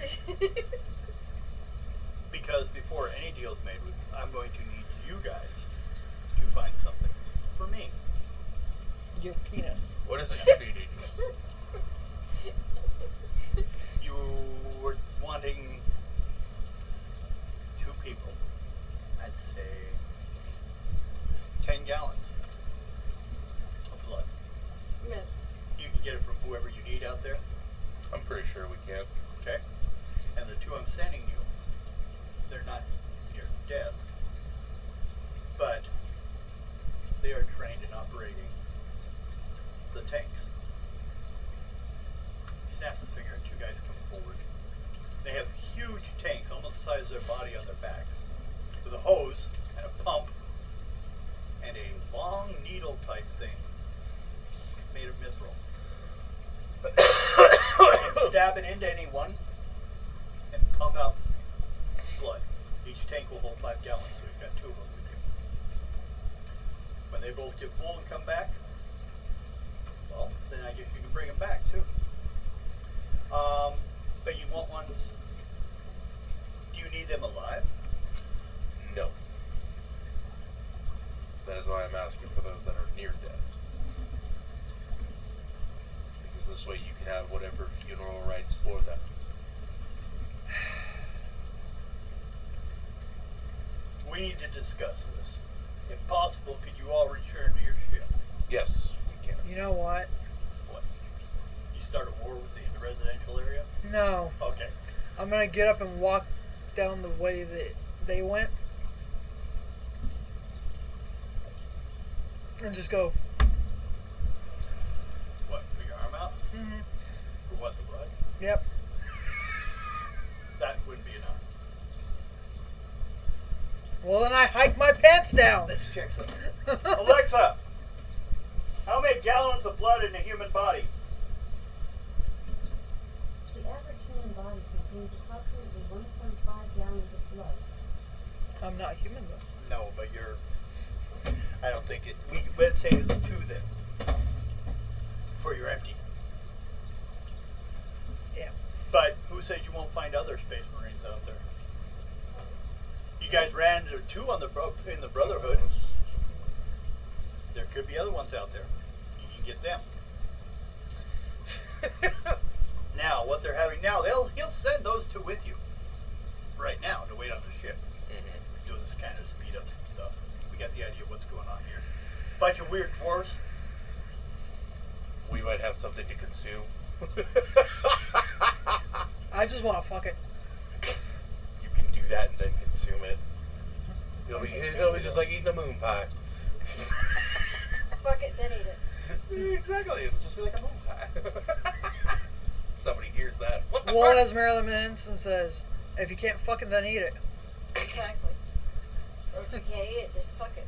S2: Because before any deal's made with, I'm going to need you guys to find something for me.
S1: Your penis.
S4: What is it you need? sure we can.
S2: Okay? And the two I'm sending you, they're not near death, but they are trained in operating the tanks. He snaps his finger and two guys come forward. They have huge tanks, almost the size of their body on their backs, with a hose and a pump and a long needle type thing made of mithril. You can stab it into anyone and pump out blood. Each tank will hold 5 gallons, so you've got 2 of them with you. When they both get full and come back, well, then I guess you can bring them back too. But you want ones. Do you need them alive?
S4: No. That is why I'm asking for those that are near death. Because this way you can have whatever funeral rites for them.
S2: We need to discuss this. If possible, could you all return to your ship?
S4: Yes, we can.
S1: You know what?
S2: What? You start a war with the residential area?
S1: No.
S2: Okay.
S1: I'm gonna get up and walk down the way that they went. And just go.
S2: What? Put your arm out?
S1: Mm-hmm.
S2: For what? The blood?
S1: Yep.
S2: That wouldn't be enough.
S1: Well, then I hike my pants down.
S2: Let's check something. Alexa, how many gallons of blood in a human body?
S5: The average human body contains approximately 1.5 gallons of blood.
S1: I'm not human though.
S2: No, but you're. I don't think it. Let's say it's 2 then. For your empty.
S1: Yeah.
S2: But who said you won't find other Space Marines out there? You guys ran into 2 on in the Brotherhood. There could be other ones out there. You can get them. Now, what they're having now, he'll send those 2 with you. Right now, to wait on the ship.
S4: Mm-hmm.
S2: Doing this kind of speed ups and stuff. We got the idea of what's going on here. Bunch of weird dwarves.
S4: We might have something to consume.
S1: I just want to fuck it.
S4: You can do that and then consume it. It'll be just like eating a moon pie.
S3: Fuck it, then eat it.
S4: Exactly. It'll just be like a moon pie. Somebody hears that. What the
S1: Well,
S4: fuck?
S1: as Marilyn Manson says, if you can't fuck it, then eat it.
S3: Exactly. Or if you can't eat it, just fuck it.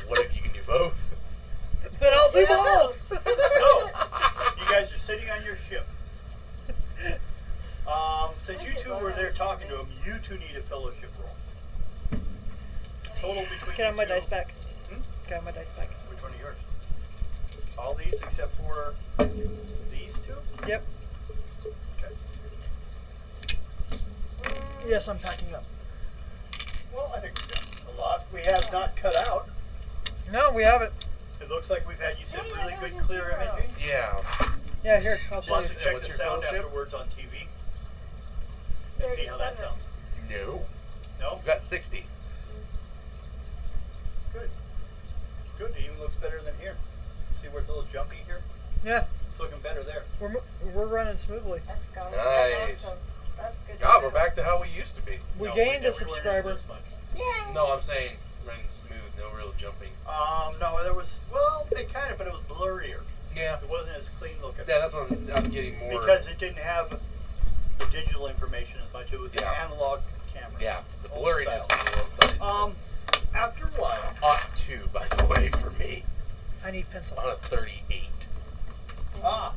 S4: What if you can do both?
S1: Then I'll do
S3: Yeah.
S1: both.
S2: So, you guys are sitting on your ship. Since you 2 were there talking to him, you 2 need a fellowship roll. Total between
S1: Can I have my
S2: you 2.
S1: dice back?
S2: Hmm?
S1: Can I have my dice back?
S2: Which one are yours? All these except for these 2?
S1: Yep.
S2: Okay.
S1: Yes, I'm packing up.
S2: Well, I think we've done a lot. We have not cut out.
S1: No, we haven't.
S2: It looks like we've had, you said,
S3: Yeah,
S2: really
S3: that
S2: good
S3: was
S2: clear
S3: 0.
S2: imaging.
S4: Yeah.
S1: Yeah, here, I'll show
S2: Want
S1: you.
S2: to check
S4: what's
S2: the
S4: your
S2: sound
S4: fellowship?
S2: afterwards on TV? And see how that
S3: 37.
S2: sounds.
S4: No.
S2: No?
S4: You've got 60.
S2: Good. Good. It even looks better than here. See where it's a little jumpy here?
S1: Yeah,
S2: It's looking better there.
S1: we're running smoothly.
S3: Let's go.
S4: Nice.
S3: That's awesome. That's good.
S4: God,
S3: to
S4: we're
S3: know.
S4: back to how we used to be.
S1: We
S2: No,
S1: gained a
S2: never went into
S1: subscriber.
S2: this much.
S3: Yeah.
S4: No, I'm saying running smooth, no real jumping.
S2: No, there was, well, it kind of, but it was blurrier.
S4: Yeah.
S2: It wasn't as clean looking.
S4: Yeah, that's what I'm getting more.
S2: Because it didn't have the digital information as much. It was an
S4: Yeah.
S2: analog camera.
S4: Yeah, the
S2: Old
S4: blurriness
S2: style.
S4: was a little, but it's
S2: After a while,
S4: ought to, by the way, for me.
S1: I need pencil.
S4: On a 38.
S2: ah,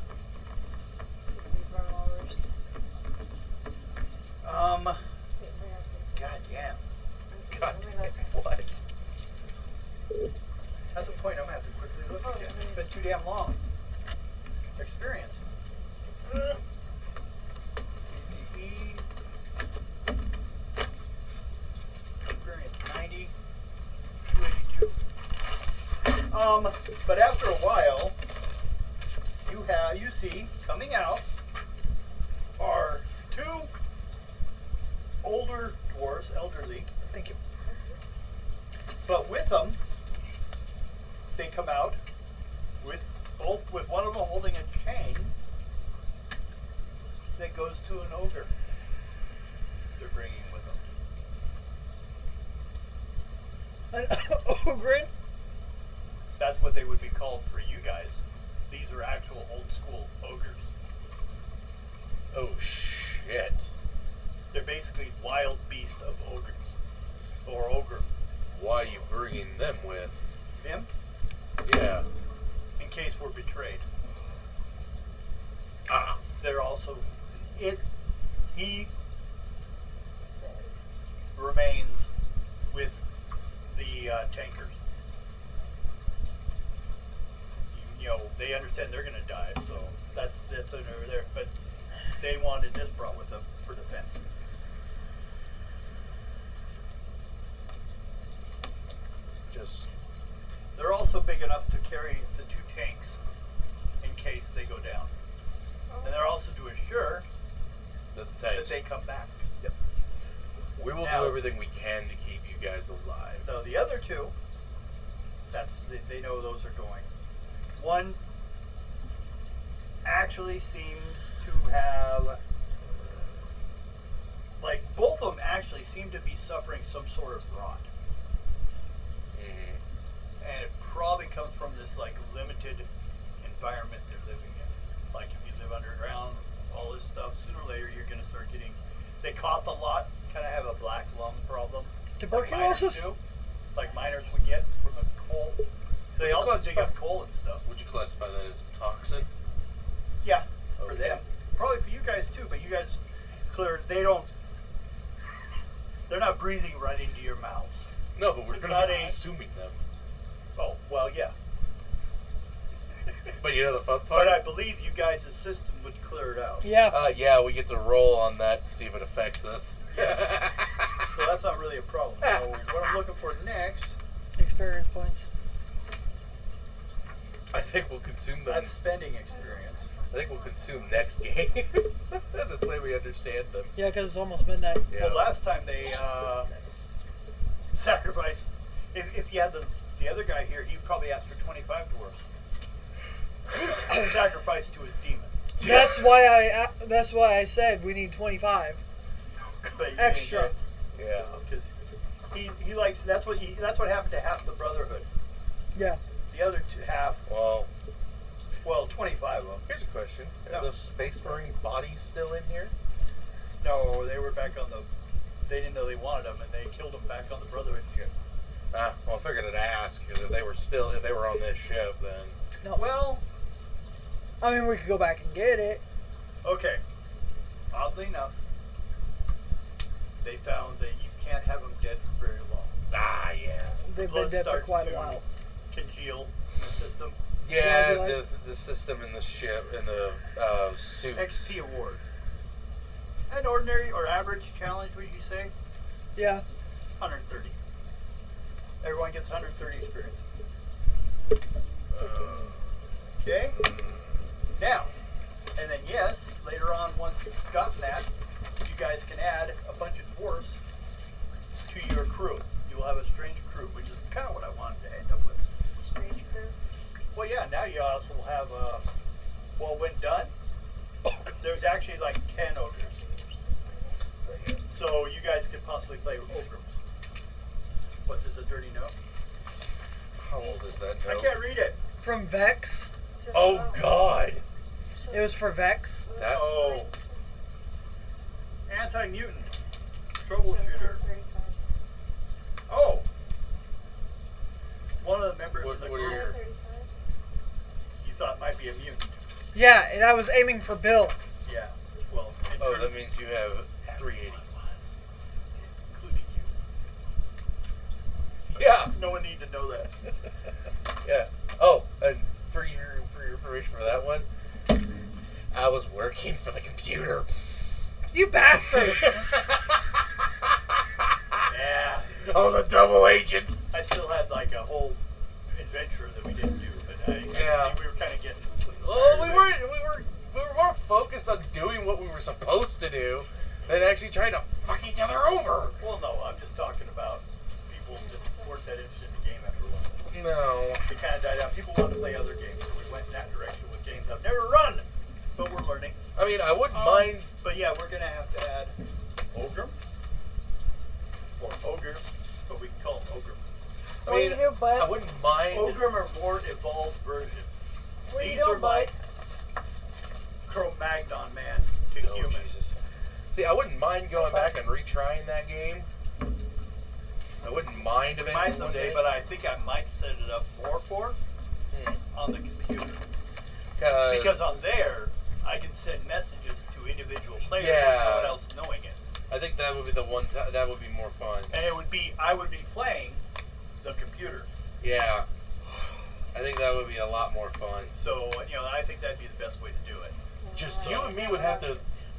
S3: We've run all ours.
S2: god damn.
S4: God damn, what?
S2: At the point I'm gonna have to quickly look again. It's been too damn long. Experience. TDE. Experience 90, 282. But after a while, you see coming out are 2 older dwarves, elderly.
S1: Thank you.
S2: But with them, they come out with one of them holding a chain that goes to an ogre. They're bringing with them.
S1: An ogre?
S2: That's what they would be called for you guys. These are actual old school ogres.
S4: Oh shit.
S2: They're basically wild beast of ogres. Or ogre.
S4: Why are you bringing them with?
S2: Him?
S4: Yeah.
S2: In case we're betrayed.
S4: Ah.
S2: They're also... He remains with the tankers. You know, they understand they're going to die, so that's over there. But they wanted this brought with them for defense.
S4: Just
S2: They're also big enough to carry the 2 tanks in case they go down. And they're also to assure
S4: the
S2: that
S4: tanks.
S2: they come back.
S4: Yep. We will
S2: Now-
S4: do everything we can to keep you guys alive.
S2: So the other 2, they know those are going. One actually seems to have, like, both of them actually seem to be suffering some sort of rot.
S4: Mm-hmm.
S2: And it probably comes from this, like, limited environment they're living in. Like, if you live underground, all this stuff, sooner or later you're going to start getting, they cough a lot, kind of have a black lung problem.
S1: Tuberculosis?
S2: Like miners do. Like miners would get from the coal. So they also dig up coal and stuff.
S4: Would you classify that as toxin?
S2: Yeah, for
S4: Okay.
S2: them. Probably for you guys too, but you guys they're not breathing right into your mouths.
S4: No, but we're
S2: It's
S4: going
S2: not
S4: to be
S2: a-
S4: consuming them.
S2: Oh, well, yeah.
S4: But you know the fun part?
S2: But I believe you guys' system would clear it out.
S1: Yeah.
S4: Yeah, we get to roll on that to see if it affects us.
S2: So that's not really a problem. So what I'm looking for next,
S1: Experience points.
S4: I think we'll consume them.
S2: that's spending experience.
S4: I think we'll consume next game. This way we understand them.
S1: Yeah, because it's almost midnight.
S4: Yeah.
S2: Well, last time they sacrificed. If you had the other guy here, he'd probably ask for 25 dwarves. Sacrifice to his demon.
S1: That's why I said we need 25
S2: But you
S1: extra.
S4: Yeah.
S2: Because he likes that's what happened to half the Brotherhood.
S1: Yeah.
S2: The other half,
S4: Well,
S2: 25 of them.
S4: here's a question. Are
S2: Yeah.
S4: those Space Marine bodies still in here?
S2: No, they were back on the. They didn't know they wanted them, and they killed them back on the Brotherhood ship.
S4: Well, I figured I'd ask, because if they were on this ship, then...
S1: No.
S2: Well,
S1: I mean, we could go back and get it.
S2: okay. Oddly enough, they found that you can't have them dead for very long.
S4: Ah, yeah.
S1: They've
S2: Blood
S1: been dead for
S2: starts
S1: quite a
S2: to
S1: while.
S2: Congeal in the system.
S4: Yeah,
S1: Yeah, like-
S4: the system in the ship, in the suits.
S2: XP award. An ordinary or average challenge, would you say?
S1: Yeah.
S2: 130. Everyone gets 130 experience. Okay? Now, and then yes, later on, once you've gotten that, you guys can add a bunch of dwarves to your crew. You will have a strange crew, which is kind of what I wanted to end up with.
S3: Strange crew.
S2: Well, yeah, now you also have, well, when done, there's actually like 10 ogres. So you guys could possibly play ogres. What's this, a dirty note?
S4: How old is that
S2: I
S4: note?
S2: can't read it.
S1: From Vex.
S3: So,
S4: Oh, God!
S1: It was for Vex.
S4: That,
S2: Oh. Anti-mutant. Troubleshooter.
S3: 35.
S2: Oh. One of the members
S4: What-
S2: of the
S4: what are
S2: group
S4: your-
S3: 35.
S2: you thought might be a mutant.
S1: Yeah, and I was aiming for Bill.
S2: Yeah. Well, in
S4: oh,
S2: terms-
S4: that means you have 380.
S2: including you.
S4: Yeah!
S2: No one needs to know that.
S4: Yeah. Oh, and for your information for that one, I was working for the computer.
S1: You bastard!
S2: Yeah.
S4: I was a double agent.
S2: I still had like a whole adventure that we didn't do, but
S4: Yeah.
S2: see, we were kind of getting.
S4: Well, we were more focused on doing what we were supposed to do than actually trying to fuck each other over.
S2: Well, no, I'm just talking about people just weren't that interested in the game after a while.
S4: No.
S2: It kind of died out. People wanted to play other games, so we went in that direction with games I've never run, but we're learning.
S4: I mean, I wouldn't mind.
S2: But yeah, we're gonna have to add Ogre or Ogre, but we can call them Ogre.
S1: What do you do, bud?
S4: I wouldn't mind.
S2: Ogre are more evolved versions.
S1: What do you
S2: These
S1: do,
S2: are
S1: bud?
S2: like Cro-Magnon man to
S4: Oh,
S2: human.
S4: Jesus. See, I wouldn't mind going back and retrying that game. I wouldn't mind
S2: We
S4: eventually
S2: might
S4: one
S2: someday,
S4: day.
S2: but I think I might set it up more for on the computer. Because on there, I can send messages to individual players without no one else knowing it.
S4: I think that would be the one. That would be more fun.
S2: And it would be, I would be playing the computer.
S4: Yeah. I think that would be a lot more fun.
S2: So, you know, I think that'd be the best way to do it.
S4: Just you and me would have to.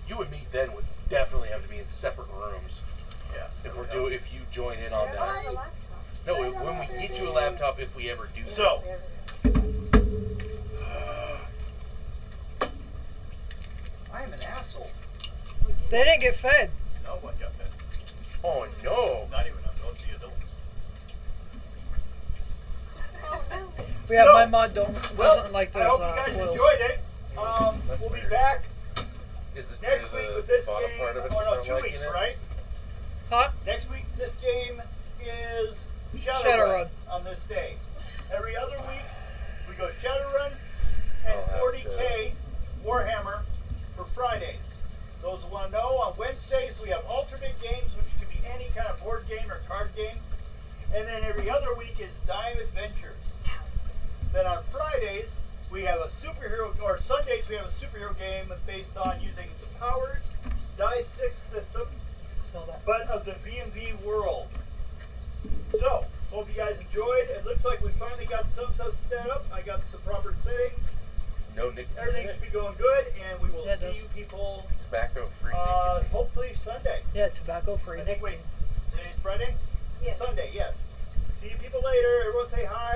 S4: You and me then would definitely have to be in separate rooms
S2: Yeah.
S4: if you join in on
S3: I
S4: that.
S3: have a laptop.
S4: No, when we get you a laptop, if we ever do that.
S2: So, I am an asshole.
S1: They didn't get fed.
S2: No one got that.
S4: Oh no.
S2: Not even the adults.
S3: Oh no.
S1: Yeah,
S2: So,
S1: my mod doesn't like
S2: I
S1: those
S2: hope you guys
S1: oils.
S2: enjoyed it.
S4: That's
S2: We'll be
S4: weird.
S2: back
S4: Is it
S2: next
S4: the
S2: week with this
S4: bottom
S2: game.
S4: part of it?
S2: Or no,
S4: just
S2: 2
S4: not
S2: weeks,
S4: liking it?
S2: right?
S1: Huh?
S2: Next week, this game is
S1: Shadowrun.
S2: on this day. Every other week, we go Shadowrun and
S4: I'll have
S2: 40K Warhammer for Fridays. Those who want to know, on Wednesdays we have alternate games, which can be any kind of board game or card game. And then every other week is Dime Adventures. Then on Fridays, we have a superhero, or Sundays we have a superhero game based on using the Powers Die 6 system,
S1: Smell that.
S2: but of the B&B world. So, hope you guys enjoyed. It looks like we finally got some stuff set up. I got some proper settings.
S4: No nicotine in
S2: Everything
S4: it?
S2: should be going good, and we will
S1: Yeah, it
S2: see
S1: does.
S2: you people
S4: Tobacco free.
S2: hopefully Sunday.
S1: Yeah, tobacco free.
S2: I think, wait, today's Friday?
S3: Yes.
S2: Sunday, yes. See you people later. Everyone say hi.